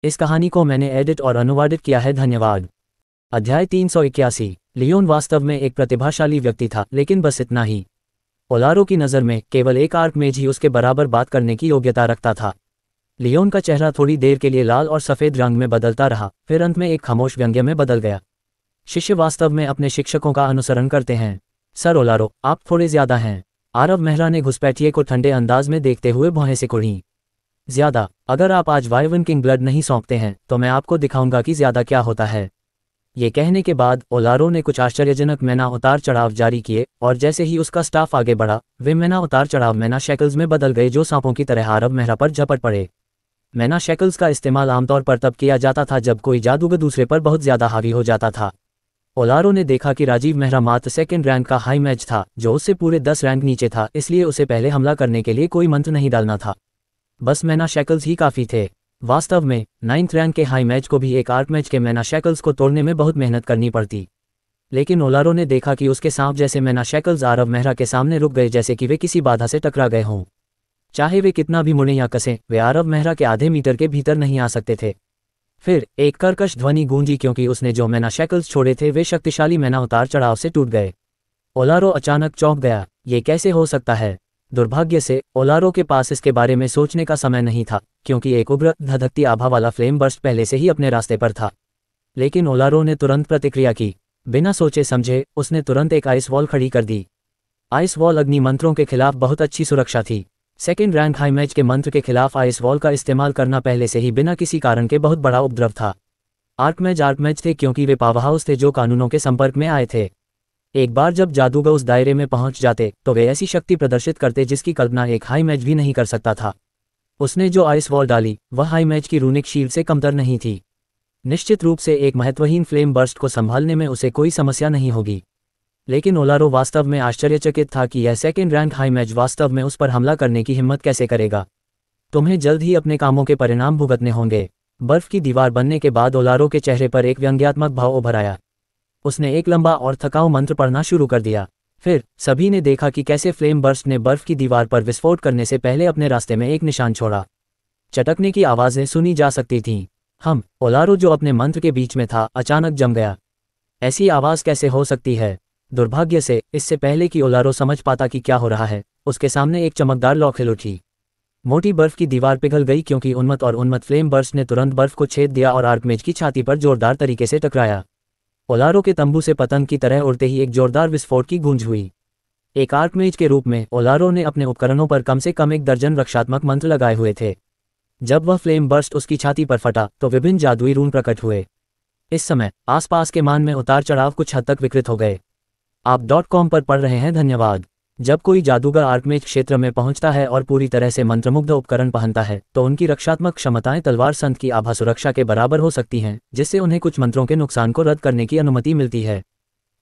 इस कहानी को मैंने एडिट और अनुवादित किया है। धन्यवाद। अध्याय 381। लियोन वास्तव में एक प्रतिभाशाली व्यक्ति था, लेकिन बस इतना ही। ओलारो की नज़र में केवल एक आर्कमेज ही उसके बराबर बात करने की योग्यता रखता था। लियोन का चेहरा थोड़ी देर के लिए लाल और सफ़ेद रंग में बदलता रहा, फिर अंत में एक खामोश व्यंग्य में बदल गया। शिष्य वास्तव में अपने शिक्षकों का अनुसरण करते हैं। सर ओलारो, आप थोड़े ज़्यादा हैं। आरव मेहरा ने घुसपैठिए को ठंडे अंदाज में देखते हुए भौहें से कुढ़ीं। ज़्यादा? अगर आप आज वाइवन किंग ब्लड नहीं सौंपते हैं तो मैं आपको दिखाऊंगा कि ज़्यादा क्या होता है। ये कहने के बाद ओलारो ने कुछ आश्चर्यजनक मैना उतार चढ़ाव जारी किए, और जैसे ही उसका स्टाफ आगे बढ़ा, वे मैना उतार चढ़ाव मैना शैकल्स में बदल गए जो सांपों की तरह आरव मेहरा पर झपट पड़े। मैना शैकल्स का इस्तेमाल आमतौर पर तब किया जाता था जब कोई जादूगर दूसरे पर बहुत ज़्यादा हावी हो जाता था। ओलारो ने देखा कि राजीव मेहरा मात्र सेकेंड रैंक का हाई मैच था, जो उससे पूरे 10 रैंक नीचे था, इसलिए उसे पहले हमला करने के लिए कोई मंत्र नहीं डालना था। बस मैना शैकल्स ही काफ़ी थे। वास्तव में 9th रैंक के हाई मैच को भी एक आर्क मैच के मैना शैकल्स को तोड़ने में बहुत मेहनत करनी पड़ती। लेकिन ओलारो ने देखा कि उसके सांप जैसे मैना शैकल्स आरव मेहरा के सामने रुक गए, जैसे कि वे किसी बाधा से टकरा गए हों। चाहे वे कितना भी मुड़ें या कसें, वे आरव मेहरा के आधे मीटर के भीतर नहीं आ सकते थे। फिर एक कर्कश ध्वनि गूंजी, क्योंकि उसने जो मैना शैकल्स छोड़े थे वे शक्तिशाली मैना उतार चढ़ाव से टूट गए। ओलारो अचानक चौंक गया। ये कैसे हो सकता है? दुर्भाग्य से ओलारो के पास इसके बारे में सोचने का समय नहीं था, क्योंकि एक उग्र धधकती आभा वाला फ्लेम बर्स्ट पहले से ही अपने रास्ते पर था। लेकिन ओलारो ने तुरंत प्रतिक्रिया की। बिना सोचे समझे उसने तुरंत एक आइस वॉल खड़ी कर दी। आइस वॉल अग्नि मंत्रों के खिलाफ बहुत अच्छी सुरक्षा थी। सेकेंड रैंक हाई मैच के मंत्र के खिलाफ आइस वॉल का इस्तेमाल करना पहले से ही बिना किसी कारण के बहुत बड़ा उपद्रव था। आर्कमैच थे क्योंकि वे पावरहाउस थे जो कानूनों के संपर्क में आए थे। एक बार जब जादूगर उस दायरे में पहुंच जाते तो वे ऐसी शक्ति प्रदर्शित करते जिसकी कल्पना एक हाई मैच भी नहीं कर सकता था। उसने जो आइस वॉल डाली वह हाई मैच की रूनिक शील्ड से कमतर नहीं थी। निश्चित रूप से एक महत्वहीन फ्लेम बर्स्ट को संभालने में उसे कोई समस्या नहीं होगी। लेकिन ओलारो वास्तव में आश्चर्यचकित था कि यह सेकेंड रैंक हाई मैच वास्तव में उस पर हमला करने की हिम्मत कैसे करेगा। तुम्हें जल्द ही अपने कामों के परिणाम भुगतने होंगे। बर्फ की दीवार बनने के बाद ओलारो के चेहरे पर एक व्यंग्यात्मक भाव उभर आया। उसने एक लंबा और थकाऊ मंत्र पढ़ना शुरू कर दिया। फिर सभी ने देखा कि कैसे फ्लेम बर्स्ट ने बर्फ की दीवार पर विस्फोट करने से पहले अपने रास्ते में एक निशान छोड़ा। चटकने की आवाज़ें सुनी जा सकती थीं। ओलारो जो अपने मंत्र के बीच में था अचानक जम गया। ऐसी आवाज़ कैसे हो सकती है? दुर्भाग्य से इससे पहले कि ओलारो समझ पाता कि क्या हो रहा है, उसके सामने एक चमकदार लौ खिल उठी। मोटी बर्फ की दीवार पिघल गई क्योंकि उन्मत्त फ्लेम बर्स्ट ने तुरंत बर्फ को छेद दिया और आर्कमेज की छाती पर जोरदार तरीके से टकराया। ओलारो के तंबू से पतंग की तरह उड़ते ही एक जोरदार विस्फोट की गूंज हुई। एक आर्कमेज के रूप में ओलारो ने अपने उपकरणों पर कम से कम 1 दर्जन रक्षात्मक मंत्र लगाए हुए थे। जब वह फ्लेम बर्स्ट उसकी छाती पर फटा तो विभिन्न जादुई रून प्रकट हुए। इस समय आसपास के मान में उतार चढ़ाव कुछ हद तक विकृत हो गए। आप .com पर पढ़ रहे हैं। धन्यवाद। जब कोई जादूगर आर्कमेज क्षेत्र में पहुंचता है और पूरी तरह से मंत्रमुग्ध उपकरण पहनता है तो उनकी रक्षात्मक क्षमताएं तलवार संत की आभा सुरक्षा के बराबर हो सकती हैं, जिससे उन्हें कुछ मंत्रों के नुकसान को रद्द करने की अनुमति मिलती है।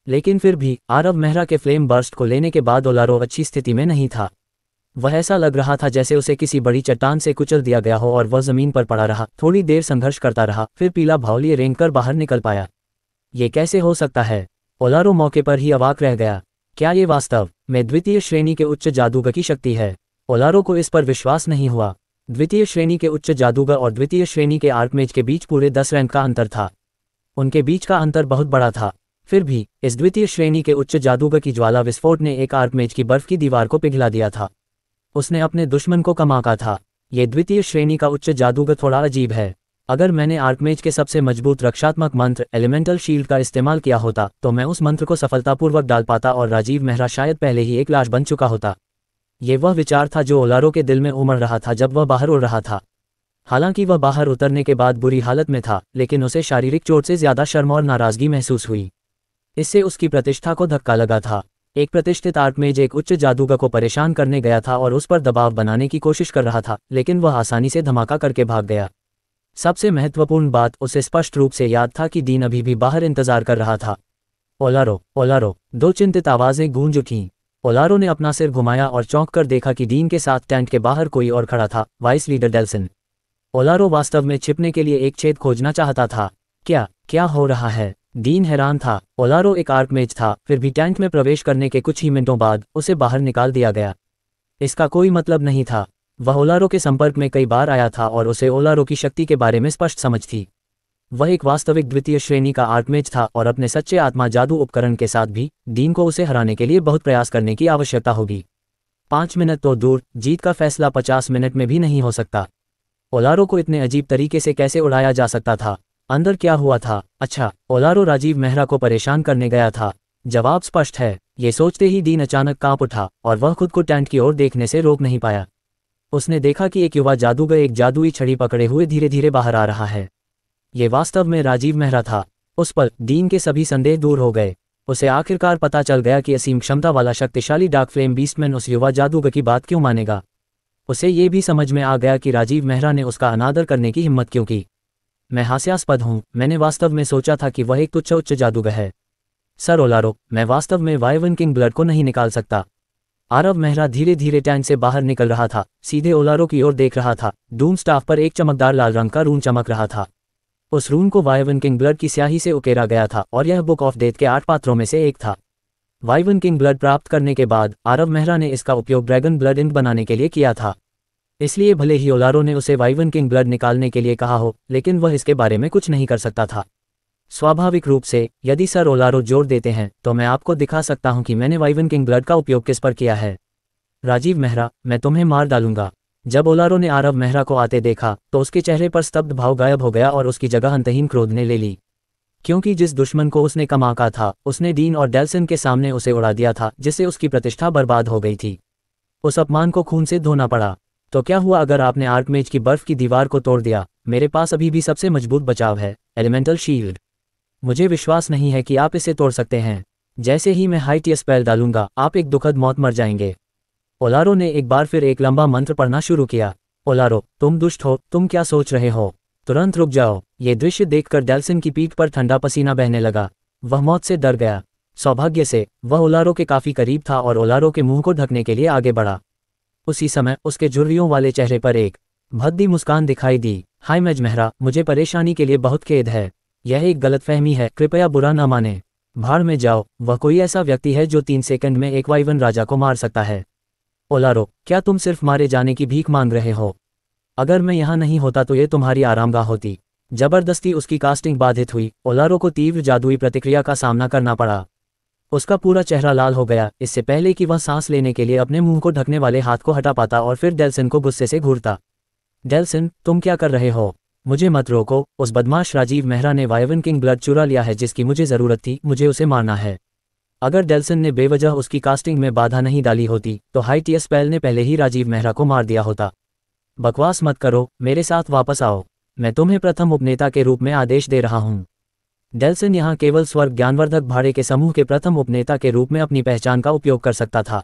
लेकिन फिर भी आरव मेहरा के फ्लेम बर्स्ट को लेने के बाद ओलारो अच्छी स्थिति में नहीं था। वह ऐसा लग रहा था जैसे उसे किसी बड़ी चट्टान से कुचल दिया गया हो और वह जमीन पर पड़ा रहा। थोड़ी देर संघर्ष करता रहा, फिर पीला भाव लिए रेंगकर बाहर निकल पाया। ये कैसे हो सकता है? ओलारो मौके पर ही अवाक रह गया। क्या ये वास्तव में द्वितीय श्रेणी के उच्च जादूगर की शक्ति है? ओलारो को इस पर विश्वास नहीं हुआ। द्वितीय श्रेणी के उच्च जादूगर और द्वितीय श्रेणी के आर्कमेज के बीच पूरे 10 रैंक का अंतर था। उनके बीच का अंतर बहुत बड़ा था। फिर भी इस द्वितीय श्रेणी के उच्च जादूगर की ज्वाला विस्फोट ने एक आर्कमेज की बर्फ की दीवार को पिघला दिया था। उसने अपने दुश्मन को कम आंका था। ये द्वितीय श्रेणी का उच्च जादूगर थोड़ा अजीब है। अगर मैंने आर्कमेज के सबसे मजबूत रक्षात्मक मंत्र एलिमेंटल शील्ड का इस्तेमाल किया होता तो मैं उस मंत्र को सफलतापूर्वक डाल पाता और राजीव मेहरा शायद पहले ही एक लाश बन चुका होता। ये वह विचार था जो ओलारो के दिल में उमड़ रहा था जब वह बाहर उड़ रहा था। हालांकि वह बाहर उतरने के बाद बुरी हालत में था, लेकिन उसे शारीरिक चोट से ज़्यादा शर्म और नाराज़गी महसूस हुई। इससे उसकी प्रतिष्ठा को धक्का लगा था। एक प्रतिष्ठित आर्कमेज एक उच्च जादूगर को परेशान करने गया था और उस पर दबाव बनाने की कोशिश कर रहा था, लेकिन वह आसानी से धमाका करके भाग गया। सबसे महत्वपूर्ण बात उसे स्पष्ट रूप से याद था कि डीन अभी भी बाहर इंतजार कर रहा था। ओलारो, ओलारो, 2 चिंतित आवाज़ें गूंज उठीं। ओलारो ने अपना सिर घुमाया और चौंक कर देखा कि डीन के साथ टेंट के बाहर कोई और खड़ा था, वाइस लीडर डेल्सन। ओलारो वास्तव में छिपने के लिए एक छेद खोजना चाहता था। क्या हो रहा है? डीन हैरान था। ओलारो एक आर्कमेज था, फिर भी टेंट में प्रवेश करने के कुछ ही मिनटों बाद उसे बाहर निकाल दिया गया। इसका कोई मतलब नहीं था। वह ओलारो के संपर्क में कई बार आया था और उसे ओलारो की शक्ति के बारे में स्पष्ट समझ थी। वह एक वास्तविक द्वितीय श्रेणी का आर्कमेज था और अपने सच्चे आत्मा जादू उपकरण के साथ भी डीन को उसे हराने के लिए बहुत प्रयास करने की आवश्यकता होगी। 5 मिनट तो दूर, जीत का फैसला 50 मिनट में भी नहीं हो सकता। ओलारो को इतने अजीब तरीके से कैसे उड़ाया जा सकता था? अंदर क्या हुआ था? अच्छा, ओलारो राजीव मेहरा को परेशान करने गया था। जवाब स्पष्ट है। ये सोचते ही डीन अचानक कांप उठा और वह खुद को टेंट की ओर देखने से रोक नहीं पाया। उसने देखा कि एक युवा जादूगर एक जादुई छड़ी पकड़े हुए धीरे धीरे बाहर आ रहा है। ये वास्तव में राजीव मेहरा था। उस पर डीन के सभी संदेह दूर हो गए। उसे आखिरकार पता चल गया कि असीम क्षमता वाला शक्तिशाली डार्क फ्लेम बीस्टमैन उस युवा जादूगर की बात क्यों मानेगा। उसे ये भी समझ में आ गया कि राजीव मेहरा ने उसका अनादर करने की हिम्मत क्यों की। मैं हास्यास्पद हूँ। मैंने वास्तव में सोचा था कि वह एक तुच्छ उच्च जादूगर है। सर ओलारो, मैं वास्तव में वाइवन किंग ब्लड को नहीं निकाल सकता। आरव मेहरा धीरे धीरे टैंक से बाहर निकल रहा था, सीधे ओलारो की ओर देख रहा था। डूम स्टाफ पर एक चमकदार लाल रंग का रून चमक रहा था। उस रून को वाइवन किंग ब्लड की स्याही से उकेरा गया था और यह बुक ऑफ डेथ के 8 पात्रों में से एक था। वाइवन किंग ब्लड प्राप्त करने के बाद आरव मेहरा ने इसका उपयोग ड्रैगन ब्लड इंक बनाने के लिए किया था। इसलिए भले ही ओलारो ने उसे वाइवन किंग ब्लड निकालने के लिए कहा हो, लेकिन वह इसके बारे में कुछ नहीं कर सकता था। स्वाभाविक रूप से, यदि सर ओलारो जोर देते हैं तो मैं आपको दिखा सकता हूं कि मैंने वाइवन किंग ब्लड का उपयोग किस पर किया है। राजीव मेहरा, मैं तुम्हें मार डालूंगा। जब ओलारो ने आरव मेहरा को आते देखा तो उसके चेहरे पर स्तब्ध भाव गायब हो गया और उसकी जगह अंतहीन क्रोध ने ले ली। क्योंकि जिस दुश्मन को उसने कम आंका था, उसने डीन और डेल्सन के सामने उसे उड़ा दिया था, जिससे उसकी प्रतिष्ठा बर्बाद हो गई थी। उस अपमान को खून से धोना पड़ा। तो क्या हुआ अगर आपने आर्कमेज की बर्फ की दीवार को तोड़ दिया? मेरे पास अभी भी सबसे मजबूत बचाव है, एलिमेंटल शील्ड। मुझे विश्वास नहीं है कि आप इसे तोड़ सकते हैं। जैसे ही मैं हाई टियर स्पेल डालूंगा, आप एक दुखद मौत मर जाएंगे। ओलारो ने एक बार फिर एक लंबा मंत्र पढ़ना शुरू किया। ओलारो, तुम दुष्ट हो, तुम क्या सोच रहे हो? तुरंत रुक जाओ। ये दृश्य देखकर डेल्सन की पीठ पर ठंडा पसीना बहने लगा। वह मौत से डर गया। सौभाग्य से वह ओलारो के काफी करीब था और ओलारो के मुंह को ढकने के लिए आगे बढ़ा। उसी समय उसके झुर्रियों वाले चेहरे पर एक भद्दी मुस्कान दिखाई दी। हाय मेज मेहरा, मुझे परेशानी के लिए बहुत खेद है। यह एक गलतफहमी है, कृपया बुरा न माने। भाड़ में जाओ। वह कोई ऐसा व्यक्ति है जो 3 सेकंड में एक वाइवन राजा को मार सकता है। ओलारो, क्या तुम सिर्फ मारे जाने की भीख मांग रहे हो? अगर मैं यहाँ नहीं होता तो ये तुम्हारी आरामगाह होती। जबरदस्ती उसकी कास्टिंग बाधित हुई। ओलारो को तीव्र जादुई प्रतिक्रिया का सामना करना पड़ा। उसका पूरा चेहरा लाल हो गया, इससे पहले कि वह सांस लेने के लिए अपने मुंह को ढकने वाले हाथ को हटा पाता और फिर डेल्सन को गुस्से से घूरता। डेल्सन, तुम क्या कर रहे हो? मुझे मत रोको। उस बदमाश राजीव मेहरा ने वाइवन किंग ब्लड चुरा लिया है जिसकी मुझे जरूरत थी। मुझे उसे मारना है। अगर डेल्सन ने बेवजह उसकी कास्टिंग में बाधा नहीं डाली होती तो हाई टियर स्पेल ने पहले ही राजीव मेहरा को मार दिया होता। बकवास मत करो, मेरे साथ वापस आओ। मैं तुम्हें प्रथम उपनेता के रूप में आदेश दे रहा हूँ। डेल्सन यहाँ केवल स्वर्ग ज्ञानवर्धक भाड़े के समूह के प्रथम उपनेता के रूप में अपनी पहचान का उपयोग कर सकता था।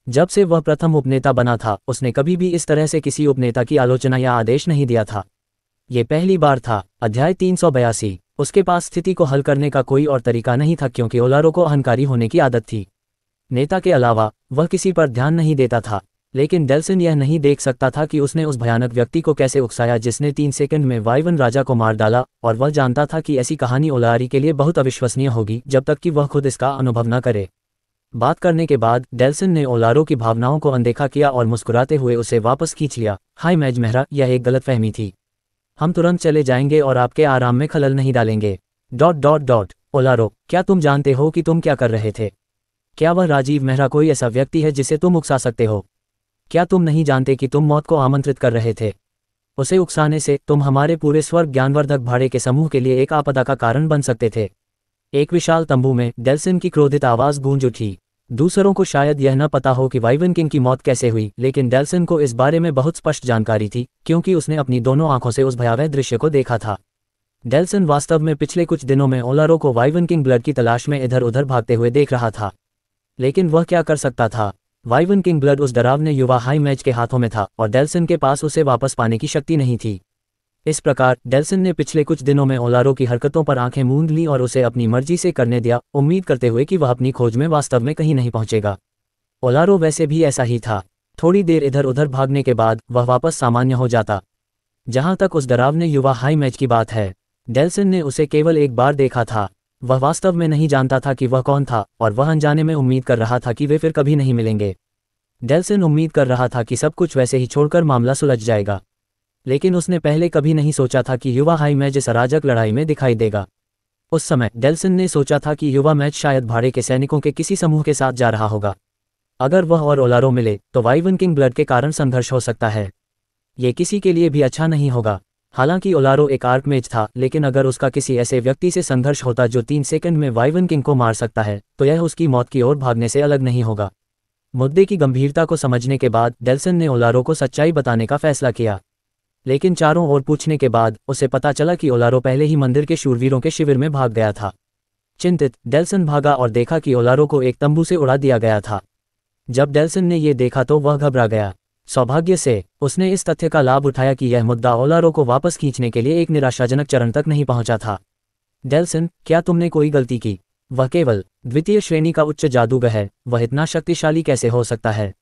जब से वह प्रथम उपनेता बना था, उसने कभी भी इस तरह से किसी उपनेता की आलोचना या आदेश नहीं दिया था। ये पहली बार था। अध्याय 382। उसके पास स्थिति को हल करने का कोई और तरीका नहीं था क्योंकि ओलारो को अहंकारी होने की आदत थी। नेता के अलावा वह किसी पर ध्यान नहीं देता था। लेकिन डेल्सन यह नहीं देख सकता था कि उसने उस भयानक व्यक्ति को कैसे उकसाया जिसने 3 सेकंड में वाइवन राजा को मार डाला, और वह जानता था कि ऐसी कहानी ओलारी के लिए बहुत अविश्वसनीय होगी जब तक कि वह खुद इसका अनुभव न करे। बात करने के बाद डेल्सन ने ओलारो की भावनाओं को अनदेखा किया और मुस्कुराते हुए उसे वापस खींच लिया। हाय मेज मेहरा, यह एक गलतफहमी थी। हम तुरंत चले जाएंगे और आपके आराम में खलल नहीं डालेंगे। ... ओलारो, क्या तुम जानते हो कि तुम क्या कर रहे थे? क्या वह राजीव मेहरा कोई ऐसा व्यक्ति है जिसे तुम उकसा सकते हो? क्या तुम नहीं जानते कि तुम मौत को आमंत्रित कर रहे थे? उसे उकसाने से तुम हमारे पूरे स्वर्ग ज्ञानवर्धक भाड़े के समूह के लिए एक आपदा का कारण बन सकते थे। एक विशाल तंबू में डेल्सन की क्रोधित आवाज गूंज उठी। दूसरों को शायद यह न पता हो कि वाइवन किंग की मौत कैसे हुई, लेकिन डेल्सन को इस बारे में बहुत स्पष्ट जानकारी थी क्योंकि उसने अपनी दोनों आंखों से उस भयावह दृश्य को देखा था। डेल्सन वास्तव में पिछले कुछ दिनों में ओलारो को वाइवन किंग ब्लड की तलाश में इधर उधर भागते हुए देख रहा था। लेकिन वह क्या कर सकता था? वाइवन किंग ब्लड उस डरावने युवा हाई मैच के हाथों में था और डेल्सन के पास उसे वापस पाने की शक्ति नहीं थी। इस प्रकार डेल्सन ने पिछले कुछ दिनों में ओलारो की हरकतों पर आंखें मूंद ली और उसे अपनी मर्जी से करने दिया, उम्मीद करते हुए कि वह अपनी खोज में वास्तव में कहीं नहीं पहुंचेगा। ओलारो वैसे भी ऐसा ही था। थोड़ी देर इधर उधर भागने के बाद वह वापस सामान्य हो जाता। जहां तक उस डरावने युवा हाई मैच की बात है, डेल्सन ने उसे केवल एक बार देखा था। वह वास्तव में नहीं जानता था कि वह कौन था और वह अनजाने में उम्मीद कर रहा था कि वे फिर कभी नहीं मिलेंगे। डेल्सन उम्मीद कर रहा था कि सब कुछ वैसे ही छोड़कर मामला सुलझ जाएगा, लेकिन उसने पहले कभी नहीं सोचा था कि युवा हाई मैच इस अराजक लड़ाई में दिखाई देगा। उस समय डेल्सन ने सोचा था कि युवा मैच शायद भाड़े के सैनिकों के किसी समूह के साथ जा रहा होगा। अगर वह और ओलारो मिले तो वाइवन किंग ब्लड के कारण संघर्ष हो सकता है। ये किसी के लिए भी अच्छा नहीं होगा। हालांकि ओलारो एक आर्कमेज था, लेकिन अगर उसका किसी ऐसे व्यक्ति से संघर्ष होता जो 3 सेकंड में वाइवन किंग को मार सकता है, तो यह उसकी मौत की ओर भागने से अलग नहीं होगा। मुद्दे की गंभीरता को समझने के बाद डेल्सन ने ओलारो को सच्चाई बताने का फैसला किया, लेकिन चारों ओर पूछने के बाद उसे पता चला कि ओलारो पहले ही मंदिर के शूरवीरों के शिविर में भाग गया था। चिंतित डेल्सन भागा और देखा कि ओलारो को एक तंबू से उड़ा दिया गया था। जब डेल्सन ने ये देखा तो वह घबरा गया। सौभाग्य से उसने इस तथ्य का लाभ उठाया कि यह मुद्दा ओलारो को वापस खींचने के लिए एक निराशाजनक चरण तक नहीं पहुंचा था। डेल्सन, क्या तुमने कोई गलती की? वह केवल द्वितीय श्रेणी का उच्च जादूगर है, वह इतना शक्तिशाली कैसे हो सकता है?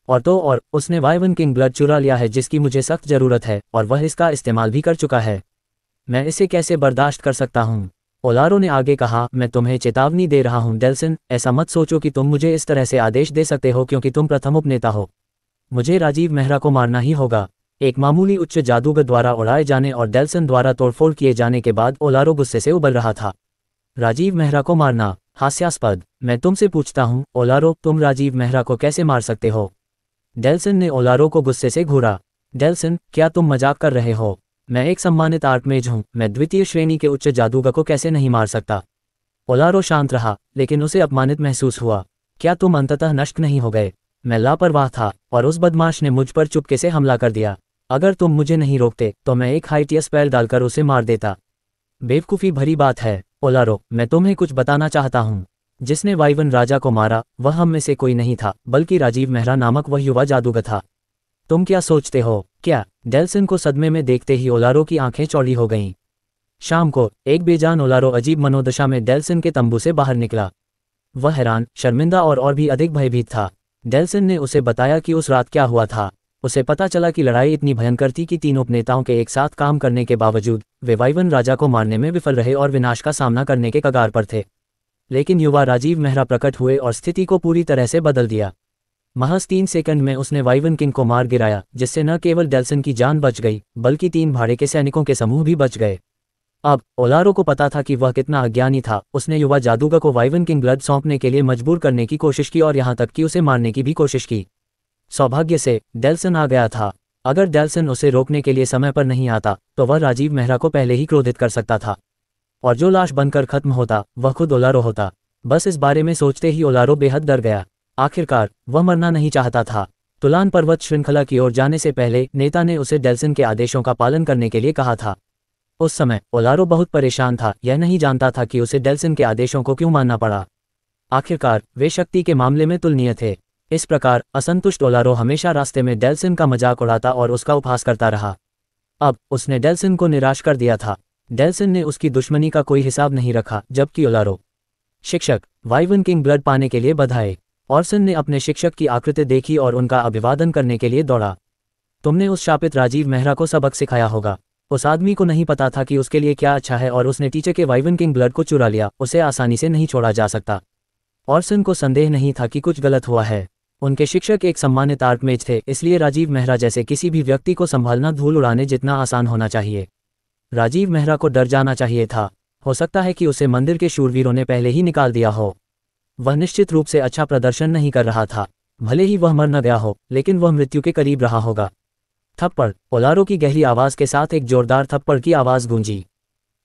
और उसने वाइवन किंग ब्लड चुरा लिया है जिसकी मुझे सख्त जरूरत है, और वह इसका इस्तेमाल भी कर चुका है। मैं इसे कैसे बर्दाश्त कर सकता हूँ? ओलारो ने आगे कहा, मैं तुम्हें चेतावनी दे रहा हूँ डेल्सन, ऐसा मत सोचो कि तुम मुझे इस तरह से आदेश दे सकते हो क्योंकि तुम प्रथम उपनेता हो। मुझे राजीव मेहरा को मारना ही होगा। एक मामूली उच्च जादूगर द्वारा उड़ाए जाने और डेल्सन द्वारा तोड़फोड़ किए जाने के बाद ओलारो गुस्से से उबल रहा था। राजीव मेहरा को मारना? हास्यास्पद। मैं तुमसे पूछता हूँ ओलारो, तुम राजीव मेहरा को कैसे मार सकते हो? डेल्सन ने ओलारो को गुस्से से घूरा। डेल्सन, क्या तुम मजाक कर रहे हो? मैं एक सम्मानित आर्कमेज हूँ, मैं द्वितीय श्रेणी के उच्च जादूगर को कैसे नहीं मार सकता? ओलारो शांत रहा, लेकिन उसे अपमानित महसूस हुआ। क्या तुम अंततः नष्ट नहीं हो गए? मैं लापरवाह था और उस बदमाश ने मुझ पर चुपके से हमला कर दिया। अगर तुम मुझे नहीं रोकते तो मैं एक हाई टियर स्पेल डालकर उसे मार देता। बेवकूफ़ी भरी बात है ओलारो, मैं तुम्हें कुछ बताना चाहता हूँ। जिसने वाइवन राजा को मारा वह हम में से कोई नहीं था, बल्कि राजीव मेहरा नामक वह युवा जादूगर था। तुम क्या सोचते हो? क्या? डेल्सन को सदमे में देखते ही ओलारो की आंखें चौड़ी हो गईं। शाम को एक बेजान ओलारो अजीब मनोदशा में डेल्सन के तंबू से बाहर निकला। वह हैरान, शर्मिंदा और भी अधिक भयभीत था। डेल्सन ने उसे बताया कि उस रात क्या हुआ था। उसे पता चला कि लड़ाई इतनी भयंकर थी कि तीनों उपनेताओं के एक साथ काम करने के बावजूद वे वाइवन राजा को मारने में विफल रहे और विनाश का सामना करने के कगार पर थे। लेकिन युवा राजीव मेहरा प्रकट हुए और स्थिति को पूरी तरह से बदल दिया। महज 3 सेकंड में उसने वाइवन किंग को मार गिराया, जिससे न केवल डेल्सन की जान बच गई बल्कि 3 भाड़े के सैनिकों के समूह भी बच गए। अब ओलारो को पता था कि वह कितना अज्ञानी था। उसने युवा जादूगर को वाइवन किंग ब्लड सौंपने के लिए मजबूर करने की कोशिश की और यहाँ तक कि उसे मारने की भी कोशिश की। सौभाग्य से डेल्सन आ गया था। अगर डेल्सन उसे रोकने के लिए समय पर नहीं आता तो वह राजीव मेहरा को पहले ही क्रोधित कर सकता था, और जो लाश बनकर खत्म होता वह खुद ओलारो होता। बस इस बारे में सोचते ही ओलारो बेहद डर गया। आखिरकार वह मरना नहीं चाहता था। तुलान पर्वत श्रृंखला की ओर जाने से पहले नेता ने उसे डेल्सन के आदेशों का पालन करने के लिए कहा था। उस समय ओलारो बहुत परेशान था, यह नहीं जानता था कि उसे डेल्सन के आदेशों को क्यों मानना पड़ा। आखिरकार वे शक्ति के मामले में तुलनीय थे। इस प्रकार असंतुष्ट ओलारो हमेशा रास्ते में डेल्सन का मजाक उड़ाता और उसका उपहास करता रहा। अब उसने डेल्सन को निराश कर दिया था। डेल्सन ने उसकी दुश्मनी का कोई हिसाब नहीं रखा, जबकि ओलारो। शिक्षक, वाइवन किंग ब्लड पाने के लिए बधाई। ऑर्सन ने अपने शिक्षक की आकृति देखी और उनका अभिवादन करने के लिए दौड़ा। तुमने उस शापित राजीव मेहरा को सबक सिखाया होगा। उस आदमी को नहीं पता था कि उसके लिए क्या अच्छा है और उसने टीचर के वाइवन किंग ब्लड को चुरा लिया। उसे आसानी से नहीं छोड़ा जा सकता। ऑर्सन को संदेह नहीं था कि कुछ गलत हुआ है। उनके शिक्षक एक सम्मानित आर्कमेज थे, इसलिए राजीव मेहरा जैसे किसी भी व्यक्ति को संभालना धूल उड़ाने जितना आसान होना चाहिए। राजीव मेहरा को डर जाना चाहिए था। हो सकता है कि उसे मंदिर के शूरवीरों ने पहले ही निकाल दिया हो। वह निश्चित रूप से अच्छा प्रदर्शन नहीं कर रहा था। भले ही वह मर न गया हो, लेकिन वह मृत्यु के करीब रहा होगा। थप्पड़। ओलारो की गहरी आवाज के साथ एक जोरदार थप्पड़ की आवाज गूंजी।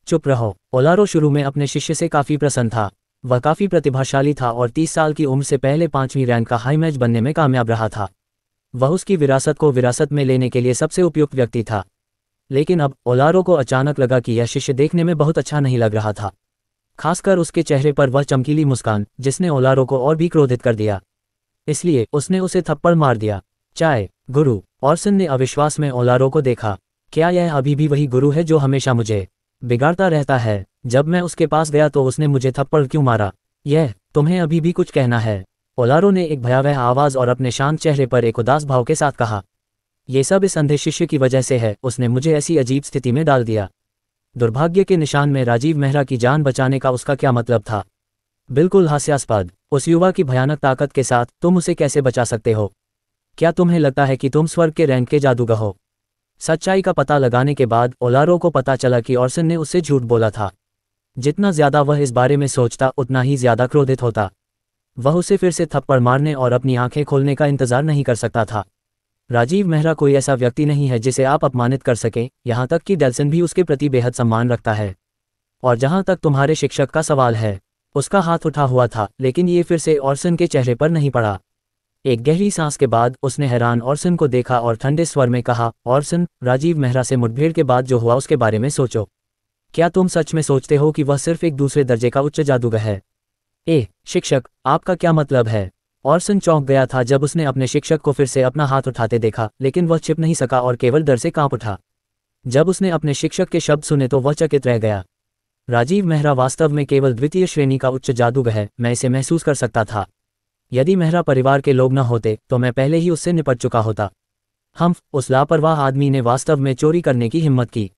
चुप रहो। ओलारो शुरू में अपने शिष्य से काफी प्रसन्न था। वह काफी प्रतिभाशाली था और 30 साल की उम्र से पहले 5वीं रैंक का हाई मैच बनने में कामयाब रहा था। वह उसकी विरासत को विरासत में लेने के लिए सबसे उपयुक्त व्यक्ति था। लेकिन अब ओलारो को अचानक लगा कि यह शिष्य देखने में बहुत अच्छा नहीं लग रहा था, खासकर उसके चेहरे पर वह चमकीली मुस्कान जिसने ओलारो को और भी क्रोधित कर दिया। इसलिए उसने उसे थप्पड़ मार दिया। चाय, गुरु। ऑर्सन ने अविश्वास में ओलारो को देखा। क्या यह अभी भी वही गुरु है जो हमेशा मुझे बिगाड़ता रहता है? जब मैं उसके पास गया तो उसने मुझे थप्पड़ क्यों मारा? यह तुम्हें अभी भी कुछ कहना है? ओलारो ने एक भयावह आवाज और अपने शांत चेहरे पर एक उदास भाव के साथ कहा। ये सब इस अंधे शिष्य की वजह से है। उसने मुझे ऐसी अजीब स्थिति में डाल दिया। दुर्भाग्य के निशान में राजीव मेहरा की जान बचाने का उसका क्या मतलब था? बिल्कुल हास्यास्पद। उस युवा की भयानक ताकत के साथ तुम उसे कैसे बचा सकते हो? क्या तुम्हें लगता है कि तुम स्वर्ग के रैंक के जादूगर हो? सच्चाई का पता लगाने के बाद ओलारो को पता चला कि ऑर्सन ने उससे झूठ बोला था। जितना ज्यादा वह इस बारे में सोचता उतना ही ज्यादा क्रोधित होता। वह उसे फिर से थप्पड़ मारने और अपनी आंखें खोलने का इंतजार नहीं कर सकता था। राजीव मेहरा कोई ऐसा व्यक्ति नहीं है जिसे आप अपमानित कर सकें, यहाँ तक कि डेल्सन भी उसके प्रति बेहद सम्मान रखता है। और जहाँ तक तुम्हारे शिक्षक का सवाल है, उसका हाथ उठा हुआ था, लेकिन ये फिर से ऑर्सन के चेहरे पर नहीं पड़ा। एक गहरी सांस के बाद उसने हैरान ऑर्सन को देखा और ठंडे स्वर में कहा, ऑर्सन, राजीव मेहरा से मुठभेड़ के बाद जो हुआ उसके बारे में सोचो। क्या तुम सच में सोचते हो कि वह सिर्फ एक दूसरे दर्जे का उच्च जादूगर है? शिक्षक, आपका क्या मतलब है? ऑर्सन चौंक गया था जब उसने अपने शिक्षक को फिर से अपना हाथ उठाते देखा, लेकिन वह छिप नहीं सका और केवल डर से कांप उठा। जब उसने अपने शिक्षक के शब्द सुने तो वह चकित रह गया। राजीव मेहरा वास्तव में केवल द्वितीय श्रेणी का उच्च जादूगर है, मैं इसे महसूस कर सकता था। यदि मेहरा परिवार के लोग न होते तो मैं पहले ही उससे निपट चुका होता। उस लापरवाह आदमी ने वास्तव में चोरी करने की हिम्मत की।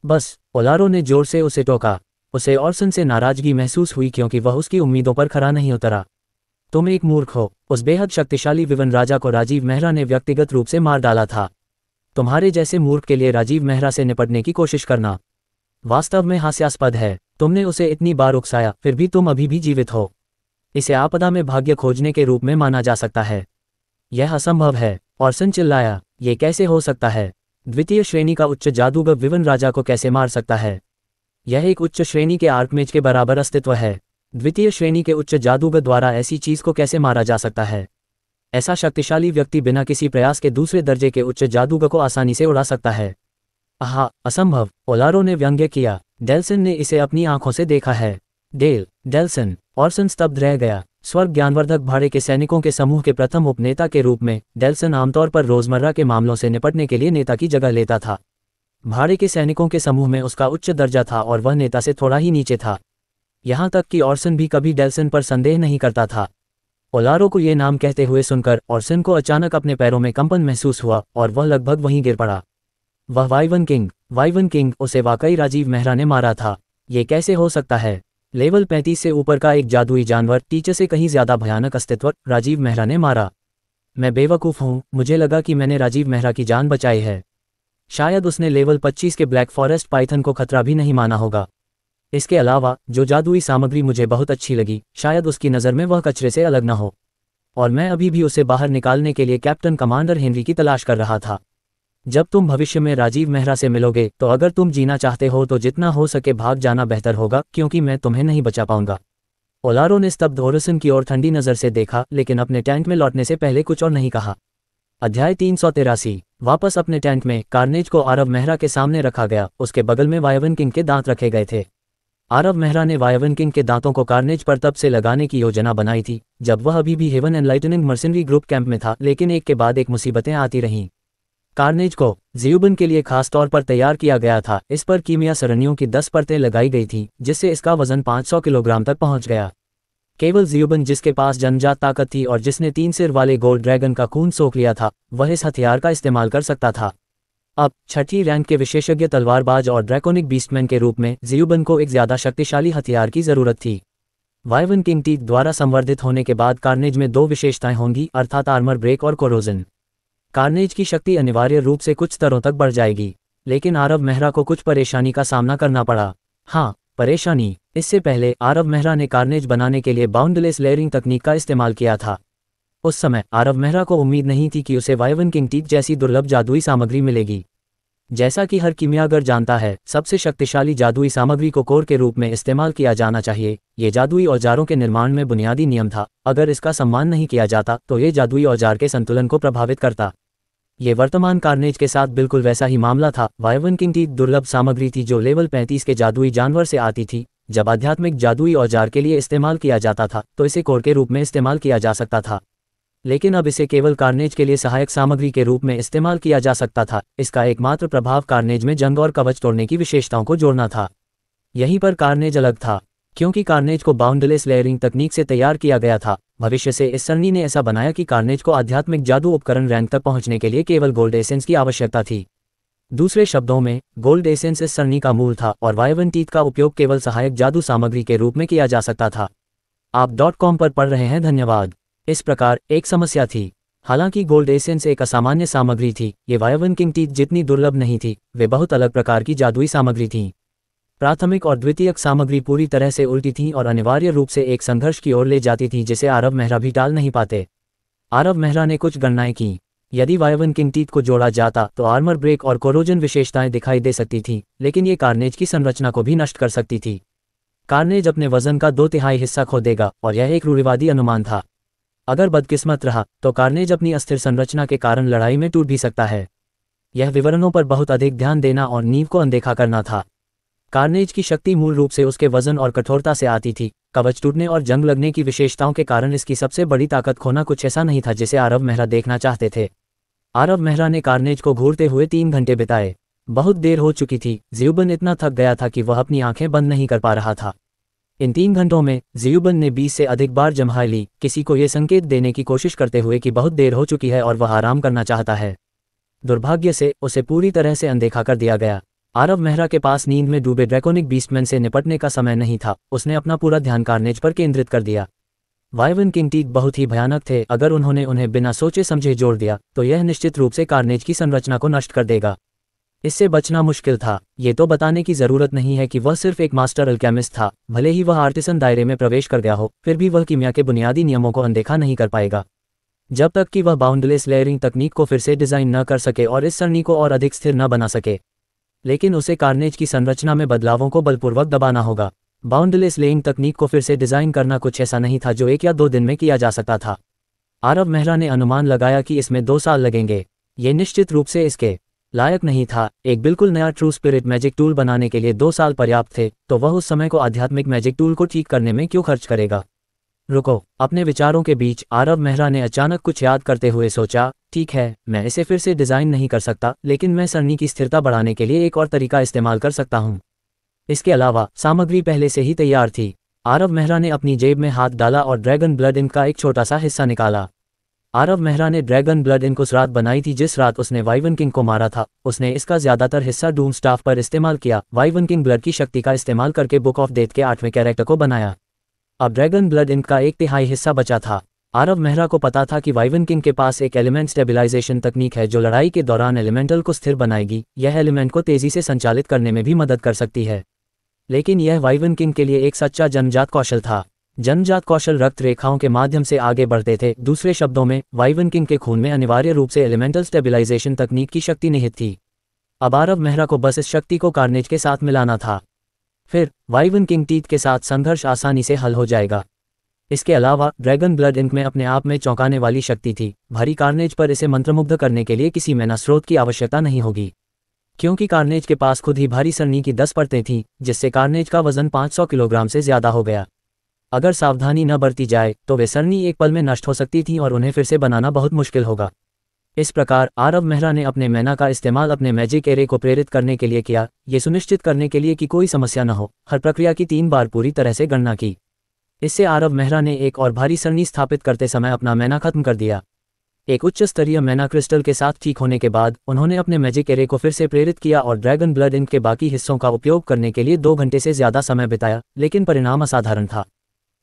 बस, ओलारो ने जोर से उसे टोका। उसे ऑर्सन से नाराजगी महसूस हुई क्योंकि वह उसकी उम्मीदों पर खरा नहीं उतरा। तुम एक मूर्ख हो। उस बेहद शक्तिशाली विवन राजा को राजीव मेहरा ने व्यक्तिगत रूप से मार डाला था। तुम्हारे जैसे मूर्ख के लिए राजीव मेहरा से निपटने की कोशिश करना वास्तव में हास्यास्पद है। तुमने उसे इतनी बार उकसाया, फिर भी तुम अभी भी जीवित हो। इसे आपदा में भाग्य खोजने के रूप में माना जा सकता है। यह असंभव है, ऑर्सन चिल्लाया। ये कैसे हो सकता है? द्वितीय श्रेणी का उच्च जादूगर विवन राजा को कैसे मार सकता है? यह एक उच्च श्रेणी के आर्कमेज के बराबर अस्तित्व है। द्वितीय श्रेणी के उच्च जादूगर द्वारा ऐसी चीज को कैसे मारा जा सकता है? ऐसा शक्तिशाली व्यक्ति बिना किसी प्रयास के दूसरे दर्जे के उच्च जादूगर को आसानी से उड़ा सकता है। असंभव, ओलारो ने व्यंग्य किया। डेल्सन ने इसे अपनी आंखों से देखा है। डेल्सन। ऑर्सन स्तब्ध रह गया। स्वर्ग ज्ञानवर्धक भाड़े के सैनिकों के समूह के प्रथम उपनेता के रूप में डेल्सन आमतौर पर रोजमर्रा के मामलों से निपटने के लिए नेता की जगह लेता था। भाड़े के सैनिकों के समूह में उसका उच्च दर्जा था और वह नेता से थोड़ा ही नीचे था। यहाँ तक कि ऑर्सन भी कभी डेल्सन पर संदेह नहीं करता था। ओलारो को ये नाम कहते हुए सुनकर ऑर्सन को अचानक अपने पैरों में कंपन महसूस हुआ और वह लगभग वहीं गिर पड़ा। वह वाइवन किंग, उसे वाकई राजीव मेहरा ने मारा था। ये कैसे हो सकता है? लेवल 35 से ऊपर का एक जादुई जानवर, टीचर से कहीं ज्यादा भयानक अस्तित्व, राजीव मेहरा ने मारा। मैं बेवकूफ़ हूँ, मुझे लगा कि मैंने राजीव मेहरा की जान बचाई है। शायद उसने लेवल 25 के ब्लैक फॉरेस्ट पाइथन को खतरा भी नहीं माना होगा। इसके अलावा जो जादुई सामग्री मुझे बहुत अच्छी लगी, शायद उसकी नज़र में वह कचरे से अलग न हो। और मैं अभी भी उसे बाहर निकालने के लिए कैप्टन कमांडर हेनरी की तलाश कर रहा था। जब तुम भविष्य में राजीव मेहरा से मिलोगे तो अगर तुम जीना चाहते हो तो जितना हो सके भाग जाना बेहतर होगा, क्योंकि मैं तुम्हें नहीं बचा पाऊंगा। ओलारो ने स्तब्ध ऑर्सन की ओर ठंडी नज़र से देखा, लेकिन अपने टैंक में लौटने से पहले कुछ और नहीं कहा। अध्याय 383। वापस अपने टैंक में कार्नेज को आरव मेहरा के सामने रखा गया। उसके बगल में वायवन किंग के दांत रखे गए थे। आरव मेहरा ने वायवन किंग के दांतों को कार्नेज पर तब से लगाने की योजना बनाई थी जब वह अभी भी Heaven Enlightening Mercenary Group camp में था, लेकिन एक के बाद एक मुसीबतें आती रहीं। कार्नेज को ज़ियुबन के लिए खास तौर पर तैयार किया गया था। इस पर कीमिया सरणियों की 10 परतें लगाई गई थीं, जिससे इसका वजन 500 किलोग्राम तक पहुंच गया। केवल ज़ियुबन, जिसके पास जन्मजात ताकत थी और जिसने 3 सिर वाले गोल्ड ड्रैगन का खून सोख लिया था, वह इस हथियार का इस्तेमाल कर सकता था। अब छठी रैंक के विशेषज्ञ तलवारबाज और ड्रैकोनिक बीस्टमैन के रूप में ज़ियुबन को एक ज्यादा शक्तिशाली हथियार की जरूरत थी। वाइवन किंग टीथ द्वारा संवर्धित होने के बाद कार्नेज में 2 विशेषताएं होंगी, अर्थात आर्मर ब्रेक और कोरोजन। कार्नेज की शक्ति अनिवार्य रूप से कुछ स्तरों तक बढ़ जाएगी, लेकिन आरव मेहरा को कुछ परेशानी का सामना करना पड़ा। परेशानी। इससे पहले आरव मेहरा ने कार्नेज बनाने के लिए बाउंडलेस लेयरिंग तकनीक का इस्तेमाल किया था। उस समय आरव मेहरा को उम्मीद नहीं थी कि उसे वाइवन किंग टीथ जैसी दुर्लभ जादुई सामग्री मिलेगी। जैसा कि हर कीमियागर जानता है, सबसे शक्तिशाली जादुई सामग्री को कोर के रूप में इस्तेमाल किया जाना चाहिए। ये जादुई औजारों के निर्माण में बुनियादी नियम था। अगर इसका सम्मान नहीं किया जाता तो ये जादुई औजार के संतुलन को प्रभावित करता। ये वर्तमान कार्नेज के साथ बिल्कुल वैसा ही मामला था। वाइवन किंग टीथ दुर्लभ सामग्री थी जो लेवल 35 के जादुई जानवर से आती थी। जब आध्यात्मिक जादुई औजार के लिए इस्तेमाल किया जाता था तो इसे कोर के रूप में इस्तेमाल किया जा सकता था, लेकिन अब इसे केवल कार्नेज के लिए सहायक सामग्री के रूप में इस्तेमाल किया जा सकता था। इसका एकमात्र प्रभाव कार्नेज में जंग और कवच तोड़ने की विशेषताओं को जोड़ना था। यहीं पर कार्नेज अलग था, क्योंकि कार्नेज को बाउंडलेस लेयरिंग तकनीक से तैयार किया गया था। भविष्य से इस सरणी ने ऐसा बनाया कि कार्नेज को आध्यात्मिक जादू उपकरण रैंक तक पहुंचने के लिए केवल गोल्ड एसेंस की आवश्यकता थी। दूसरे शब्दों में, गोल्ड एसेंस इस सरणी का मूल था और वाइवन टीथ का उपयोग केवल सहायक जादू सामग्री के रूप में किया जा सकता था। आप .com पर पढ़ रहे हैं। धन्यवाद। इस प्रकार एक समस्या थी। हालांकि गोल्ड एसेंस एक असामान्य सामग्री थी, ये वायवन किंग टीथ जितनी दुर्लभ नहीं थी, वे बहुत अलग प्रकार की जादुई सामग्री थीं। प्राथमिक और द्वितीयक सामग्री पूरी तरह से उल्टी थीं और अनिवार्य रूप से एक संघर्ष की ओर ले जाती थीं जिसे आरव मेहरा भी टाल नहीं पाते। आरव मेहरा ने कुछ गणनाएं की। यदि वायवन किंग टीथ को जोड़ा जाता तो आर्मर ब्रेक और कोरोजन विशेषताएं दिखाई दे सकती थीं, लेकिन ये कार्नेज की संरचना को भी नष्ट कर सकती थी। कार्नेज अपने वजन का 2/3 हिस्सा खो देगा और यह एक रूढ़िवादी अनुमान था। अगर बदकिस्मत रहा तो कार्नेज अपनी अस्थिर संरचना के कारण लड़ाई में टूट भी सकता है। यह विवरणों पर बहुत अधिक ध्यान देना और नींव को अनदेखा करना था। कार्नेज की शक्ति मूल रूप से उसके वजन और कठोरता से आती थी। कवच टूटने और जंग लगने की विशेषताओं के कारण इसकी सबसे बड़ी ताकत खोना कुछ ऐसा नहीं था जिसे आरव मेहरा देखना चाहते थे। आरव मेहरा ने कार्नेज को घूरते हुए 3 घंटे बिताए। बहुत देर हो चुकी थी। ज़ियुबन इतना थक गया था कि वह अपनी आंखें बंद नहीं कर पा रहा था। इन 3 घंटों में ज़ियुबन ने 20 से अधिक बार जम्हाई ली, किसी को ये संकेत देने की कोशिश करते हुए कि बहुत देर हो चुकी है और वह आराम करना चाहता है। दुर्भाग्य से उसे पूरी तरह से अनदेखा कर दिया गया। आरव मेहरा के पास नींद में डूबे ड्रैकोनिक बीस्टमैन से निपटने का समय नहीं था। उसने अपना पूरा ध्यान कार्नेज पर केंद्रित कर दिया। वायवन किंग टीथ बहुत ही भयानक थे। अगर उन्होंने उन्हें बिना सोचे समझे जोड़ दिया तो यह निश्चित रूप से कार्नेज की संरचना को नष्ट कर देगा। इससे बचना मुश्किल था। ये तो बताने की जरूरत नहीं है कि वह सिर्फ एक मास्टर अल्केमिस्ट था। भले ही वह आर्टिसन दायरे में प्रवेश कर गया हो, फिर भी वह कीमिया के बुनियादी नियमों को अनदेखा नहीं कर पाएगा। जब तक कि वह बाउंडलेस लेयरिंग तकनीक को फिर से डिजाइन न कर सके और इस सरणी को और अधिक स्थिर न बना सके। लेकिन उसे कार्नेज की संरचना में बदलावों को बलपूर्वक दबाना होगा। बाउंडलेस लेइंग तकनीक को फिर से डिजाइन करना कुछ ऐसा नहीं था जो 1 या 2 दिन में किया जा सकता था। आरव मेहरा ने अनुमान लगाया कि इसमें 2 साल लगेंगे। ये निश्चित रूप से इसके लायक नहीं था। एक बिल्कुल नया ट्रू स्पिरिट मैजिक टूल बनाने के लिए 2 साल पर्याप्त थे, तो वह उस समय को आध्यात्मिक मैजिक टूल को ठीक करने में क्यों खर्च करेगा। रुको। अपने विचारों के बीच आरव मेहरा ने अचानक कुछ याद करते हुए सोचा, ठीक है, मैं इसे फिर से डिजाइन नहीं कर सकता, लेकिन मैं सरणी की स्थिरता बढ़ाने के लिए एक और तरीका इस्तेमाल कर सकता हूँ। इसके अलावा सामग्री पहले से ही तैयार थी। आरव मेहरा ने अपनी जेब में हाथ डाला और ड्रैगन ब्लड इंक का एक छोटा सा हिस्सा निकाला। आरव मेहरा ने ड्रैगन ब्लड इंक उस रात बनाई थी जिस रात उसने वाइवन किंग को मारा था। उसने इसका ज्यादातर हिस्सा डूम स्टाफ पर इस्तेमाल किया। वाइवन किंग ब्लड की शक्ति का इस्तेमाल करके बुक ऑफ डेथ के 8वें कैरेक्टर को बनाया। अब ड्रैगन ब्लड इंक का 1/3 हिस्सा बचा था। आरव मेहरा को पता था कि वाइवन किंग के पास एक एलिमेंट स्टेबिलाइजेशन तकनीक है जो लड़ाई के दौरान एलिमेंटल को स्थिर बनाएगी। यह एलिमेंट को तेजी से संचालित करने में भी मदद कर सकती है। लेकिन यह वाइवन किंग के लिए एक सच्चा जन्मजात कौशल था। जन्मजात कौशल रक्त रेखाओं के माध्यम से आगे बढ़ते थे। दूसरे शब्दों में, वाइवन किंग के खून में अनिवार्य रूप से एलिमेंटल स्टेबिलाइजेशन तकनीक की शक्ति निहित थी। अब आरव मेहरा को बस इस शक्ति को कार्नेज के साथ मिलाना था। फिर वाइवन किंग टीथ के साथ संघर्ष आसानी से हल हो जाएगा। इसके अलावा ड्रैगन ब्लड इंक में अपने आप में चौंकाने वाली शक्ति थी। भारी कार्नेज पर इसे मंत्रमुग्ध करने के लिए किसी मैना स्रोत की आवश्यकता नहीं होगी, क्योंकि कार्नेज के पास खुद ही भारी सरणी की 10 परतें थीं, जिससे कार्नेज का वजन 500 किलोग्राम से ज्यादा हो गया। अगर सावधानी न बरती जाए तो वे सरणी एक पल में नष्ट हो सकती थीं और उन्हें फिर से बनाना बहुत मुश्किल होगा। इस प्रकार आरव मेहरा ने अपने मैना का इस्तेमाल अपने मैजिक एरे को प्रेरित करने के लिए किया, ये सुनिश्चित करने के लिए कि कोई समस्या न हो। हर प्रक्रिया की 3 बार पूरी तरह से गणना की। इससे आरव मेहरा ने एक और भारी सरणी स्थापित करते समय अपना मैना खत्म कर दिया। एक उच्च स्तरीय मैना क्रिस्टल के साथ ठीक होने के बाद उन्होंने अपने मैजिक एरे को फिर से प्रेरित किया और ड्रैगन ब्लड इंक के बाकी हिस्सों का उपयोग करने के लिए 2 घंटे से ज्यादा समय बिताया, लेकिन परिणाम असाधारण था।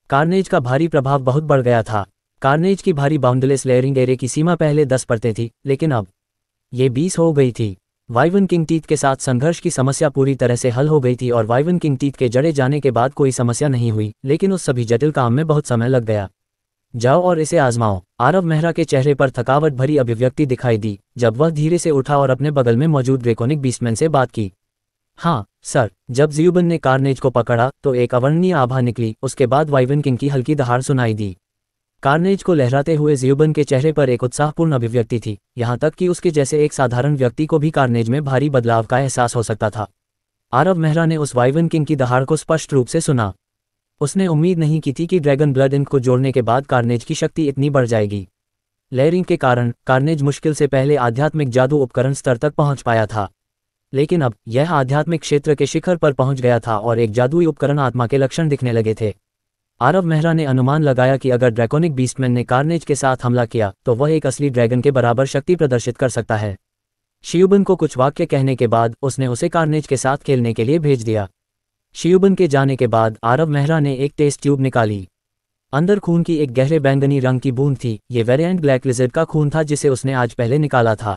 कार्नेज का भारी प्रभाव बहुत बढ़ गया था। कार्नेज की भारी बाउंडलेस लेयरिंग एरे की सीमा पहले 10 परतें थी, लेकिन अब ये 20 हो गई थी। वाइवन किंग टीथ के साथ संघर्ष की समस्या पूरी तरह से हल हो गई थी और वाइवन किंग टीथ के जड़े जाने के बाद कोई समस्या नहीं हुई, लेकिन उस सभी जटिल काम में बहुत समय लग गया। जाओ और इसे आजमाओ। आरव मेहरा के चेहरे पर थकावट भरी अभिव्यक्ति दिखाई दी जब वह धीरे से उठा और अपने बगल में मौजूद ड्रैकोनिक बीस्टमैन से बात की। हाँ सर। जब ज़ियुबन ने कार्नेज को पकड़ा तो एक अवर्णनीय आभा निकली। उसके बाद वाइवन किंग की हल्की दहाड़ सुनाई दी। कार्नेज को लहराते हुए ज़ियुबन के चेहरे पर एक उत्साहपूर्ण अभिव्यक्ति थी, यहाँ तक कि उसके जैसे एक साधारण व्यक्ति को भी कार्नेज में भारी बदलाव का एहसास हो सकता था। आरव मेहरा ने उस वाइवन किंग की दहाड़ को स्पष्ट रूप से सुना। उसने उम्मीद नहीं की थी कि ड्रैगन ब्लड इंक को जोड़ने के बाद कार्नेज की शक्ति इतनी बढ़ जाएगी। लेयरिंग के कारण कार्नेज मुश्किल से पहले आध्यात्मिक जादू उपकरण स्तर तक पहुंच पाया था, लेकिन अब यह आध्यात्मिक क्षेत्र के शिखर पर पहुंच गया था और एक जादुई उपकरण आत्मा के लक्षण दिखने लगे थे। आरव मेहरा ने अनुमान लगाया कि अगर ड्रैकोनिक बीस्टमैन ने कार्नेज के साथ हमला किया तो वह एक असली ड्रैगन के बराबर शक्ति प्रदर्शित कर सकता है। ज़ियुबन को कुछ वाक्य कहने के बाद उसने उसे कार्नेज के साथ खेलने के लिए भेज दिया। ज़ियुबन के जाने के बाद आरव मेहरा ने एक टेस्ट ट्यूब निकाली। अंदर खून की एक गहरे बैंगनी रंग की बूंद थी। ये वेरिएंट ब्लैक लिजर्ड का खून था जिसे उसने आज पहले निकाला था।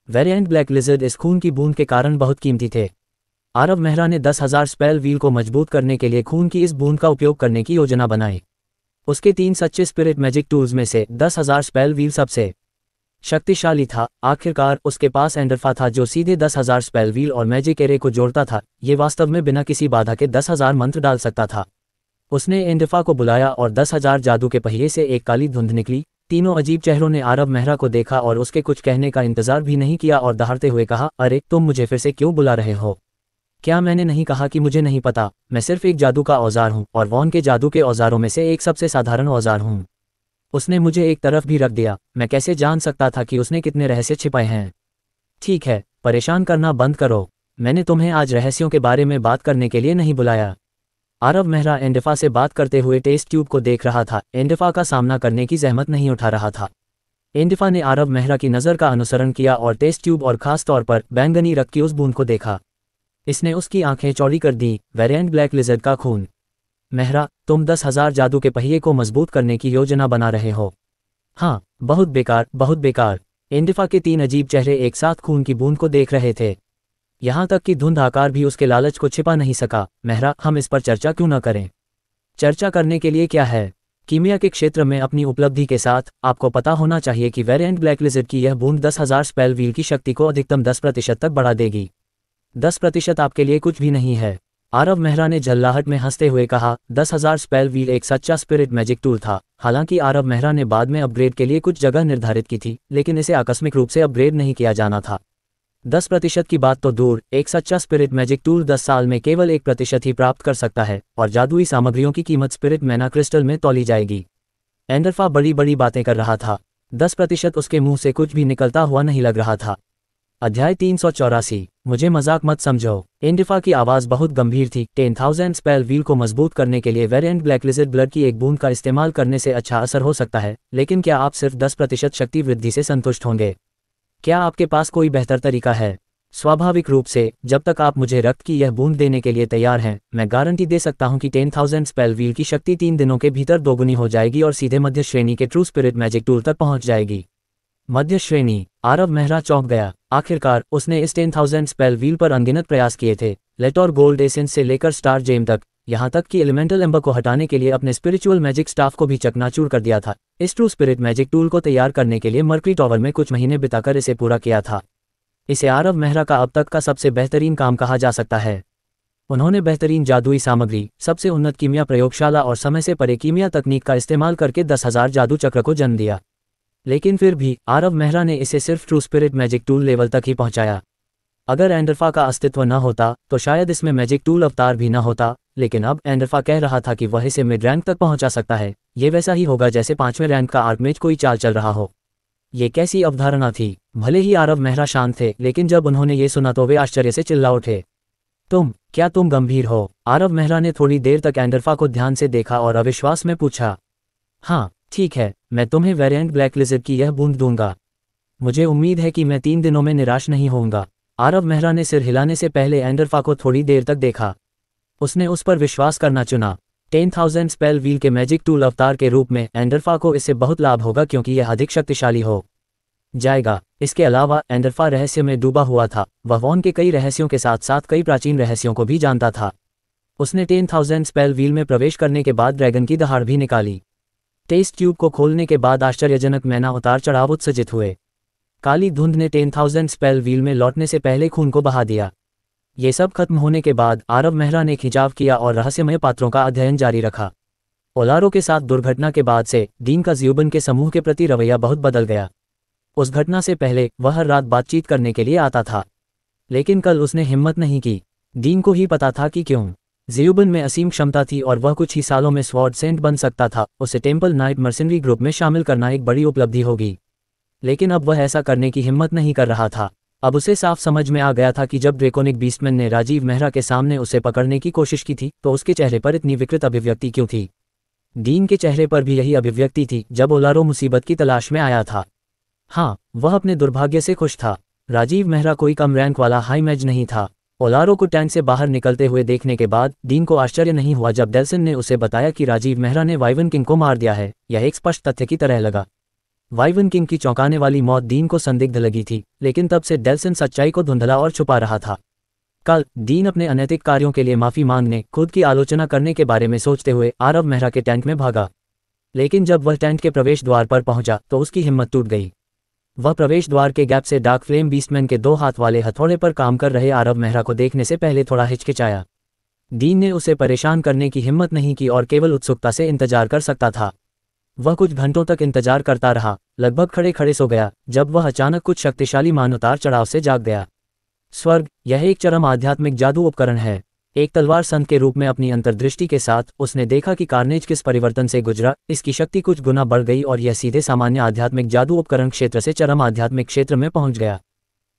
वेरिएंट ब्लैक लिजर्ड इस खून की बूंद के कारण बहुत कीमती थे। आरव मेहरा ने 10,000 स्पेल व्हील को मजबूत करने के लिए खून की इस बूंद का उपयोग करने की योजना बनाई। उसके 3 सच्चे स्पिरिट मैजिक टूल्स में से 10,000 स्पेल व्हील सबसे शक्तिशाली था। आखिरकार उसके पास एंडरफा था जो सीधे 10,000 स्पेल व्हील और मैजिक एरे को जोड़ता था। ये वास्तव में बिना किसी बाधा के 10,000 मंत्र डाल सकता था। उसने एंडरफा को बुलाया और 10,000 जादू के पहिए से एक काली धुंध निकली। तीनों अजीब चेहरों ने आरव मेहरा को देखा और उसके कुछ कहने का इंतजार भी नहीं किया और दहाड़ते हुए कहा, अरे तुम मुझे फिर से क्यों बुला रहे हो? क्या मैंने नहीं कहा कि मुझे नहीं पता? मैं सिर्फ एक जादू का औजार हूँ और वॉन के जादू के औजारों में से एक सबसे साधारण औजार हूँ। उसने मुझे एक तरफ भी रख दिया। मैं कैसे जान सकता था कि उसने कितने रहस्य छिपाए हैं? ठीक है, परेशान करना बंद करो। मैंने तुम्हें आज रहस्यों के बारे में बात करने के लिए नहीं बुलाया। आरव मेहरा एंडफा से बात करते हुए टेस्ट ट्यूब को देख रहा था। एंडफा का सामना करने की जहमत नहीं उठा रहा था। एंडफा ने आरव मेहरा की नज़र का अनुसरण किया और टेस्ट ट्यूब और खास तौर पर बैंगनी रंग की उस बूंद को देखा। इसने उसकी आंखें चौड़ी कर दी। वेरिएंट ब्लैक लिजर्ड का खून। मेहरा, तुम 10,000 जादू के पहिए को मजबूत करने की योजना बना रहे हो? हाँ, बहुत बेकार, बहुत बेकार। एंडफा के 3 अजीब चेहरे एक साथ खून की बूंद को देख रहे थे। यहाँ तक कि धुंध आकार भी उसके लालच को छिपा नहीं सका। मेहरा, हम इस पर चर्चा क्यों न करें? चर्चा करने के लिए क्या है? कीमिया के क्षेत्र में अपनी उपलब्धि के साथ आपको पता होना चाहिए कि वेरिएंट ब्लैक लिजर्ड की यह बूंद 10,000 स्पेल व्हील की शक्ति को अधिकतम 10% तक बढ़ा देगी। 10% आपके लिए कुछ भी नहीं है। आरव मेहरा ने झल्लाहट में हंसते हुए कहा। 10,000 स्पेल व्हील एक सच्चा स्पिरिट मैजिक टूल था। हालांकि आरव मेहरा ने बाद में अपग्रेड के लिए कुछ जगह निर्धारित की थी, लेकिन इसे आकस्मिक रूप से अपग्रेड नहीं किया जाना था। 10% की बात तो दूर, एक सच्चा स्पिरिट मैजिक टूल 10 साल में केवल 1% ही प्राप्त कर सकता है और जादुई सामग्रियों की कीमत स्पिरिट मैना क्रिस्टल में तौली जाएगी। एंडरफा बड़ी बड़ी बातें कर रहा था। 10% उसके मुंह से कुछ भी निकलता हुआ नहीं लग रहा था। अध्याय 384। मुझे मजाक मत समझो। एंडरफा की आवाज़ बहुत गंभीर थी। 10,000 स्पेल व्हील को मजबूत करने के लिए वेरिएंट ब्लैक लिजर्ड ब्लड की एक बूंद का इस्तेमाल करने से अच्छा असर हो सकता है, लेकिन क्या आप सिर्फ 10% शक्ति वृद्धि से संतुष्ट होंगे? क्या आपके पास कोई बेहतर तरीका है? स्वाभाविक रूप से, जब तक आप मुझे रक्त की यह बूंद देने के लिए तैयार हैं, मैं गारंटी दे सकता हूं कि 10,000 स्पेल व्हील की शक्ति 3 दिनों के भीतर दोगुनी हो जाएगी और सीधे मध्य श्रेणी के ट्रू स्पिरिट मैजिक टूल तक पहुंच जाएगी। मध्य श्रेणी? आरव मेहरा चौंक गया। आखिरकार उसने इस 10,000 स्पेल व्हील पर अनगिनत प्रयास किए थे, लेटोर गोल्ड एसेंस से लेकर स्टार जेम तक, यहाँ तक कि एलिमेंटल एम्बर को हटाने के लिए अपने स्पिरिचुअल मैजिक स्टाफ को भी चकनाचूर कर दिया था। इस ट्रू स्पिरिट मैजिक टूल को तैयार करने के लिए मर्करी टॉवर में कुछ महीने बिताकर इसे पूरा किया था। इसे आरव मेहरा का अब तक का सबसे बेहतरीन काम कहा जा सकता है। उन्होंने बेहतरीन जादुई सामग्री, सबसे उन्नत कीमिया प्रयोगशाला और समय से परे कीमिया तकनीक का इस्तेमाल करके 10,000 जादू चक्र को जन्म दिया। लेकिन फिर भी आरव मेहरा ने इसे सिर्फ true spirit magic tool level तक ही पहुंचाया। अगर एंडरफा का अस्तित्व न होता तो शायद इसमें मैजिक टूल अवतार भी न होता, लेकिन अब एंडरफा कह रहा था कि वह इसे मिड रैंक तक पहुंचा सकता है। ये वैसा ही होगा जैसे 5वें रैंक का आर्कमेज कोई चाल चल रहा हो। ये कैसी अवधारणा थी? भले ही आरव मेहरा शांत थे, लेकिन जब उन्होंने ये सुना तो वे आश्चर्य से चिल्ला उठे। क्या तुम गंभीर हो? आरव मेहरा ने थोड़ी देर तक एंडरफा को ध्यान से देखा और अविश्वास में पूछा। हाँ, ठीक है, मैं तुम्हें वेरिएंट ब्लैक लिजर्ड की यह बूंद दूंगा। मुझे उम्मीद है कि मैं 3 दिनों में निराश नहीं होऊंगा। आरव मेहरा ने सिर हिलाने से पहले एंडरफा को थोड़ी देर तक देखा। उसने उस पर विश्वास करना चुना। 10,000 स्पेल व्हील के मैजिक टूल अवतार के रूप में एंडरफा को इससे बहुत लाभ होगा क्योंकि यह अधिक शक्तिशाली हो जाएगा। इसके अलावा एंडरफा रहस्य में डूबा हुआ था। वह वॉन के कई रहस्यों के साथ साथ कई प्राचीन रहस्यों को भी जानता था। उसने 10,000 स्पेल व्हील में प्रवेश करने के बाद ड्रैगन की दहाड़ भी निकाली। टेस्ट ट्यूब को खोलने के बाद आश्चर्यजनक मैना उतार चढ़ाव उत्सर्जित हुए। काली धुंध ने 10,000 स्पेल व्हील में लौटने से पहले खून को बहा दिया। ये सब खत्म होने के बाद आरव मेहरा ने खिंचाव किया और रहस्यमय पात्रों का अध्ययन जारी रखा। ओलारो के साथ दुर्घटना के बाद से डीन का ज़्यूबन के समूह के प्रति रवैया बहुत बदल गया। उस घटना से पहले वह हर रात बातचीत करने के लिए आता था, लेकिन कल उसने हिम्मत नहीं की। डीन को ही पता था कि क्यों। ज़्यूबन में असीम क्षमता थी और वह कुछ ही सालों में स्वॉर्ड सेंट बन सकता था। उसे टेम्पल नाइट मर्सेनरी ग्रुप में शामिल करना एक बड़ी उपलब्धि होगी, लेकिन अब वह ऐसा करने की हिम्मत नहीं कर रहा था। अब उसे साफ समझ में आ गया था कि जब ड्रेकोनिक बीस्टमैन ने राजीव मेहरा के सामने उसे पकड़ने की कोशिश की थी तो उसके चेहरे पर इतनी विकृत अभिव्यक्ति क्यों थी। डीन के चेहरे पर भी यही अभिव्यक्ति थी जब ओलारो मुसीबत की तलाश में आया था। हाँ, वह अपने दुर्भाग्य से खुश था। राजीव मेहरा कोई कम रैंक वाला हाई मैज नहीं था। ओलारो को टैंक से बाहर निकलते हुए देखने के बाद डीन को आश्चर्य नहीं हुआ जब डेल्सन ने उसे बताया कि राजीव मेहरा ने वाइवन किंग को मार दिया है। यह एक स्पष्ट तथ्य की तरह लगा। वाइवन किंग की चौंकाने वाली मौत डीन को संदिग्ध लगी थी, लेकिन तब से डेल्सन सच्चाई को धुंधला और छुपा रहा था। कल डीन अपने अनैतिक कार्यों के लिए माफी मांगने, खुद की आलोचना करने के बारे में सोचते हुए आरव मेहरा के टैंक में भागा। लेकिन जब वह टैंक के प्रवेश द्वार पर पहुंचा तो उसकी हिम्मत टूट गई। वह प्रवेश द्वार के गैप से डार्क फ्लेम बीस्टमैन के 2 हाथ वाले हथौड़े पर काम कर रहे आरव मेहरा को देखने से पहले थोड़ा हिचकिचाया। डीन ने उसे परेशान करने की हिम्मत नहीं की और केवल उत्सुकता से इंतजार कर सकता था। वह कुछ घंटों तक इंतजार करता रहा, लगभग खड़े खड़े सो गया, जब वह अचानक कुछ शक्तिशाली मान उतार चढ़ाव से जाग गया। स्वर्ग, यह एक चरम आध्यात्मिक जादू उपकरण है। एक तलवार संत के रूप में अपनी अंतर्दृष्टि के साथ उसने देखा कि कार्नेज किस परिवर्तन से गुजरा। इसकी शक्ति कुछ गुना बढ़ गई और यह सीधे सामान्य आध्यात्मिक जादू उपकरण क्षेत्र से चरम आध्यात्मिक क्षेत्र में पहुंच गया।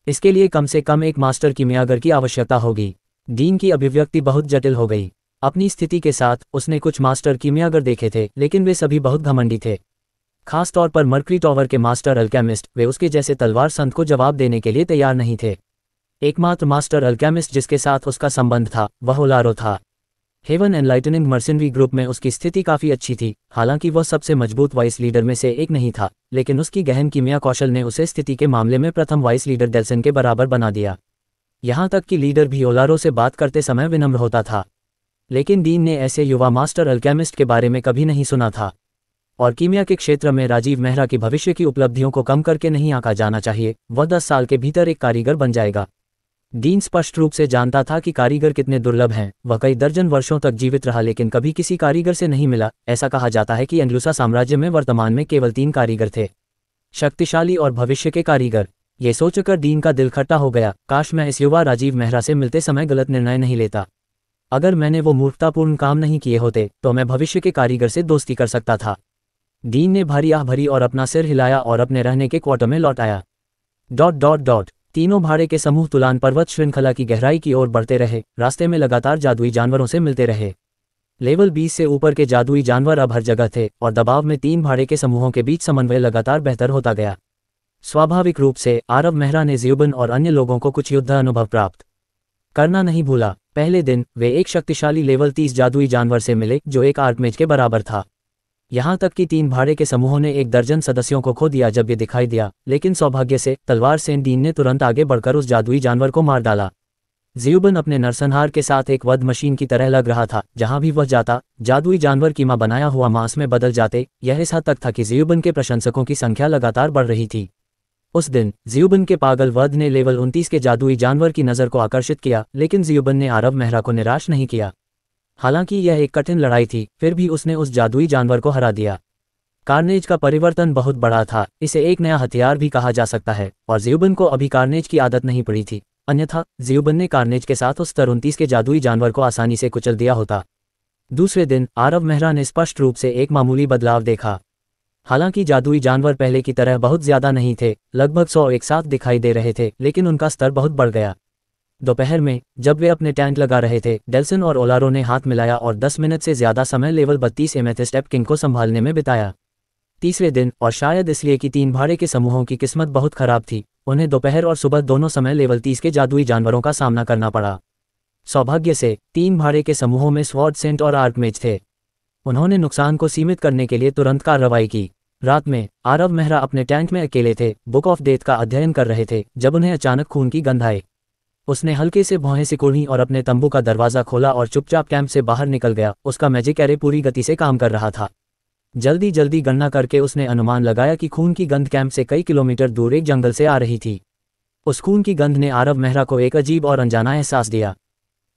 इसके लिए कम से कम एक मास्टर कीमियागर की आवश्यकता होगी। डीन की अभिव्यक्ति बहुत जटिल हो गई। अपनी स्थिति के साथ उसने कुछ मास्टर कीमियागर देखे थे, लेकिन वे सभी बहुत घमंडी थे। खास तौर पर मर्करी टॉवर के मास्टर अल्केमिस्ट, वे उसके जैसे तलवार संत को जवाब देने के लिए तैयार नहीं थे। एकमात्र मास्टर अल्केमिस्ट जिसके साथ उसका संबंध था वह ओलारो था। हेवन एनलाइटनिंग मर्सेनरी ग्रुप में उसकी स्थिति काफ़ी अच्छी थी। हालांकि वह सबसे मजबूत वाइस लीडर में से एक नहीं था, लेकिन उसकी गहन कीमिया कौशल ने उसे स्थिति के मामले में प्रथम वाइस लीडर डेल्सन के बराबर बना दिया। यहाँ तक कि लीडर भी ओलारो से बात करते समय विनम्र होता था। लेकिन डीन ने ऐसे युवा मास्टर अल्केमिस्ट के बारे में कभी नहीं सुना था। और कीमिया के क्षेत्र में राजीव मेहरा की भविष्य की उपलब्धियों को कम करके नहीं आंका जाना चाहिए। वह 10 साल के भीतर एक कारीगर बन जाएगा। डीन स्पष्ट रूप से जानता था कि कारीगर कितने दुर्लभ हैं। वह कई दर्जन वर्षों तक जीवित रहा, लेकिन कभी किसी कारीगर से नहीं मिला। ऐसा कहा जाता है कि एंडलुसा साम्राज्य में वर्तमान में केवल 3 कारीगर थे, शक्तिशाली और भविष्य के कारीगर। ये सोचकर डीन का दिल खट्टा हो गया। काश मैं इस युवा राजीव मेहरा से मिलते समय गलत निर्णय नहीं लेता। अगर मैंने वो मूर्खतापूर्ण काम नहीं किए होते तो मैं भविष्य के कारीगर से दोस्ती कर सकता था। डीन ने भारी आह भरी और अपना सिर हिलाया और अपने रहने के क्वार्टर में लौट आया। ... तीनों भाड़े के समूह तुलान पर्वत श्रृंखला की गहराई की ओर बढ़ते रहे। रास्ते में लगातार जादुई जानवरों से मिलते रहे। लेवल 20 से ऊपर के जादुई जानवर अब हर जगह थे और दबाव में 3 भाड़े के समूहों के बीच समन्वय लगातार बेहतर होता गया। स्वाभाविक रूप से आरव मेहरा ने ज़्यूबन और अन्य लोगों को कुछ युद्ध अनुभव प्राप्त करना नहीं भूला। पहले दिन वे एक शक्तिशाली लेवल 30 जादुई जानवर से मिले जो एक आर्कमेज के बराबर था। यहाँ तक कि 3 भाड़े के समूहों ने 1 दर्जन सदस्यों को खो दिया जब ये दिखाई दिया, लेकिन सौभाग्य से तलवार से डीन ने तुरंत आगे बढ़कर उस जादुई जानवर को मार डाला। ज़्यूबन अपने नरसंहार के साथ एक वध मशीन की तरह लग रहा था। जहाँ भी वह जाता, जादुई जानवर कीमा बनाया हुआ मांस में बदल जाते। यह इस हद तक था कि ज़्यूबन के प्रशंसकों की संख्या लगातार बढ़ रही थी। उस दिन ज़्यूबन के पागल वध ने लेवल 29 के जादुई जानवर की नज़र को आकर्षित किया, लेकिन ज़्यूबन ने आरव मेहरा को निराश नहीं किया। हालांकि यह एक कठिन लड़ाई थी, फिर भी उसने उस जादुई जानवर को हरा दिया। कार्नेज का परिवर्तन बहुत बड़ा था। इसे एक नया हथियार भी कहा जा सकता है, और ज़्यूबन को अभी कार्नेज की आदत नहीं पड़ी थी। अन्यथा ज़्यूबन ने कार्नेज के साथ उस स्तर 29 के जादुई जानवर को आसानी से कुचल दिया होता। दूसरे दिन आरव मेहरा ने स्पष्ट रूप से एक मामूली बदलाव देखा। हालांकि जादुई जानवर पहले की तरह बहुत ज्यादा नहीं थे, लगभग 100 एक साथ दिखाई दे रहे थे, लेकिन उनका स्तर बहुत बढ़ गया। दोपहर में जब वे अपने टैंक लगा रहे थे, डेल्सन और ओलारो ने हाथ मिलाया और 10 मिनट से ज्यादा समय लेवल 32 एमेथिस्ट एप किंग को संभालने में बिताया। तीसरे दिन, और शायद इसलिए कि 3 भाड़े के समूहों की किस्मत बहुत खराब थी, उन्हें दोपहर और सुबह दोनों समय लेवल 30 के जादुई जानवरों का सामना करना पड़ा। सौभाग्य से 3 भाड़े के समूहों में स्वॉर्ड सेंट और आर्कमेज थे। उन्होंने नुकसान को सीमित करने के लिए तुरंत कार्रवाई की। रात में आरव मेहरा अपने टैंक में अकेले थे, बुक ऑफ डेथ का अध्ययन कर रहे थे, जब उन्हें अचानक खून की गंध आई। उसने हल्के से भौहें सिकुड़ी और अपने तंबू का दरवाजा खोला और चुपचाप कैंप से बाहर निकल गया। उसका मैजिक एरे पूरी गति से काम कर रहा था। जल्दी जल्दी गणना करके उसने अनुमान लगाया कि खून की गंध कैंप से कई किलोमीटर दूर एक जंगल से आ रही थी। उस खून की गंध ने आरव मेहरा को एक अजीब और अनजाना एहसास दिया।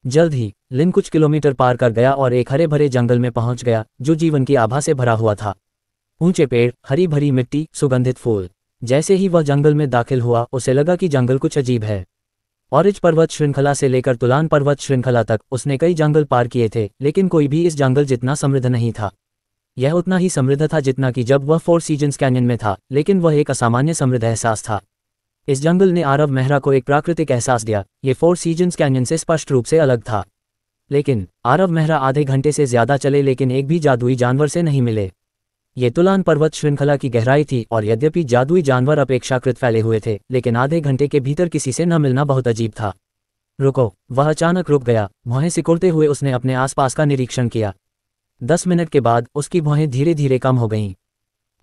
जल्द ही लिन कुछ किलोमीटर पार कर गया और एक हरे भरे जंगल में पहुंच गया जो जीवन की आभा से भरा हुआ था। ऊंचे पेड़, हरी भरी मिट्टी, सुगंधित फूल। जैसे ही वह जंगल में दाखिल हुआ, उसे लगा कि जंगल कुछ अजीब है। ऑरेंज पर्वत श्रृंखला से लेकर तुलान पर्वत श्रृंखला तक उसने कई जंगल पार किए थे, लेकिन कोई भी इस जंगल जितना समृद्ध नहीं था। यह उतना ही समृद्ध था जितना कि जब वह 4 सीजन्स कैनियन में था, लेकिन वह एक असामान्य समृद्ध एहसास था। इस जंगल ने आरव मेहरा को एक प्राकृतिक एहसास दिया। ये 4 सीजन्स कैनियन से स्पष्ट रूप से अलग था। लेकिन आरव मेहरा आधे घंटे से ज्यादा चले, लेकिन एक भी जादुई जानवर से नहीं मिले। ये तुलान पर्वत श्रृंखला की गहराई थी, और यद्यपि जादुई जानवर अपेक्षाकृत फैले हुए थे, लेकिन आधे घंटे के भीतर किसी से न मिलना बहुत अजीब था। रुको। वह अचानक रुक गया। भौहें सिकुड़ते हुए उसने अपने आसपास का निरीक्षण किया। 10 मिनट के बाद उसकी भौहें धीरे धीरे कम हो गईं।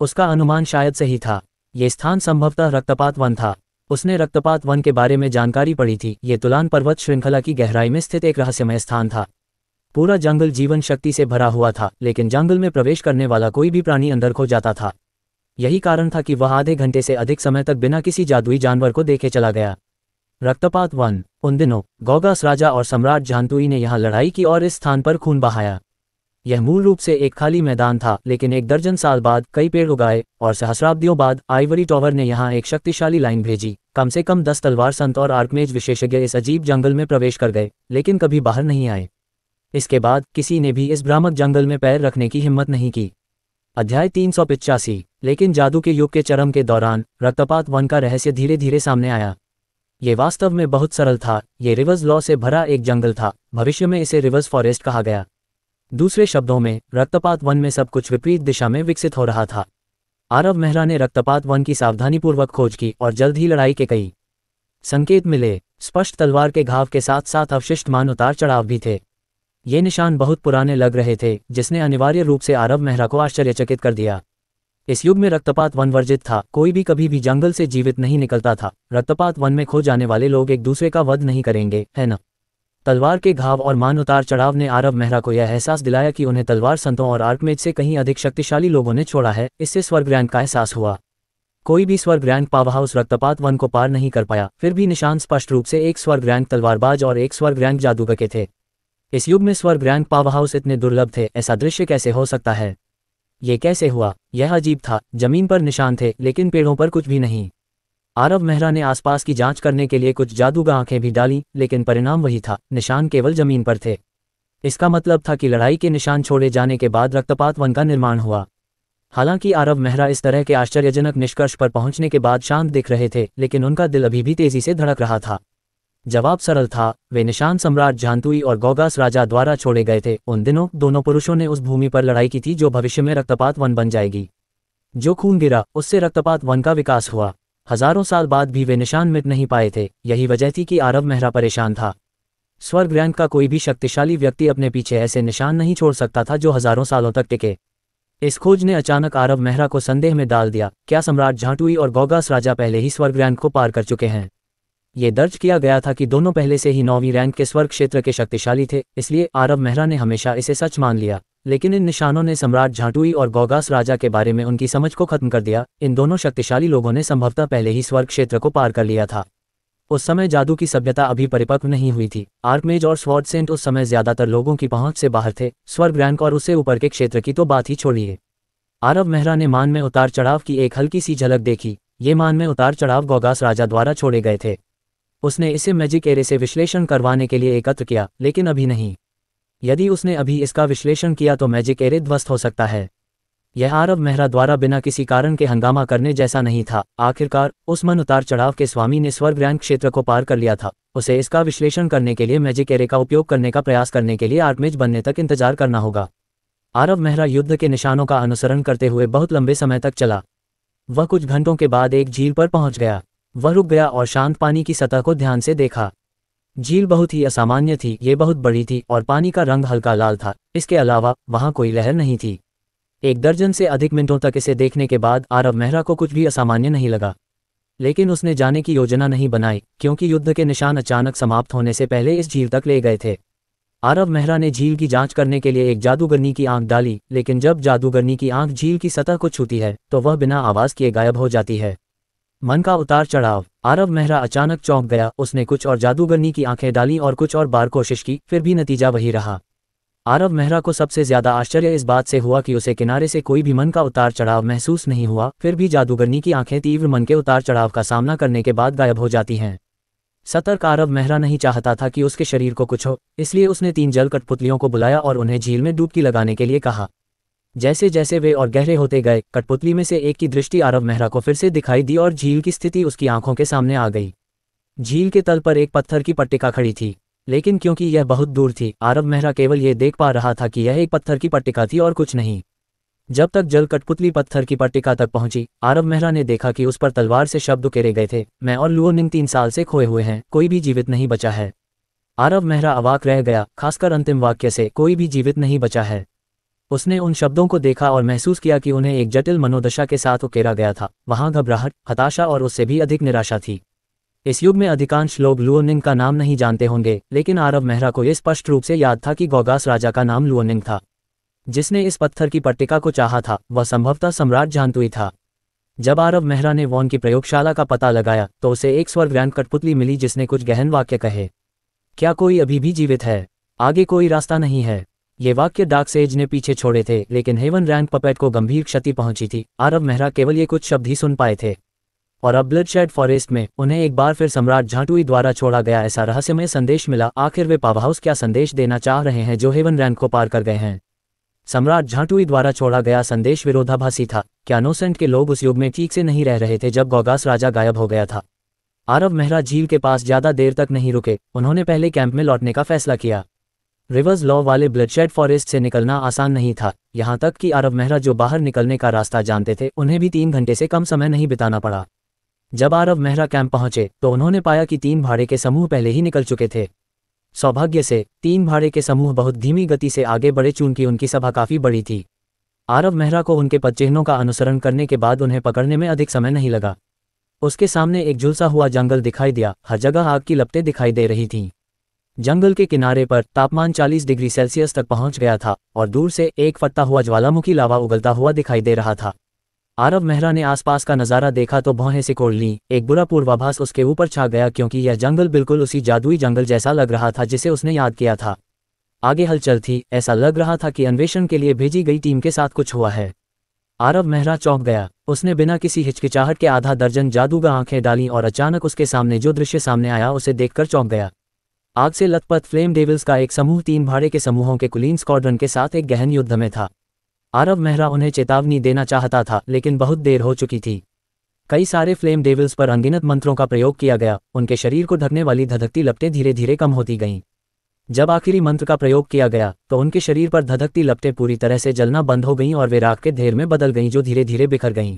उसका अनुमान शायद सही था। ये स्थान संभवतः रक्तपात वन था। उसने रक्तपात वन के बारे में जानकारी पढ़ी थी। ये तुलान पर्वत श्रृंखला की गहराई में स्थित एक रहस्यमय स्थान था। पूरा जंगल जीवन शक्ति से भरा हुआ था, लेकिन जंगल में प्रवेश करने वाला कोई भी प्राणी अंदर खो जाता था। यही कारण था कि वह आधे घंटे से अधिक समय तक बिना किसी जादुई जानवर को देखे चला गया। रक्तपात वन। उन दिनों गौगास राजा और सम्राट झांतुई ने यहाँ लड़ाई की और इस स्थान पर खून बहाया। यह मूल रूप से एक खाली मैदान था, लेकिन 1 दर्जन साल बाद कई पेड़ उगाए और सहस्राब्दियों बाद आइवरी टॉवर ने यहाँ एक शक्तिशाली लाइन भेजी। कम से कम 10 तलवार संत और आर्कमेज विशेषज्ञ इस अजीब जंगल में प्रवेश कर गए, लेकिन कभी बाहर नहीं आए। इसके बाद किसी ने भी इस भ्रामक जंगल में पैर रखने की हिम्मत नहीं की। अध्याय 385। लेकिन जादू के युग के चरम के दौरान रक्तपात वन का रहस्य धीरे धीरे सामने आया। ये वास्तव में बहुत सरल था। ये रिवर्स लॉ से भरा एक जंगल था। भविष्य में इसे रिवर्स फॉरेस्ट कहा गया। दूसरे शब्दों में, रक्तपात वन में सब कुछ विपरीत दिशा में विकसित हो रहा था। आरव मेहरा ने रक्तपात वन की सावधानीपूर्वक खोज की और जल्द ही लड़ाई के कई संकेत मिले। स्पष्ट तलवार के घाव के साथ साथ अवशिष्ट मान उतार चढ़ाव भी थे। ये निशान बहुत पुराने लग रहे थे, जिसने अनिवार्य रूप से आरव मेहरा को आश्चर्यचकित कर दिया। इस युग में रक्तपात वन वर्जित था। कोई भी कभी भी जंगल से जीवित नहीं निकलता था। रक्तपात वन में खो जाने वाले लोग एक दूसरे का वध नहीं करेंगे, है न? तलवार के घाव और मान उतार चढ़ाव ने आरव मेहरा को यह एहसास दिलाया कि उन्हें तलवार संतों और आर्कमेज से कहीं अधिक शक्तिशाली लोगों ने छोड़ा है। इससे स्वर्ग रैंक का एहसास हुआ। कोई भी स्वर्ग रैंक पावरहाउस रक्तपात वन को पार नहीं कर पाया। फिर भी निशान स्पष्ट रूप से एक स्वर्ग रैंक तलवारबाज और एक स्वर्ग रैंक जादूगर के थे। इस युग में स्वर्ग रैंक पावरहाउस इतने दुर्लभ थे। ऐसा दृश्य कैसे हो सकता है? ये कैसे हुआ? यह अजीब था। जमीन पर निशान थे, लेकिन पेड़ों पर कुछ भी नहीं। आरव मेहरा ने आसपास की जांच करने के लिए कुछ जादूगर आंखें भी डाली, लेकिन परिणाम वही था। निशान केवल जमीन पर थे। इसका मतलब था कि लड़ाई के निशान छोड़े जाने के बाद रक्तपात वन का निर्माण हुआ। हालांकि आरव मेहरा इस तरह के आश्चर्यजनक निष्कर्ष पर पहुंचने के बाद शांत दिख रहे थे, लेकिन उनका दिल अभी भी तेजी से धड़क रहा था। जवाब सरल था। वे निशान सम्राट झांतुई और गौगास राजा द्वारा छोड़े गए थे। उन दिनों दोनों पुरुषों ने उस भूमि पर लड़ाई की थी जो भविष्य में रक्तपात वन बन जाएगी। जो खून गिरा, उससे रक्तपात वन का विकास हुआ। हजारों साल बाद भी वे निशान मिट नहीं पाए थे। यही वजह थी कि आरव मेहरा परेशान था। स्वर्ग रैंक का कोई भी शक्तिशाली व्यक्ति अपने पीछे ऐसे निशान नहीं छोड़ सकता था जो हजारों सालों तक टिके। इस खोज ने अचानक आरव मेहरा को संदेह में डाल दिया। क्या सम्राट झांटुई और गौगास राजा पहले ही स्वर्ग रैंक को पार कर चुके हैं? ये दर्ज किया गया था कि दोनों पहले से ही 9वीं रैंक के स्वर्ग क्षेत्र के शक्तिशाली थे, इसलिए आरव मेहरा ने हमेशा इसे सच मान लिया। लेकिन इन निशानों ने सम्राट झांटुई और गौगास राजा के बारे में उनकी समझ को खत्म कर दिया। इन दोनों शक्तिशाली लोगों ने संभवतः पहले ही स्वर्ग क्षेत्र को पार कर लिया था। उस समय जादू की सभ्यता अभी परिपक्व नहीं हुई थी। आर्कमेज और स्वॉर्ड सेंट उस समय ज्यादातर लोगों की पहुंच से बाहर थे। स्वर्ग रैंक और उससे ऊपर के क्षेत्र की तो बात ही छोड़िए। आरव मेहरा ने मान में उतार चढ़ाव की एक हल्की सी झलक देखी। ये मान में उतार चढ़ाव गौगास राजा द्वारा छोड़े गए थे। उसने इसे मैजिक एरे से विश्लेषण करवाने के लिए एकत्र किया, लेकिन अभी नहीं। यदि उसने अभी इसका विश्लेषण किया तो मैजिक एरे ध्वस्त हो सकता है। यह आरव मेहरा द्वारा बिना किसी कारण के हंगामा करने जैसा नहीं था। आखिरकार उस मन उतार चढ़ाव के स्वामी ने स्वर्ग रैंक क्षेत्र को पार कर लिया था। उसे इसका विश्लेषण करने के लिए मैजिक एरे का उपयोग करने का प्रयास करने के लिए आर्कमेज बनने तक इंतजार करना होगा। आरव मेहरा युद्ध के निशानों का अनुसरण करते हुए बहुत लंबे समय तक चला। वह कुछ घंटों के बाद एक झील पर पहुंच गया। वह रुक गया और शांत पानी की सतह को ध्यान से देखा। झील बहुत ही असामान्य थी। ये बहुत बड़ी थी और पानी का रंग हल्का लाल था। इसके अलावा वहां कोई लहर नहीं थी। 1 दर्जन से अधिक मिनटों तक इसे देखने के बाद आरव मेहरा को कुछ भी असामान्य नहीं लगा। लेकिन उसने जाने की योजना नहीं बनाई, क्योंकि युद्ध के निशान अचानक समाप्त होने से पहले इस झील तक ले गए थे। आरव मेहरा ने झील की जांच करने के लिए एक जादूगरनी की आंख डाली, लेकिन जब जादूगरनी की आंख झील की सतह को छूती है तो वह बिना आवाज किए गायब हो जाती है। मन का उतार चढ़ाव। आरव मेहरा अचानक चौंक गया। उसने कुछ और जादूगरनी की आंखें डाली और कुछ और बार कोशिश की, फिर भी नतीजा वही रहा। आरव मेहरा को सबसे ज्यादा आश्चर्य इस बात से हुआ कि उसे किनारे से कोई भी मन का उतार चढ़ाव महसूस नहीं हुआ। फिर भी जादूगरनी की आंखें तीव्र मन के उतार चढ़ाव का सामना करने के बाद गायब हो जाती हैं। सतर्क आरव मेहरा नहीं चाहता था कि उसके शरीर को कुछ हो, इसलिए उसने 3 जल कठपुतलियों को बुलाया और उन्हें झील में डुबकी लगाने के लिए कहा। जैसे जैसे वे और गहरे होते गए, कठपुतली में से एक की दृष्टि आरव मेहरा को फिर से दिखाई दी और झील की स्थिति उसकी आंखों के सामने आ गई। झील के तल पर एक पत्थर की पट्टिका खड़ी थी, लेकिन क्योंकि यह बहुत दूर थी, आरव मेहरा केवल ये देख पा रहा था कि यह एक पत्थर की पट्टिका थी और कुछ नहीं। जब तक जल कठपुतली पत्थर की पट्टिका तक पहुंची, आरव मेहरा ने देखा कि उस पर तलवार से शब्द उकेरे गए थे। मैं और लुओनिंग 3 साल से खोए हुए हैं, कोई भी जीवित नहीं बचा है। आरव मेहरा अवाक रह गया, खासकर अंतिम वाक्य से, कोई भी जीवित नहीं बचा है। उसने उन शब्दों को देखा और महसूस किया कि उन्हें एक जटिल मनोदशा के साथ उकेरा गया था। वहां घबराहट, हताशा और उससे भी अधिक निराशा थी। इस युग में अधिकांश लोग लुओनिंग का नाम नहीं जानते होंगे, लेकिन आरव मेहरा को यह स्पष्ट रूप से याद था कि गोगास राजा का नाम लुओनिंग था। जिसने इस पत्थर की पट्टिका को चाहा था वह संभवतः सम्राट जानतुई था। जब आरव मेहरा ने वॉन की प्रयोगशाला का पता लगाया तो उसे एक स्वर्गव्यांग कठपुतली मिली जिसने कुछ गहन वाक्य कहे। क्या कोई अभी भी जीवित है? आगे कोई रास्ता नहीं है। ये वाक्य डार्क सेज ने पीछे छोड़े थे, लेकिन हेवन रैंक पपेट को गंभीर क्षति पहुंची थी। आरव मेहरा केवल ये कुछ शब्द ही सुन पाए थे। और अब ब्लडशेड फॉरेस्ट में उन्हें एक बार फिर सम्राट झांटुई द्वारा छोड़ा गया ऐसा रहस्यमय संदेश मिला। आखिर वे पावरहाउस क्या संदेश देना चाह रहे हैं जो हेवन रैंक को पार कर गए हैं? सम्राट झांटुई द्वारा छोड़ा गया संदेश विरोधाभासी था। क्या नोसेंट के लोग उस युग में ठीक से नहीं रह रहे थे जब गोगास राजा गायब हो गया था? आरव मेहरा झील के पास ज्यादा देर तक नहीं रुके। उन्होंने पहले कैंप में लौटने का फैसला किया। रिवर्स लॉ वाले ब्लडशेड फॉरेस्ट से निकलना आसान नहीं था, यहाँ तक कि आरव मेहरा जो बाहर निकलने का रास्ता जानते थे उन्हें भी 3 घंटे से कम समय नहीं बिताना पड़ा। जब आरव मेहरा कैंप पहुंचे तो उन्होंने पाया कि 3 भाड़े के समूह पहले ही निकल चुके थे। सौभाग्य से 3 भाड़े के समूह बहुत धीमी गति से आगे बढ़े चूंकि उनकी सभा काफी बड़ी थी। आरव मेहरा को उनके पदचिह्नों का अनुसरण करने के बाद उन्हें पकड़ने में अधिक समय नहीं लगा। उसके सामने एक झुलसा हुआ जंगल दिखाई दिया। हर जगह आग की लपटें दिखाई दे रही थीं। जंगल के किनारे पर तापमान 40 डिग्री सेल्सियस तक पहुंच गया था और दूर से एक फटता हुआ ज्वालामुखी लावा उगलता हुआ दिखाई दे रहा था। आरव मेहरा ने आसपास का नज़ारा देखा तो भौहें सिकोड़ लीं। एक बुरा पूर्वाभास उसके ऊपर छा गया क्योंकि यह जंगल बिल्कुल उसी जादुई जंगल जैसा लग रहा था जिसे उसने याद किया था। आगे हलचल थी। ऐसा लग रहा था कि अन्वेषण के लिए भेजी गई टीम के साथ कुछ हुआ है। आरव मेहरा चौंक गया। उसने बिना किसी हिचकिचाहट के आधा दर्जन जादूगर आंखें डालीं और अचानक उसके सामने जो दृश्य सामने आया उसे देखकर चौंक गया। आग से लथपथ फ्लेम डेविल्स का एक समूह 3 भाड़े के समूहों के कुलीन स्क्वाड्रन के साथ एक गहन युद्ध में था। आरव मेहरा उन्हें चेतावनी देना चाहता था, लेकिन बहुत देर हो चुकी थी। कई सारे फ्लेम डेविल्स पर अनगिनत मंत्रों का प्रयोग किया गया। उनके शरीर को ढकने वाली धधकती लपटें धीरे धीरे कम होती गईं। जब आखिरी मंत्र का प्रयोग किया गया तो उनके शरीर पर धधकती लपटें पूरी तरह से जलना बंद हो गईं और वे राख के ढेर में बदल गईं जो धीरे धीरे बिखर गईं।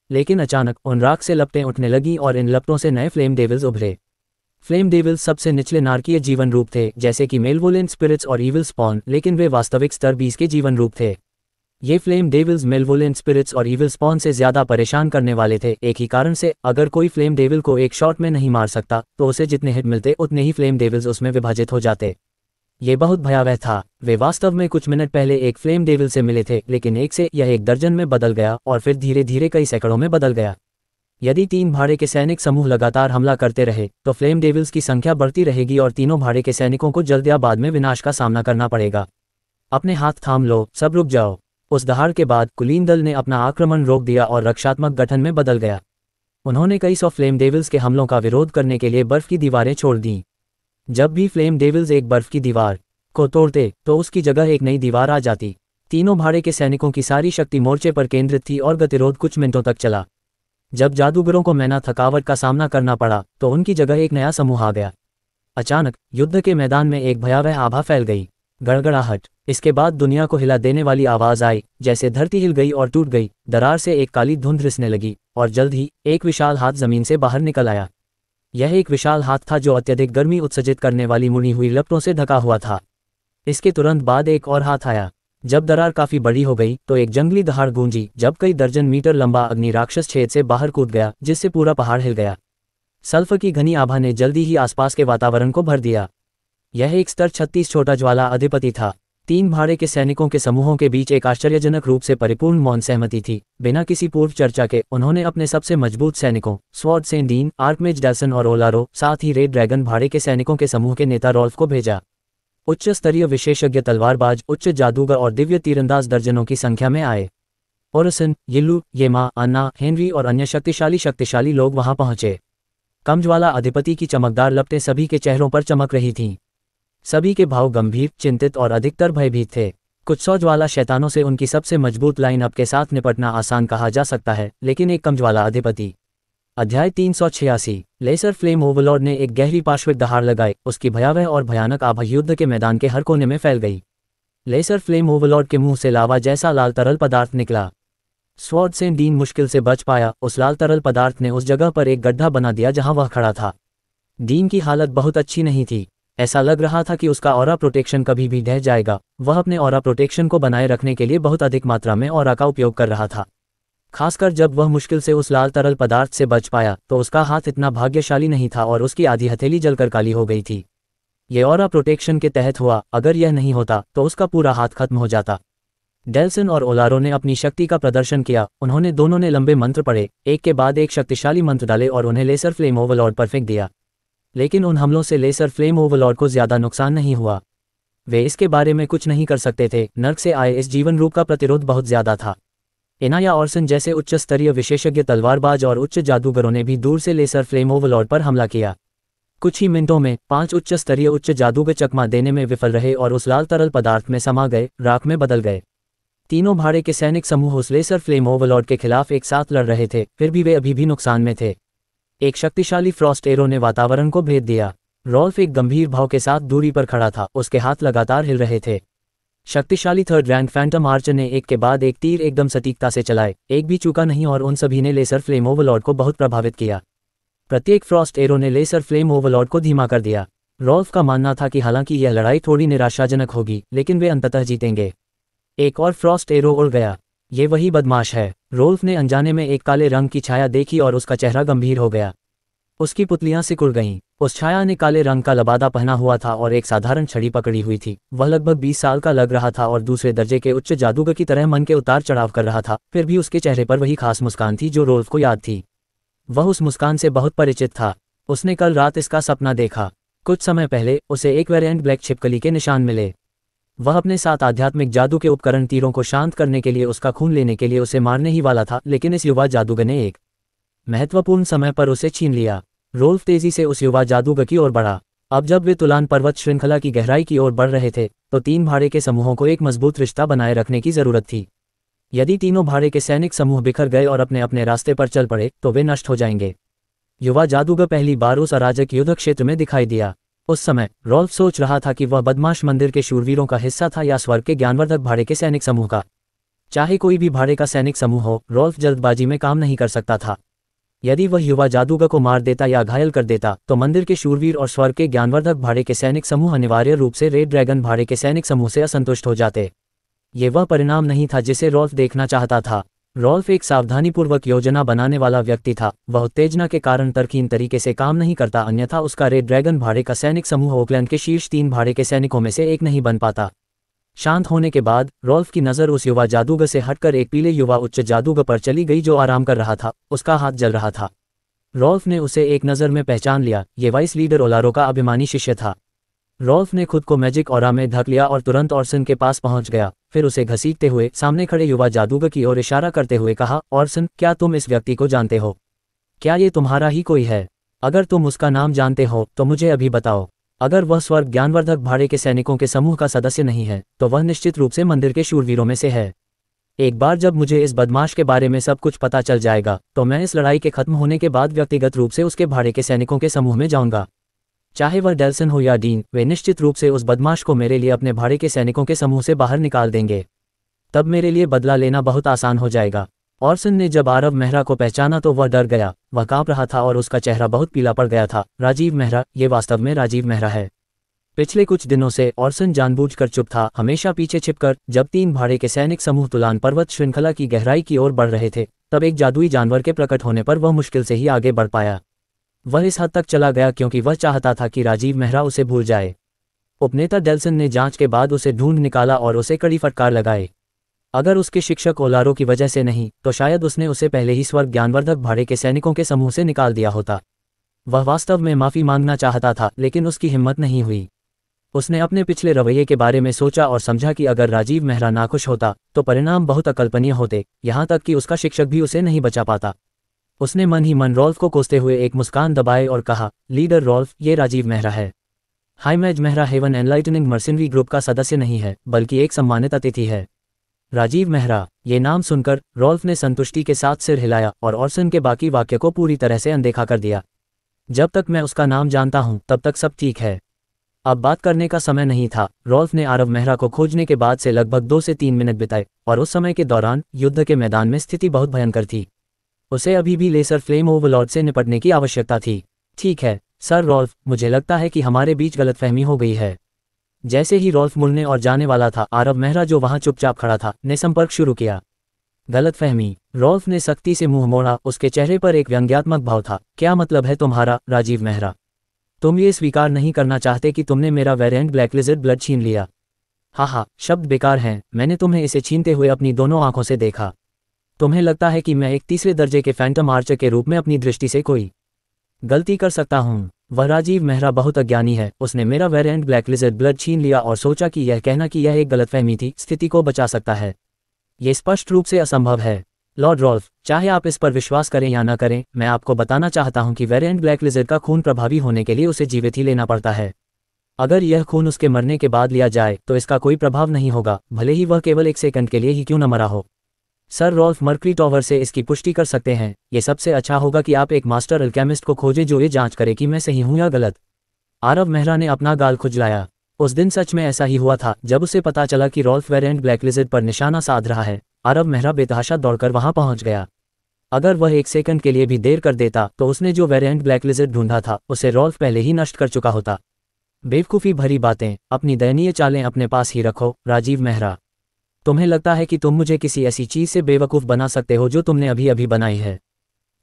लेकिन अचानक उन राख से लपटें उठने लगीं और इन लपटों से नए फ्लेम डेविल्स उभरे। फ्लेम डेविल्स सबसे निचले नारकीय जीवन रूप थे, जैसे कि मेलवोलेंट स्पिरिट्स और ईविल स्पॉन, लेकिन वे वास्तविक स्तर 20 के जीवन रूप थे। ये फ्लेम डेविल्स मेलवोलेंट स्पिरिट्स और ईविल स्पॉन से ज्यादा परेशान करने वाले थे। एक ही कारण से, अगर कोई फ्लेम डेविल को एक शॉट में नहीं मार सकता तो उसे जितने हिट मिलते उतने ही फ्लेम डेविल्स उसमें विभाजित हो जाते। ये बहुत भयावह था। वे वास्तव में कुछ मिनट पहले एक फ्लेम डेविल से मिले थे, लेकिन एक से यह एक दर्जन में बदल गया और फिर धीरे धीरे कई सैकड़ों में बदल गया। यदि 3 भाड़े के सैनिक समूह लगातार हमला करते रहे तो फ्लेम डेविल्स की संख्या बढ़ती रहेगी और तीनों भाड़े के सैनिकों को जल्द या बाद में विनाश का सामना करना पड़ेगा। अपने हाथ थाम लो, सब रुक जाओ। उस दहाड़ के बाद कुलीन दल ने अपना आक्रमण रोक दिया और रक्षात्मक गठन में बदल गया। उन्होंने कई सौ फ्लेम डेविल्स के हमलों का विरोध करने के लिए बर्फ की दीवारें छोड़ दीं। जब भी फ्लेम डेविल्स एक बर्फ की दीवार को तोड़ते तो उसकी जगह एक नई दीवार आ जाती। तीनों भाड़े के सैनिकों की सारी शक्ति मोर्चे पर केंद्रित थी और गतिरोध कुछ मिनटों तक चला। जब जादूगरों को मैना थकावट का सामना करना पड़ा तो उनकी जगह एक नया समूह आ गया। अचानक युद्ध के मैदान में एक भयावह आभा फैल गई। गड़गड़ाहट। इसके बाद दुनिया को हिला देने वाली आवाज आई, जैसे धरती हिल गई और टूट गई। दरार से एक काली धुंध रिसने लगी और जल्द ही एक विशाल हाथ जमीन से बाहर निकल आया। यह एक विशाल हाथ था जो अत्यधिक गर्मी उत्सर्जित करने वाली मुड़ी हुई लपटों से ढका हुआ था। इसके तुरंत बाद एक और हाथ आया। जब दरार काफी बड़ी हो गई तो एक जंगली दहाड़ गूंजी जब कई दर्जन मीटर लंबा अग्नि राक्षस छेद से बाहर कूद गया, जिससे पूरा पहाड़ हिल गया। सल्फर की घनी आभा ने जल्दी ही आसपास के वातावरण को भर दिया। यह एक स्तर 36 छोटा ज्वाला अधिपति था। 3 भाड़े के सैनिकों के समूहों के बीच एक आश्चर्यजनक रूप से परिपूर्ण मौन सहमति थी। बिना किसी पूर्व चर्चा के उन्होंने अपने सबसे मजबूत सैनिकों स्वॉर्ड सेंडीन, आर्कमेज डैल्सन और ओलारो, साथ ही रेड ड्रैगन भाड़े के सैनिकों के समूह के नेता रॉल्फ को भेजा। उच्च स्तरीय विशेषज्ञ तलवारबाज, उच्च जादूगर और दिव्य तीरंदाज दर्जनों की संख्या में आए। ओरसन, येलू, येमा, अन्ना, हेनरी और अन्य शक्तिशाली लोग वहां पहुंचे। कमज्वाला अधिपति की चमकदार लपटें सभी के चेहरों पर चमक रही थीं। सभी के भाव गंभीर, चिंतित और अधिकतर भयभीत थे। कुछ 100 ज्वाला शैतानों से उनकी सबसे मजबूत लाइनअप के साथ निपटना आसान कहा जा सकता है, लेकिन एक कमज्वाला अधिपति। अध्याय 386। लेसर फ्लेम ओवरलॉर्ड ने एक गहरी पार्श्विक दहाड़ लगाई। उसकी भयावह और भयानक आभा युद्ध के मैदान के हर कोने में फैल गई। लेसर फ्लेम ओवरलॉर्ड के मुंह से लावा जैसा लाल तरल पदार्थ निकला। स्वॉर्ड सेंडीन मुश्किल से बच पाया। उस लाल तरल पदार्थ ने उस जगह पर एक गड्ढा बना दिया जहां वह खड़ा था। डीन की हालत बहुत अच्छी नहीं थी। ऐसा लग रहा था कि उसका ऑरा प्रोटेक्शन कभी भी ढह जाएगा। वह अपने ऑरा प्रोटेक्शन को बनाए रखने के लिए बहुत अधिक मात्रा में ऑरा का उपयोग कर रहा था। खासकर जब वह मुश्किल से उस लाल तरल पदार्थ से बच पाया तो उसका हाथ इतना भाग्यशाली नहीं था और उसकी आधी हथेली जलकर काली हो गई थी। ये ऑरा प्रोटेक्शन के तहत हुआ, अगर यह नहीं होता तो उसका पूरा हाथ खत्म हो जाता। डेल्सन और ओलारो ने अपनी शक्ति का प्रदर्शन किया। उन्होंने दोनों ने लंबे मंत्र पढ़े, एक के बाद एक शक्तिशाली मंत्र डाले और उन्हें लेसर फ्लेम ओवरलॉर्ड पर फेंक दिया। लेकिन उन हमलों से लेसर फ्लेम ओवरलॉर्ड को ज्यादा नुकसान नहीं हुआ। वे इसके बारे में कुछ नहीं कर सकते थे। नर्क से आए इस जीवन रूप का प्रतिरोध बहुत ज्यादा था। इनाया ऑर्सन जैसे उच्च स्तरीय विशेषज्ञ तलवारबाज और उच्च जादूगरों ने भी दूर से लेसर फ्लेम ओवरलॉर्ड पर हमला किया। कुछ ही मिनटों में 5 उच्च स्तरीय उच्च जादूगर चकमा देने में विफल रहे और उस लाल तरल पदार्थ में समा गए, राख में बदल गए। तीनों भाड़े के सैनिक समूह उस लेसर फ्लेम ओवरलॉर्ड के खिलाफ एक साथ लड़ रहे थे, फिर भी वे अभी भी नुकसान में थे। एक शक्तिशाली फ्रॉस्ट एरो ने वातावरण को भेद दिया। रॉल्फ एक गंभीर भाव के साथ दूरी पर खड़ा था, उसके हाथ लगातार हिल रहे थे। शक्तिशाली थर्ड रैंक फैंटम आर्चर ने एक के बाद एक तीर एकदम सटीकता से चलाए, एक भी चूका नहीं और उन सभी ने लेसर फ्लेम ओवरलॉर्ड को बहुत प्रभावित किया। प्रत्येक फ्रॉस्ट एरो ने लेसर फ्लेम ओवरलॉर्ड को धीमा कर दिया। रॉल्फ का मानना था कि हालांकि यह लड़ाई थोड़ी निराशाजनक होगी, लेकिन वे अंततः जीतेंगे। एक और फ्रॉस्ट एरो उड़ गया। ये वही बदमाश है। रॉल्फ ने अनजाने में एक काले रंग की छाया देखी और उसका चेहरा गंभीर हो गया। उसकी पुतलियां सिकुड़ गईं। उस छाया ने काले रंग का लबादा पहना हुआ था और एक साधारण छड़ी पकड़ी हुई थी। वह लगभग 20 साल का लग रहा था और दूसरे दर्जे के उच्च जादूगर की तरह मन के उतार चढ़ाव कर रहा था। फिर भी उसके चेहरे पर वही खास मुस्कान थी जो रॉल्फ को याद थी। वह उस मुस्कान से बहुत परिचित था। उसने कल रात इसका सपना देखा। कुछ समय पहले उसे एक वेरिएंट ब्लैक छिपकली के निशान मिले। वह अपने साथ आध्यात्मिक जादू के उपकरण तीरों को शांत करने के लिए उसका खून लेने के लिए उसे मारने ही वाला था, लेकिन इस युवा जादूगर ने एक महत्वपूर्ण समय पर उसे छीन लिया। रॉल्फ तेजी से उस युवा जादूगर की ओर बढ़ा। अब जब वे तुलान पर्वत श्रृंखला की गहराई की ओर बढ़ रहे थे तो 3 भाड़े के समूहों को एक मजबूत रिश्ता बनाए रखने की जरूरत थी। यदि तीनों भाड़े के सैनिक समूह बिखर गए और अपने अपने रास्ते पर चल पड़े तो वे नष्ट हो जाएंगे। युवा जादूगर पहली बार उस अराजक युद्ध क्षेत्र में दिखाई दिया। उस समय रॉल्फ सोच रहा था कि वह बदमाश मंदिर के शूरवीरों का हिस्सा था या स्वर्ग के ज्ञानवर्धक भाड़े के सैनिक समूह का। चाहे कोई भी भाड़े का सैनिक समूह हो, रॉल्फ जल्दबाजी में काम नहीं कर सकता था। यदि वह युवा जादूगर को मार देता या घायल कर देता तो मंदिर के शूरवीर और स्वर्ग के ज्ञानवर्धक भाड़े के सैनिक समूह अनिवार्य रूप से रेड ड्रैगन भाड़े के सैनिक समूह से असंतुष्ट हो जाते। ये वह परिणाम नहीं था जिसे रॉल्फ देखना चाहता था। रॉल्फ एक सावधानीपूर्वक योजना बनाने वाला व्यक्ति था। वह उत्तेजना के कारण तरकीन तरीके से काम नहीं करता, अन्यथा उसका रेड ड्रैगन भाड़े का सैनिक समूह ओकलैंड के शीर्ष 3 भाड़े के सैनिकों में से एक नहीं बन पाता। शांत होने के बाद रॉल्फ की नज़र उस युवा जादूगर से हटकर एक पीले युवा उच्च जादूगर पर चली गई जो आराम कर रहा था। उसका हाथ जल रहा था। रॉल्फ ने उसे एक नज़र में पहचान लिया। ये वाइस लीडर ओलारो का अभिमानी शिष्य था। रॉल्फ ने खुद को मैजिक ऑरा में ढक लिया और तुरंत ऑर्सन के पास पहुंच गया। फिर उसे घसीटते हुए सामने खड़े युवा जादूगर की ओर इशारा करते हुए कहा, ऑर्सन, क्या तुम इस व्यक्ति को जानते हो? क्या ये तुम्हारा ही कोई है? अगर तुम उसका नाम जानते हो तो मुझे अभी बताओ। अगर वह स्वर्ग ज्ञानवर्धक भाड़े के सैनिकों के समूह का सदस्य नहीं है तो वह निश्चित रूप से मंदिर के शूरवीरों में से है। एक बार जब मुझे इस बदमाश के बारे में सब कुछ पता चल जाएगा तो मैं इस लड़ाई के खत्म होने के बाद व्यक्तिगत रूप से उसके भाड़े के सैनिकों के समूह में जाऊंगा। चाहे वह डेल्सन हो या डीन, वे निश्चित रूप से उस बदमाश को मेरे लिए अपने भाड़े के सैनिकों के समूह से बाहर निकाल देंगे। तब मेरे लिए बदला लेना बहुत आसान हो जाएगा। ऑर्सन ने जब आरव मेहरा को पहचाना तो वह डर गया। वह कांप रहा था और उसका चेहरा बहुत पीला पड़ गया था। राजीव मेहरा, ये वास्तव में राजीव मेहरा है। पिछले कुछ दिनों से ऑर्सन जानबूझकर चुप था, हमेशा पीछे छिपकर। जब 3 भाड़े के सैनिक समूह तुलान पर्वत श्रृंखला की गहराई की ओर बढ़ रहे थे तब एक जादुई जानवर के प्रकट होने पर वह मुश्किल से ही आगे बढ़ पाया। वह इस हद तक चला गया क्योंकि वह चाहता था कि राजीव मेहरा उसे भूल जाए। उपनेता डेल्सन ने जांच के बाद उसे ढूंढ निकाला और उसे कड़ी फटकार लगाई। अगर उसके शिक्षक ओलारो की वजह से नहीं तो शायद उसने उसे पहले ही स्वर्ग ज्ञानवर्धक भाड़े के सैनिकों के समूह से निकाल दिया होता। वह वास्तव में माफी मांगना चाहता था, लेकिन उसकी हिम्मत नहीं हुई। उसने अपने पिछले रवैये के बारे में सोचा और समझा कि अगर राजीव मेहरा नाखुश होता तो परिणाम बहुत अकल्पनीय होते, यहाँ तक कि उसका शिक्षक भी उसे नहीं बचा पाता। उसने मन ही मन रॉल्फ को कोसते हुए एक मुस्कान दबाए और कहा, लीडर रॉल्फ, ये राजीव मेहरा है। हाईमैज Mehra heaven enlightening mercenary group का सदस्य नहीं है, बल्कि एक सम्मानित अतिथि है। राजीव मेहरा, ये नाम सुनकर रॉल्फ ने संतुष्टि के साथ सिर हिलाया और ऑर्सन के बाकी वाक्य को पूरी तरह से अनदेखा कर दिया। जब तक मैं उसका नाम जानता हूं तब तक सब ठीक है। अब बात करने का समय नहीं था। रॉल्फ ने आरव मेहरा को खोजने के बाद से लगभग 2 से 3 मिनट बिताए और उस समय के दौरान युद्ध के मैदान में स्थिति बहुत भयंकर थी। उसे अभी भी लेसर फ्लेम ओवरलॉर्ड से निपटने की आवश्यकता थी। ठीक है, सर रॉल्फ, मुझे लगता है कि हमारे बीच गलतफहमी हो गई है। जैसे ही रॉल्फ मुड़ने और जाने वाला था, आरव मेहरा जो वहां चुपचाप खड़ा था ने संपर्क शुरू किया। गलतफहमी? रॉल्फ ने सख्ती से मुंह मोड़ा, उसके चेहरे पर एक व्यंग्यात्मक भाव था। क्या मतलब है तुम्हारा, राजीव मेहरा? तुम ये स्वीकार नहीं करना चाहते कि तुमने मेरा वेरिएंट ब्लैक लिजर्ड ब्लड छीन लिया? हाँ, शब्द बेकार हैं, मैंने तुम्हें इसे छीनते हुए अपनी दोनों आंखों से देखा। तुम्हें लगता है कि मैं एक तीसरे दर्जे के फैंटम आर्चर के रूप में अपनी दृष्टि से कोई गलती कर सकता हूँ? वह राजीव मेहरा बहुत अज्ञानी है। उसने मेरा वेरिएंट ब्लैक लिजर्ड ब्लड छीन लिया और सोचा कि यह कहना कि यह एक गलतफहमी थी स्थिति को बचा सकता है। यह स्पष्ट रूप से असंभव है। लॉर्ड रॉल्फ, चाहे आप इस पर विश्वास करें या न करें, मैं आपको बताना चाहता हूं कि वेरिएंट ब्लैक लिजर्ड का खून प्रभावी होने के लिए उसे जीवित ही लेना पड़ता है। अगर यह खून उसके मरने के बाद लिया जाए तो इसका कोई प्रभाव नहीं होगा, भले ही वह केवल 1 सेकंड के लिए ही क्यों न मरा हो। सर रॉल्फ मर्करी टॉवर से इसकी पुष्टि कर सकते हैं। ये सबसे अच्छा होगा कि आप एक मास्टर अल्केमिस्ट को खोजें जो ये जांच करे कि मैं सही हूं या गलत। आरव मेहरा ने अपना गाल खुजलाया। उस दिन सच में ऐसा ही हुआ था। जब उसे पता चला कि रॉल्फ वेरिएंट ब्लैक लिजर्ड पर निशाना साध रहा है, आरव मेहरा बेतहाशा दौड़कर वहां पहुंच गया। अगर वह 1 सेकंड के लिए भी देर कर देता तो उसने जो वेरिएंट ब्लैक लिजर्ड ढूंढा था उसे रॉल्फ पहले ही नष्ट कर चुका होता। बेवकूफ़ी भरी बातें, अपनी दयनीय चालें अपने पास ही रखो, राजीव मेहरा। तुम्हें लगता है कि तुम मुझे किसी ऐसी चीज़ से बेवकूफ़ बना सकते हो जो तुमने अभी अभी बनाई है?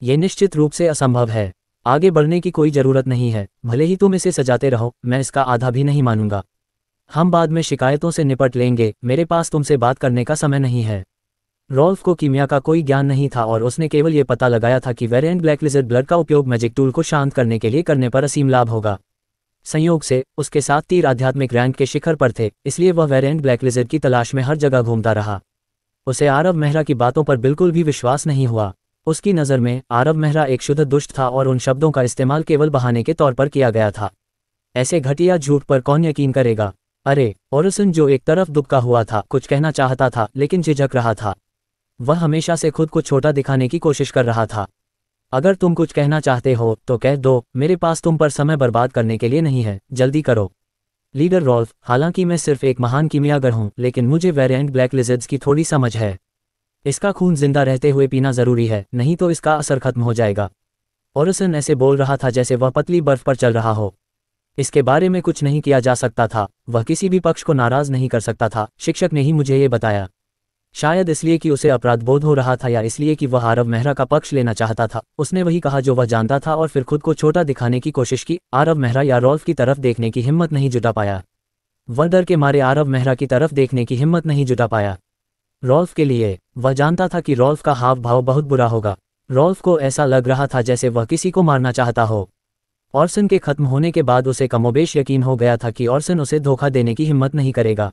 ये निश्चित रूप से असंभव है। आगे बढ़ने की कोई ज़रूरत नहीं है, भले ही तुम इसे सजाते रहो, मैं इसका आधा भी नहीं मानूंगा। हम बाद में शिकायतों से निपट लेंगे, मेरे पास तुमसे बात करने का समय नहीं है। रॉल्फ को कीमिया का कोई ज्ञान नहीं था और उसने केवल ये पता लगाया था कि वेरिएंट ब्लैक लिजर्ड ब्लड का उपयोग मैजिक टूल को शांत करने के लिए करने पर असीम लाभ होगा। संयोग से उसके 7 तीर आध्यात्मिक रैंक के शिखर पर थे, इसलिए वह वेरिएंट ब्लैक लिजर्ड की तलाश में हर जगह घूमता रहा। उसे आरव मेहरा की बातों पर बिल्कुल भी विश्वास नहीं हुआ। उसकी नज़र में आरव मेहरा एक शुद्ध दुष्ट था और उन शब्दों का इस्तेमाल केवल बहाने के तौर पर किया गया था। ऐसे घटिया झूठ पर कौन यकीन करेगा? अरे, ओरिसन जो एक तरफ दुबका हुआ था, कुछ कहना चाहता था लेकिन झिझक रहा था। वह हमेशा से खुद को छोटा दिखाने की कोशिश कर रहा था। अगर तुम कुछ कहना चाहते हो तो कह दो, मेरे पास तुम पर समय बर्बाद करने के लिए नहीं है, जल्दी करो। लीडर रॉल्फ, हालांकि मैं सिर्फ एक महान कीमियागर हूं, लेकिन मुझे वेरिएंट ब्लैक लिजर्ड्स की थोड़ी समझ है। इसका खून जिंदा रहते हुए पीना जरूरी है, नहीं तो इसका असर खत्म हो जाएगा। ओरिसन ऐसे बोल रहा था जैसे वह पतली बर्फ पर चल रहा हो। इसके बारे में कुछ नहीं किया जा सकता था, वह किसी भी पक्ष को नाराज नहीं कर सकता था। शिक्षक ने ही मुझे ये बताया। शायद इसलिए कि उसे अपराध बोध हो रहा था या इसलिए कि वह आरव मेहरा का पक्ष लेना चाहता था। उसने वही कहा जो वह जानता था और फिर खुद को छोटा दिखाने की कोशिश की। आरव मेहरा या रॉल्फ की तरफ देखने की हिम्मत नहीं जुटा पाया। वह डर के मारे आरव मेहरा की तरफ देखने की हिम्मत नहीं जुटा पाया। रॉल्फ के लिए, वह जानता था कि रॉल्फ का हाव भाव बहुत बुरा होगा। रॉल्फ को ऐसा लग रहा था जैसे वह किसी को मारना चाहता हो। ऑर्सन के खत्म होने के बाद उसे कमोबेश यकीन हो गया था कि ऑर्सन उसे धोखा देने की हिम्मत नहीं करेगा।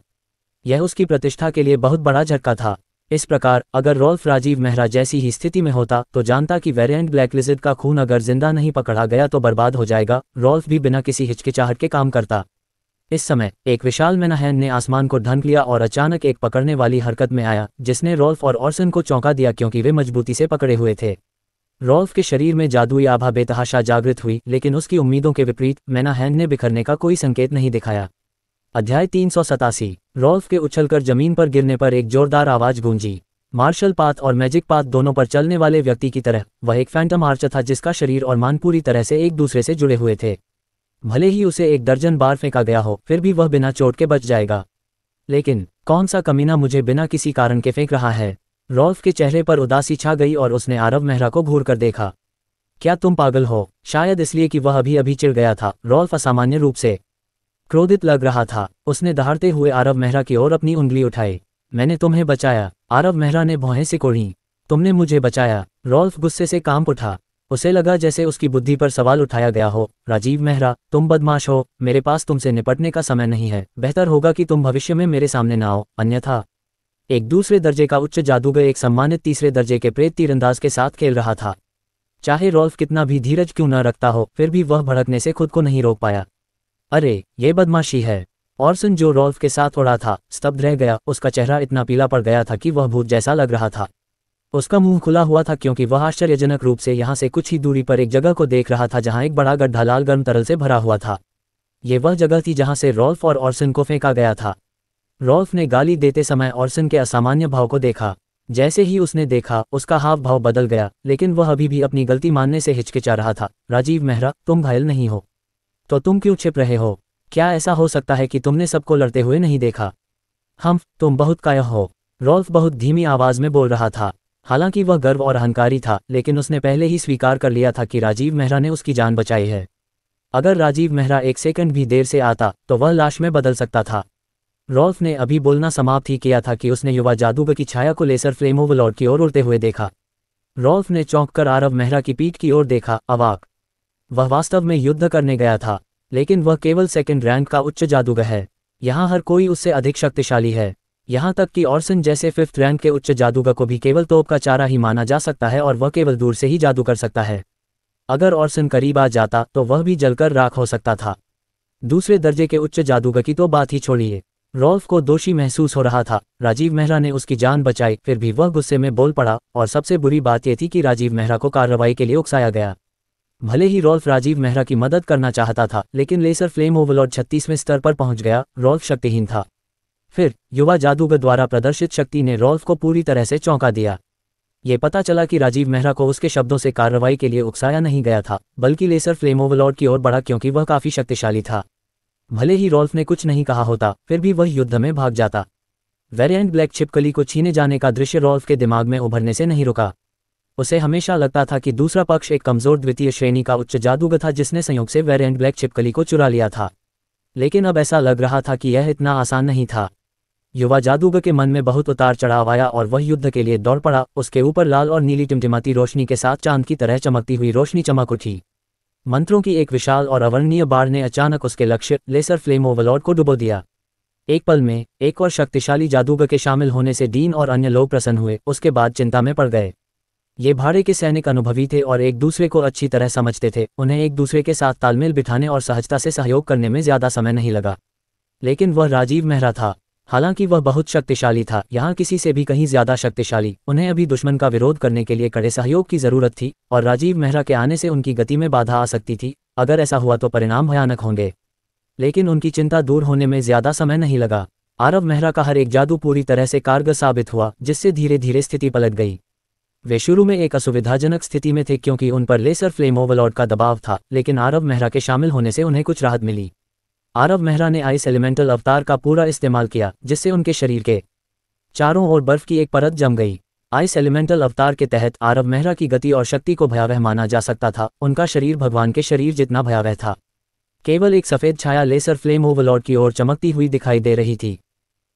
यह उसकी प्रतिष्ठा के लिए बहुत बड़ा झटका था। इस प्रकार अगर रॉल्फ राजीव मेहरा जैसी ही स्थिति में होता तो जानता कि वेरिएंट ब्लैक लिजर्ड का खून अगर जिंदा नहीं पकड़ा गया तो बर्बाद हो जाएगा। रॉल्फ भी बिना किसी हिचकिचाहट के काम करता। इस समय एक विशाल मेनाहैन ने आसमान को ढंक लिया और अचानक एक पकड़ने वाली हरकत में आया जिसने रॉल्फ और ऑर्सन को चौंका दिया क्योंकि वे मजबूती से पकड़े हुए थे। रॉल्फ के शरीर में जादुई आभा बेतहाशा जागृत हुई, लेकिन उसकी उम्मीदों के विपरीत मेनाहैन ने बिखरने का कोई संकेत नहीं दिखाया। अध्याय 387। रॉल्फ के उछलकर जमीन पर गिरने पर एक जोरदार आवाज गूंजी। मार्शल पाथ और मैजिक पाथ दोनों पर चलने वाले व्यक्ति की तरह वह एक फैंटम आर्चर था जिसका शरीर और मान पूरी तरह से एक दूसरे से जुड़े हुए थे। भले ही उसे 1 दर्जन बार फेंका गया हो, फिर भी वह बिना चोट के बच जाएगा। लेकिन कौन सा कमीना मुझे बिना किसी कारण के फेंक रहा है? रॉल्फ के चेहरे पर उदासी छा गई और उसने आरव मेहरा को घूर कर देखा। क्या तुम पागल हो? शायद इसलिए कि वह अभी अभी चिढ़ गया था। रॉल्फ असामान्य रूप से क्रोधित लग रहा था। उसने दहाड़ते हुए आरव मेहरा की ओर अपनी उंगली उठाई। मैंने तुम्हें बचाया। आरव मेहरा ने भौहें सिकोड़ी। तुमने मुझे बचाया? रॉल्फ गुस्से से कांप उठा। उसे लगा जैसे उसकी बुद्धि पर सवाल उठाया गया हो। राजीव मेहरा, तुम बदमाश हो। मेरे पास तुमसे निपटने का समय नहीं है। बेहतर होगा कि तुम भविष्य में मेरे सामने ना आओ, अन्यथा। एक दूसरे दर्जे का उच्च जादूगर एक सम्मानित तीसरे दर्जे के प्रेत तीरंदाज के साथ खेल रहा था। चाहे रॉल्फ कितना भी धीरज क्यों न रखता हो, फिर भी वह भड़कने से खुद को नहीं रोक पाया। अरे, ये बदमाशी है। ऑर्सन जो रॉल्फ के साथ उड़ा था, स्तब्ध रह गया। उसका चेहरा इतना पीला पड़ गया था कि वह भूत जैसा लग रहा था। उसका मुंह खुला हुआ था क्योंकि वह आश्चर्यजनक रूप से यहाँ से कुछ ही दूरी पर एक जगह को देख रहा था जहाँ एक बड़ा गड्ढा लाल गर्म तरल से भरा हुआ था। ये वह जगह थी जहाँ से रॉल्फ और ऑर्सन को फेंका गया था। रॉल्फ ने गाली देते समय ऑर्सन के असामान्य भाव को देखा। जैसे ही उसने देखा, उसका हाव भाव बदल गया, लेकिन वह अभी भी अपनी गलती मानने से हिचकिचा रहा था। राजीव मेहरा, तुम घायल नहीं हो। तो तुम क्यों छिप रहे हो? क्या ऐसा हो सकता है कि तुमने सबको लड़ते हुए नहीं देखा? तुम बहुत कायर हो। रॉल्फ बहुत धीमी आवाज में बोल रहा था। हालांकि वह गर्व और अहंकारी था, लेकिन उसने पहले ही स्वीकार कर लिया था कि राजीव मेहरा ने उसकी जान बचाई है। अगर राजीव मेहरा एक सेकंड भी देर से आता तो वह लाश में बदल सकता था। रॉल्फ ने अभी बोलना समाप्त ही किया था कि उसने युवा जादूगर की छाया को लेसर फ्लेम ओवरलॉर्ड की ओर उड़ते हुए देखा। रॉल्फ ने चौंक कर आरव मेहरा की पीठ की ओर देखा, अवाक। वह वास्तव में युद्ध करने गया था, लेकिन वह केवल सेकंड रैंक का उच्च जादूगर है। यहाँ हर कोई उससे अधिक शक्तिशाली है। यहाँ तक कि ऑर्सन जैसे 5th रैंक के उच्च जादूगर को भी केवल तोप का चारा ही माना जा सकता है और वह केवल दूर से ही जादू कर सकता है। अगर ऑर्सन करीब आ जाता तो वह भी जलकर राख हो सकता था। दूसरे दर्जे के उच्च जादूगर की तो बात ही छोड़िए। रॉल्फ को दोषी महसूस हो रहा था। राजीव मेहरा ने उसकी जान बचाई, फिर भी वह गुस्से में बोल पड़ा, और सबसे बुरी बात यह थी कि राजीव मेहरा को कार्रवाई के लिए उकसाया गया। भले ही रॉल्फ राजीव मेहरा की मदद करना चाहता था, लेकिन लेसर फ्लेम ओवरलॉर्ड 36वें स्तर पर पहुंच गया। रॉल्फ शक्तिहीन था। फिर युवा जादूगर द्वारा प्रदर्शित शक्ति ने रॉल्फ को पूरी तरह से चौंका दिया। ये पता चला कि राजीव मेहरा को उसके शब्दों से कार्रवाई के लिए उकसाया नहीं गया था, बल्कि लेसर फ्लेम ओवरलॉर्ड की ओर बढ़ा क्योंकि वह काफी शक्तिशाली था। भले ही रॉल्फ ने कुछ नहीं कहा होता, फिर भी वह युद्ध में भाग जाता। वेरिएंट ब्लैक छिपकली को छीने जाने का दृश्य रॉल्फ के दिमाग में उभरने से नहीं रुका। उसे हमेशा लगता था कि दूसरा पक्ष एक कमजोर द्वितीय श्रेणी का उच्च जादूगर था जिसने संयोग से वेरिएंट ब्लैक छिपकली को चुरा लिया था। लेकिन अब ऐसा लग रहा था कि यह इतना आसान नहीं था। युवा जादूगर के मन में बहुत उतार चढ़ाव आया और वह युद्ध के लिए दौड़ पड़ा। उसके ऊपर लाल और नीली टिमटिमाती रोशनी के साथ चांद की तरह चमकती हुई रोशनी चमक उठी। मंत्रों की एक विशाल और अवर्णनीय बाढ़ ने अचानक उसके लक्ष्य लेसर फ्लेम ओवरलॉर्ड को डुबो दिया। एक पल में एक और शक्तिशाली जादूगर के शामिल होने से डीन और अन्य लोग प्रसन्न हुए, उसके बाद चिंता में पड़ गए। ये भाड़े के सैनिक अनुभवी थे और एक दूसरे को अच्छी तरह समझते थे। उन्हें एक दूसरे के साथ तालमेल बिठाने और सहजता से सहयोग करने में ज्यादा समय नहीं लगा। लेकिन वह राजीव मेहरा था। हालांकि वह बहुत शक्तिशाली था, यहाँ किसी से भी कहीं ज्यादा शक्तिशाली। उन्हें अभी दुश्मन का विरोध करने के लिए कड़े सहयोग की जरूरत थी, और राजीव मेहरा के आने से उनकी गति में बाधा आ सकती थी। अगर ऐसा हुआ तो परिणाम भयानक होंगे। लेकिन उनकी चिंता दूर होने में ज्यादा समय नहीं लगा। आरव मेहरा का हर एक जादू पूरी तरह से कारगर साबित हुआ, जिससे धीरे धीरे स्थिति पलट गई। वे शुरू में एक असुविधाजनक स्थिति में थे क्योंकि उन पर लेसर फ्लेम ओवरलॉर्ड का दबाव था, लेकिन आरव मेहरा के शामिल होने से उन्हें कुछ राहत मिली। आरव मेहरा ने आइस एलिमेंटल अवतार का पूरा इस्तेमाल किया, जिससे उनके शरीर के चारों ओर बर्फ की एक परत जम गई। आइस एलिमेंटल अवतार के तहत आरव मेहरा की गति और शक्ति को भयावह माना जा सकता था। उनका शरीर भगवान के शरीर जितना भयावह था। केवल एक सफेद छाया लेसर फ्लेम ओवरलॉर्ड की ओर चमकती हुई दिखाई दे रही थी।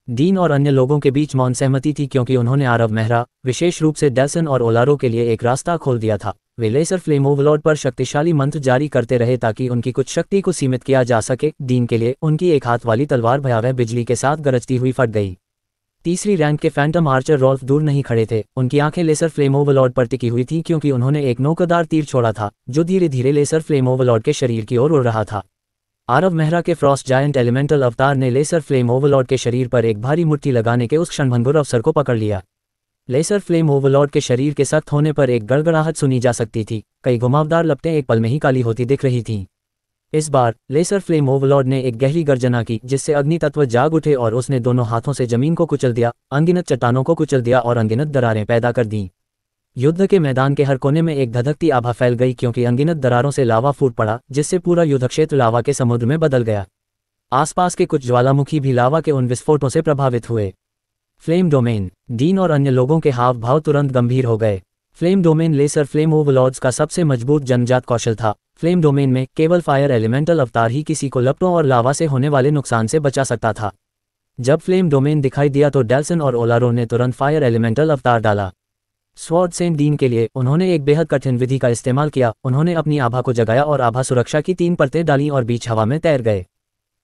डीन और अन्य लोगों के बीच मौन सहमति थी क्योंकि उन्होंने आरव मेहरा, विशेष रूप से डेल्सन और ओलारो के लिए एक रास्ता खोल दिया था। वे लेसर फ्लेम ओवरलॉर्ड पर शक्तिशाली मंत्र जारी करते रहे ताकि उनकी कुछ शक्ति को सीमित किया जा सके। डीन के लिए उनकी एक हाथ वाली तलवार भयावह बिजली के साथ गरजती हुई फट गई। तीसरी रैंक के फैंटम आर्चर रॉल्फ दूर नहीं खड़े थे। उनकी आंखें लेसर फ्लेम ओवरलॉर्ड पर टिकी हुई थी क्योंकि उन्होंने एक नोकदार तीर छोड़ा था जो धीरे धीरे लेसर फ्लेम ओवरलॉर्ड के शरीर की ओर उड़ रहा था। आरव मेहरा के फ्रॉस्ट जायंट एलिमेंटल अवतार ने लेसर फ्लेम ओवरलॉर्ड के शरीर पर एक भारी मुट्ठी लगाने के उस क्षणभंगुर अवसर को पकड़ लिया। लेसर फ्लेम ओवरलॉर्ड के शरीर के सख्त होने पर एक गड़गड़ाहट सुनी जा सकती थी। कई घुमावदार लपटें एक पल में ही काली होती दिख रही थीं। इस बार लेसर फ्लेम ओवरलॉर्ड ने एक गहरी गर्जना की, जिससे अग्नि तत्व जाग उठे और उसने दोनों हाथों से जमीन को कुचल दिया, अनगिनत चट्टानों को कुचल दिया और अनगिनत दरारें पैदा कर दीं। युद्ध के मैदान के हर कोने में एक धधकती आभा फैल गई क्योंकि अनगिनत दरारों से लावा फूट पड़ा, जिससे पूरा युद्ध क्षेत्र लावा के समुद्र में बदल गया। आसपास के कुछ ज्वालामुखी भी लावा के उन विस्फोटों से प्रभावित हुए। Flame domain. डीन और अन्य लोगों के हाव भाव तुरंत गंभीर हो गए। Flame domain laser flame overlords का सबसे मजबूत जन्मजात कौशल था। फ्लेम डोमेन में केवल फायर एलिमेंटल अवतार ही किसी को लपटों और लावा से होने वाले नुकसान से बचा सकता था। जब फ्लेम डोमेन दिखाई दिया तो डेल्सन और ओलारो ने तुरंत फायर एलिमेंटल अवतार डाला। स्वॉर्ड सेंट डीन के लिए उन्होंने एक बेहद कठिन विधि का इस्तेमाल किया। उन्होंने अपनी आभा को जगाया और आभा सुरक्षा की 3 परतें डालीं और बीच हवा में तैर गए।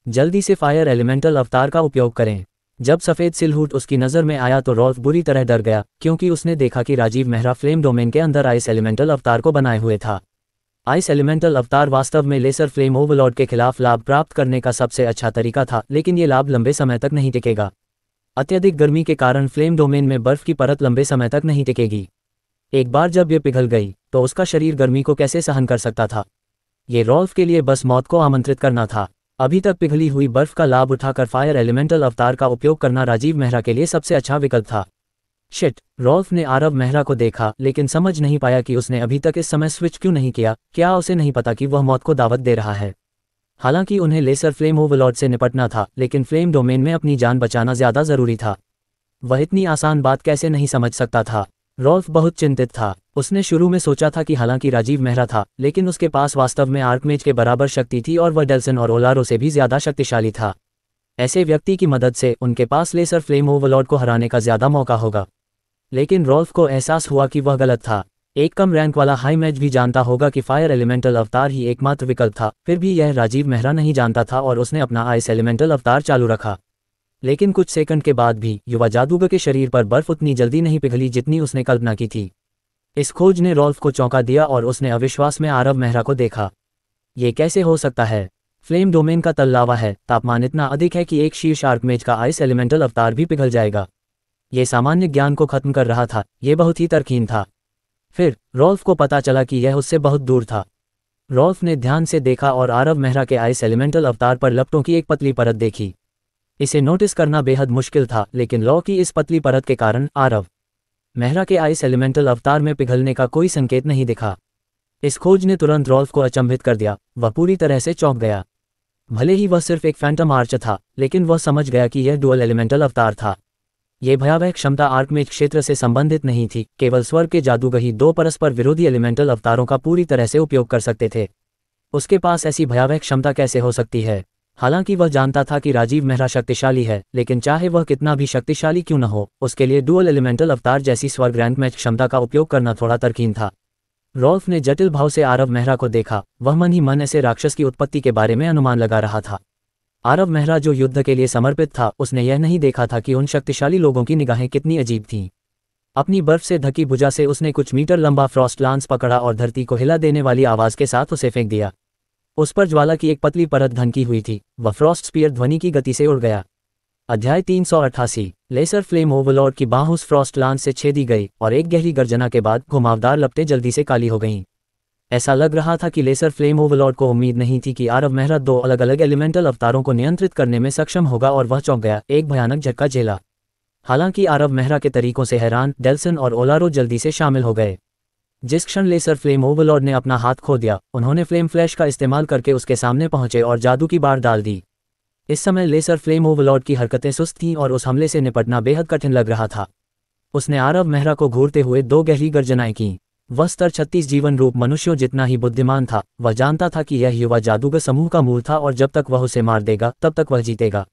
जल्दी से फायर एलिमेंटल अवतार का उपयोग करें। जब सफेद सिलहूट उसकी नज़र में आया तो रॉल्फ बुरी तरह डर गया क्योंकि उसने देखा कि राजीव मेहरा फ्लेम डोमेन के अंदर आइस एलिमेंटल अवतार को बनाए हुए था। आइस एलिमेंटल अवतार वास्तव में लेसर फ्लेम ओवरलॉर्ड के खिलाफ लाभ प्राप्त करने का सबसे अच्छा तरीका था, लेकिन ये लाभ लंबे समय तक नहीं टिकेगा। अत्यधिक गर्मी के कारण फ्लेम डोमेन में बर्फ की परत लंबे समय तक नहीं टिकेगी। एक बार जब ये पिघल गई तो उसका शरीर गर्मी को कैसे सहन कर सकता था। ये रॉल्फ के लिए बस मौत को आमंत्रित करना था। अभी तक पिघली हुई बर्फ का लाभ उठाकर फायर एलिमेंटल अवतार का उपयोग करना राजीव मेहरा के लिए सबसे अच्छा विकल्प था। शिट, रॉल्फ ने आरव मेहरा को देखा लेकिन समझ नहीं पाया कि उसने अभी तक इस समय स्विच क्यों नहीं किया। क्या उसे नहीं पता कि वह मौत को दावत दे रहा है? हालांकि उन्हें लेसर फ्लेम ओवरलॉर्ड से निपटना था, लेकिन फ्लेम डोमेन में अपनी जान बचाना ज़्यादा ज़रूरी था। वह इतनी आसान बात कैसे नहीं समझ सकता था। रॉल्फ बहुत चिंतित था। उसने शुरू में सोचा था कि हालांकि राजीव मेहरा था, लेकिन उसके पास वास्तव में आर्कमेज के बराबर शक्ति थी और वह डेल्सन और ओलारो से भी ज़्यादा शक्तिशाली था। ऐसे व्यक्ति की मदद से उनके पास लेसर फ्लेम ओवरलॉर्ड को हराने का ज़्यादा मौका होगा। लेकिन रॉल्फ को एहसास हुआ कि वह गलत था। एक कम रैंक वाला हाई मैच भी जानता होगा कि फायर एलिमेंटल अवतार ही एकमात्र विकल्प था, फिर भी यह राजीव मेहरा नहीं जानता था और उसने अपना आइस एलिमेंटल अवतार चालू रखा। लेकिन कुछ सेकंड के बाद भी युवा जादूगर के शरीर पर बर्फ उतनी जल्दी नहीं पिघली जितनी उसने कल्पना की थी। इस खोज ने रॉल्फ को चौंका दिया और उसने अविश्वास में आरव मेहरा को देखा। ये कैसे हो सकता है? फ्लेम डोमेन का तल लावा है, तापमान इतना अधिक है कि एक शीर्ष आर्कमेज का आइस एलिमेंटल अवतार भी पिघल जाएगा। ये सामान्य ज्ञान को खत्म कर रहा था, ये बहुत ही तर्कहीन था। फिर रॉल्फ को पता चला कि यह उससे बहुत दूर था। रॉल्फ ने ध्यान से देखा और आरव मेहरा के आइस एलिमेंटल अवतार पर लपटों की एक पतली परत देखी। इसे नोटिस करना बेहद मुश्किल था, लेकिन लौ की इस पतली परत के कारण आरव मेहरा के आइस एलिमेंटल अवतार में पिघलने का कोई संकेत नहीं दिखा। इस खोज ने तुरंत रॉल्फ को अचंभित कर दिया। वह पूरी तरह से चौंक गया। भले ही वह सिर्फ एक फैंटम आर्चर था, लेकिन वह समझ गया कि यह डुअल एलिमेंटल अवतार था। ये भयावह क्षमता आर्कमेज क्षेत्र से संबंधित नहीं थी, केवल स्वर्ग के जादूगर ही दो परस्पर विरोधी एलिमेंटल अवतारों का पूरी तरह से उपयोग कर सकते थे। उसके पास ऐसी भयावह क्षमता कैसे हो सकती है? हालांकि वह जानता था कि राजीव मेहरा शक्तिशाली है, लेकिन चाहे वह कितना भी शक्तिशाली क्यों न हो, उसके लिए डुअल एलिमेंटल अवतार जैसी स्वर्ग रैंक मैच क्षमता का उपयोग करना थोड़ा तर्कहीन था। रॉल्फ ने जटिल भाव से आरव मेहरा को देखा। वह मन ही मन ऐसे राक्षस की उत्पत्ति के बारे में अनुमान लगा रहा था। आरव मेहरा जो युद्ध के लिए समर्पित था, उसने यह नहीं देखा था कि उन शक्तिशाली लोगों की निगाहें कितनी अजीब थीं। अपनी बर्फ से ढकी भुजा से उसने कुछ मीटर लंबा फ्रॉस्ट लांस पकड़ा और धरती को हिला देने वाली आवाज के साथ उसे फेंक दिया। उस पर ज्वाला की एक पतली परत ढनकी हुई थी। वह फ्रॉस्ट स्पीयर ध्वनि की गति से उड़ गया। अध्याय 388। लेसर फ्लेम ओवरलॉर्ड की बाँह उस फ्रॉस्ट लांस से छेदी गई और एक गहरी गर्जना के बाद घुमावदार लपटें जल्दी से काली हो गईं। ऐसा लग रहा था कि लेसर फ्लेम ओवरलॉर्ड को उम्मीद नहीं थी कि आरव मेहरा दो अलग अलग एलिमेंटल अवतारों को नियंत्रित करने में सक्षम होगा और वह चौंक गया, एक भयानक झटका झेला। हालांकि आरव मेहरा के तरीकों से हैरान डेल्सन और ओलारो जल्दी से शामिल हो गए। जिस क्षण लेसर फ्लेम ओवरलॉर्ड ने अपना हाथ खो दिया, उन्होंने फ्लेम फ्लैश का इस्तेमाल करके उसके सामने पहुंचे और जादू की बाढ़ डाल दी। इस समय लेसर फ्लेम ओवरलॉर्ड की हरकतें सुस्त थीं और उस हमले से निपटना बेहद कठिन लग रहा था। उसने आरव मेहरा को घूरते हुए दो गहरी गर्जनाएं कीं। वह स्तर 36 जीवन रूप मनुष्यों जितना ही बुद्धिमान था। वह जानता था कि यह युवा जादूगर समूह का मूल था और जब तक वह उसे मार देगा तब तक वह जीतेगा।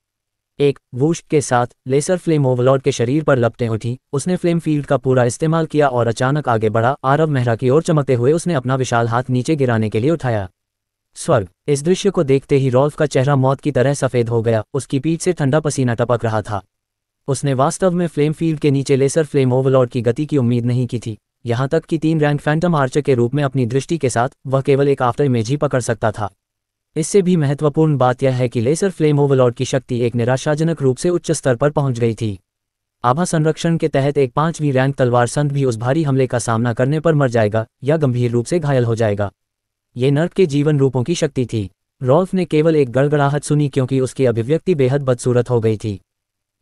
एक वूश के साथ लेसर फ्लेम ओवरलॉर्ड के शरीर पर लपटें उठी। उसने फ्लेम फील्ड का पूरा इस्तेमाल किया और अचानक आगे बढ़ा। आरव मेहरा की ओर चमकते हुए उसने अपना विशाल हाथ नीचे गिराने के लिए उठाया। स्वर्ग। इस दृश्य को देखते ही रॉल्फ का चेहरा मौत की तरह सफ़ेद हो गया। उसकी पीठ से ठंडा पसीना टपक रहा था। उसने वास्तव में फ्लेम फील्ड के नीचे लेसर फ्लेम ओवरलॉर्ड की गति की उम्मीद नहीं की थी। यहाँ तक कि 3 रैंक फैंटम आर्चर के रूप में अपनी दृष्टि के साथ वह केवल एक आफ्टर इमेज ही पकड़ सकता था। इससे भी महत्वपूर्ण बात यह है कि लेसर फ्लेम ओवरलॉर्ड की शक्ति एक निराशाजनक रूप से उच्च स्तर पर पहुंच गई थी। आभा संरक्षण के तहत एक 5वीं रैंक तलवार संत भी उस भारी हमले का सामना करने पर मर जाएगा या गंभीर रूप से घायल हो जाएगा। ये नर्क के जीवन रूपों की शक्ति थी। रॉल्फ ने केवल एक गड़गड़ाहट सुनी क्योंकि उसकी अभिव्यक्ति बेहद बदसूरत हो गई थी।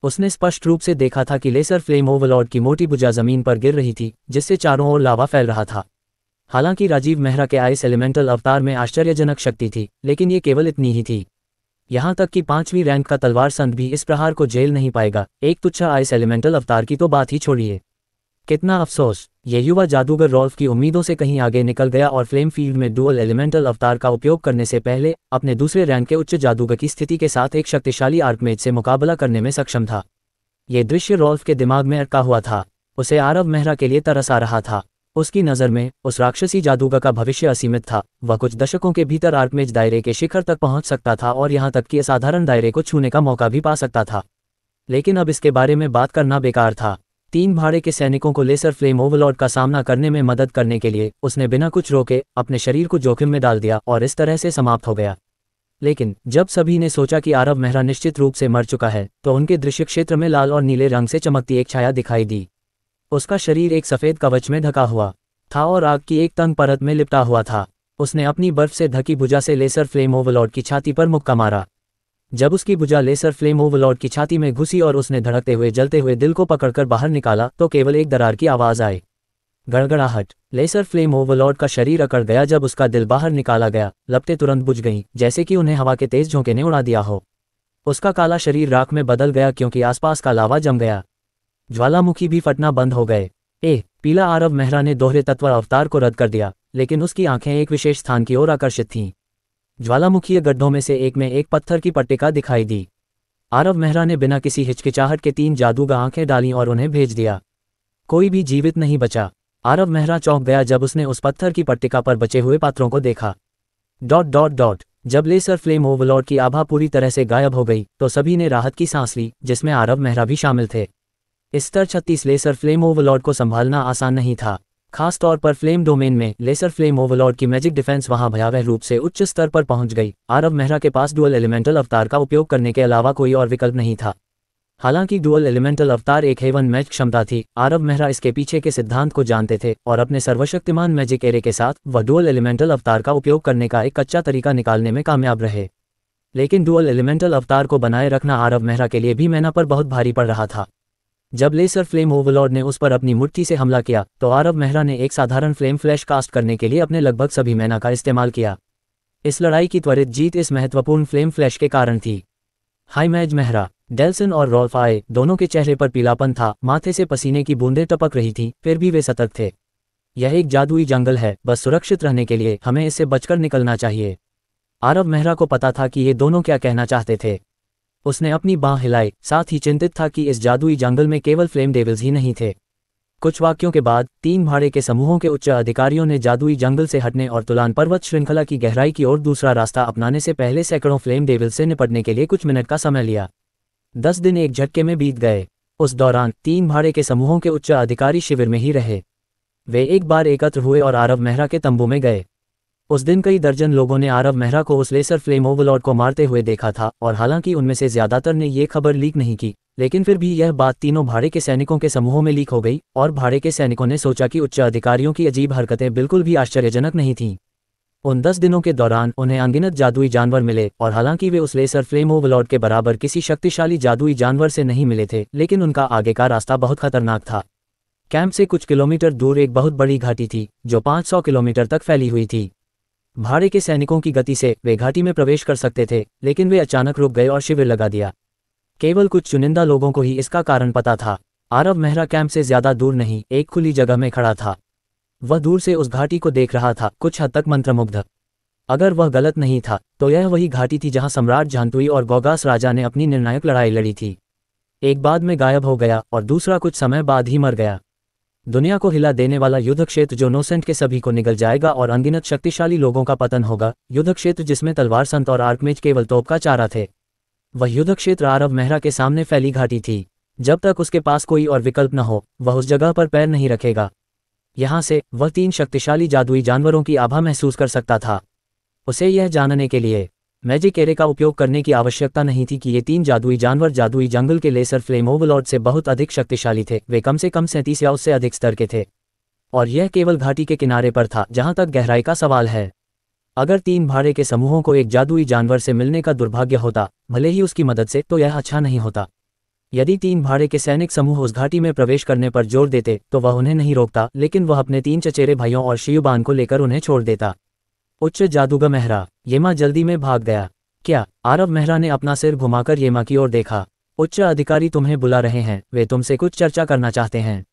उसने स्पष्ट रूप से देखा था कि लेसर फ्लेम ओवरलॉर्ड की मोटी भुजा जमीन पर गिर रही थी, जिससे चारों ओर लावा फैल रहा था। हालांकि राजीव मेहरा के आइस एलिमेंटल अवतार में आश्चर्यजनक शक्ति थी, लेकिन ये केवल इतनी ही थी। यहाँ तक कि 5वीं रैंक का तलवार संत भी इस प्रहार को झेल नहीं पाएगा। एक तुच्छा आइस एलिमेंटल अवतार की तो बात ही छोड़िए। कितना अफसोस, ये युवा जादूगर रॉल्फ की उम्मीदों से कहीं आगे निकल गया और फ्लेम फील्ड में डुअल एलिमेंटल अवतार का उपयोग करने से पहले अपने दूसरे रैंक के उच्च जादूगर की स्थिति के साथ एक शक्तिशाली आर्कमेज से मुकाबला करने में सक्षम था। ये दृश्य रॉल्फ के दिमाग में अटका हुआ था। उसे आरव मेहरा के लिए तरस आ रहा था। उसकी नज़र में उस राक्षसी जादूगर का भविष्य असीमित था। वह कुछ दशकों के भीतर आर्कमेज दायरे के शिखर तक पहुंच सकता था और यहाँ तक कि असाधारण दायरे को छूने का मौका भी पा सकता था। लेकिन अब इसके बारे में बात करना बेकार था। 3 भाड़े के सैनिकों को लेसर फ्लेम ओवरलॉर्ड का सामना करने में मदद करने के लिए उसने बिना कुछ रोके अपने शरीर को जोखिम में डाल दिया और इस तरह से समाप्त हो गया। लेकिन जब सभी ने सोचा कि आरव मेहरा निश्चित रूप से मर चुका है, तो उनके दृश्य क्षेत्र में लाल और नीले रंग से चमकती एक छाया दिखाई दी। उसका शरीर एक सफ़ेद कवच में ढका हुआ था और आग की एक तंग परत में लिपटा हुआ था। उसने अपनी बर्फ से ढकी भुजा से लेसर फ्लेम ओवरलॉर्ड की छाती पर मुक्का मारा। जब उसकी भुजा लेसर फ्लेम ओवरलॉर्ड की छाती में घुसी और उसने धड़कते हुए जलते हुए दिल को पकड़कर बाहर निकाला, तो केवल एक दरार की आवाज़ आई। गड़गड़ाहट। लेसर फ्लेम ओवरलॉर्ड का शरीर अकड़ गया जब उसका दिल बाहर निकाला गया। लपटें तुरंत बुझ गईं, जैसे कि उन्हें हवा के तेज झोंके ने उड़ा दिया हो। उसका काला शरीर राख में बदल गया क्योंकि आसपास का लावा जम गया। ज्वालामुखी भी फटना बंद हो गए। पीला आरव मेहरा ने दोहरे तत्व अवतार को रद्द कर दिया, लेकिन उसकी आंखें एक विशेष स्थान की ओर आकर्षित थीं। ज्वालामुखीय गड्ढों में से एक में एक पत्थर की पट्टिका दिखाई दी। आरव मेहरा ने बिना किसी हिचकिचाहट के 3 जादूगर आंखें डालीं और उन्हें भेज दिया। कोई भी जीवित नहीं बचा। आरव मेहरा चौंक गया जब उसने उस पत्थर की पट्टिका पर बचे हुए पात्रों को देखा। ... जब लेसर फ्लेम ओवरलॉर्ड की आभा पूरी तरह से गायब हो गई तो सभी ने राहत की सांस ली, जिसमें आरव मेहरा भी शामिल थे। स्तर 36 लेसर फ्लेम ओवरलॉर्ड को संभालना आसान नहीं था, खास तौर पर फ्लेम डोमेन में। लेसर फ्लेम ओवरलॉर्ड की मैजिक डिफेंस वहां भयावह रूप से उच्च स्तर पर पहुंच गई। आरव मेहरा के पास डुअल एलिमेंटल अवतार का उपयोग करने के अलावा कोई और विकल्प नहीं था। हालांकि डुअल एलिमेंटल अवतार एक हेवन मैच क्षमता थी, आरव मेहरा इसके पीछे के सिद्धांत को जानते थे और अपने सर्वशक्तिमान मैजिक एरे के साथ वह डुअल एलिमेंटल अवतार का उपयोग करने का एक कच्चा तरीका निकालने में कामयाब रहे। लेकिन डुअल एलिमेंटल अवतार को बनाए रखना आरव मेहरा के लिए भी मैना पर बहुत भारी पड़ रहा था। जब लेसर फ्लेम ओवरलॉर्ड ने उस पर अपनी मुट्ठी से हमला किया तो आरव मेहरा ने एक साधारण फ्लेम फ्लैश कास्ट करने के लिए अपने लगभग सभी मैना का इस्तेमाल किया। इस लड़ाई की त्वरित जीत इस महत्वपूर्ण फ्लेम फ्लैश के कारण थी। हाई मैज मेहरा, डेल्सन और रॉल्फ आए, दोनों के चेहरे पर पीलापन था, माथे से पसीने की बूंदें टपक रही थीं, फिर भी वे सतर्क थे। यह एक जादुई जंगल है, बस सुरक्षित रहने के लिए हमें इससे बचकर निकलना चाहिए। आरव मेहरा को पता था कि ये दोनों क्या कहना चाहते थे। उसने अपनी बाँह हिलाई, साथ ही चिंतित था कि इस जादुई जंगल में केवल फ्लेम डेविल्स ही नहीं थे। कुछ वाक्यों के बाद 3 भाड़े के समूहों के उच्च अधिकारियों ने जादुई जंगल से हटने और तुलान पर्वत श्रृंखला की गहराई की ओर दूसरा रास्ता अपनाने से पहले सैकड़ों फ्लेम डेविल्स से निपटने के लिए कुछ मिनट का समय लिया। 10 दिन एक झटके में बीत गए। उस दौरान 3 भाड़े के समूहों के उच्च अधिकारी शिविर में ही रहे। वे एक बार एकत्र हुए और आरव मेहरा के तंबू में गए। उस दिन कई दर्जन लोगों ने आरव मेहरा को उस लेसर फ्लेम ओवरलॉर्ड को मारते हुए देखा था, और हालांकि उनमें से ज्यादातर ने ये खबर लीक नहीं की, लेकिन फिर भी यह बात तीनों भाड़े के सैनिकों के समूहों में लीक हो गई, और भाड़े के सैनिकों ने सोचा कि उच्च अधिकारियों की अजीब हरकतें बिल्कुल भी आश्चर्यजनक नहीं थीं। उन 10 दिनों के दौरान उन्हें अनगिनत जादुई जानवर मिले, और हालांकि वे उस लेसर फ्लेम ओवरलॉर्ड के बराबर किसी शक्तिशाली जादुई जानवर से नहीं मिले थे, लेकिन उनका आगे का रास्ता बहुत खतरनाक था। कैंप से कुछ किलोमीटर दूर एक बहुत बड़ी घाटी थी, जो 500 किलोमीटर तक फैली हुई थी। भाड़े के सैनिकों की गति से वे घाटी में प्रवेश कर सकते थे, लेकिन वे अचानक रुक गए और शिविर लगा दिया। केवल कुछ चुनिंदा लोगों को ही इसका कारण पता था। आरव मेहरा कैंप से ज्यादा दूर नहीं, एक खुली जगह में खड़ा था। वह दूर से उस घाटी को देख रहा था, कुछ हद तक मंत्रमुग्ध। अगर वह गलत नहीं था तो यह वही घाटी थी जहां सम्राट झांतुई और गोगास राजा ने अपनी निर्णायक लड़ाई लड़ी थी। एक बाद में गायब हो गया और दूसरा कुछ समय बाद ही मर गया। दुनिया को हिला देने वाला युद्ध क्षेत्र जो नोसेंट के सभी को निगल जाएगा और अनगिनत शक्तिशाली लोगों का पतन होगा। युद्ध क्षेत्र जिसमें तलवार संत और आर्कमेज केवल तोप का चारा थे। वह युद्ध क्षेत्र आरव मेहरा के सामने फैली घाटी थी। जब तक उसके पास कोई और विकल्प न हो, वह उस जगह पर पैर नहीं रखेगा। यहाँ से वह 3 शक्तिशाली जादुई जानवरों की आभा महसूस कर सकता था। उसे यह जानने के लिए मैजिक एरे का उपयोग करने की आवश्यकता नहीं थी कि ये 3 जादुई जानवर जादुई जंगल के लेसर फ्लेम ओवरलॉर्ड से बहुत अधिक शक्तिशाली थे। वे कम से कम 37 या उससे अधिक स्तर के थे, और यह केवल घाटी के किनारे पर था जहां तक गहराई का सवाल है। अगर 3 भाड़े के समूहों को एक जादुई जानवर से मिलने का दुर्भाग्य होता, भले ही उसकी मदद से, तो यह अच्छा नहीं होता। यदि 3 भाड़े के सैनिक समूह उस घाटी में प्रवेश करने पर जोर देते तो वह उन्हें नहीं रोकता, लेकिन वह अपने 3 चचेरे भाइयों और शियुबान को लेकर उन्हें छोड़ देता। उच्च जादूगर मेहरा, येमा जल्दी में भाग गया। क्या? आरव मेहरा ने अपना सिर घुमाकर येमा की ओर देखा। उच्च अधिकारी तुम्हें बुला रहे हैं, वे तुमसे कुछ चर्चा करना चाहते हैं।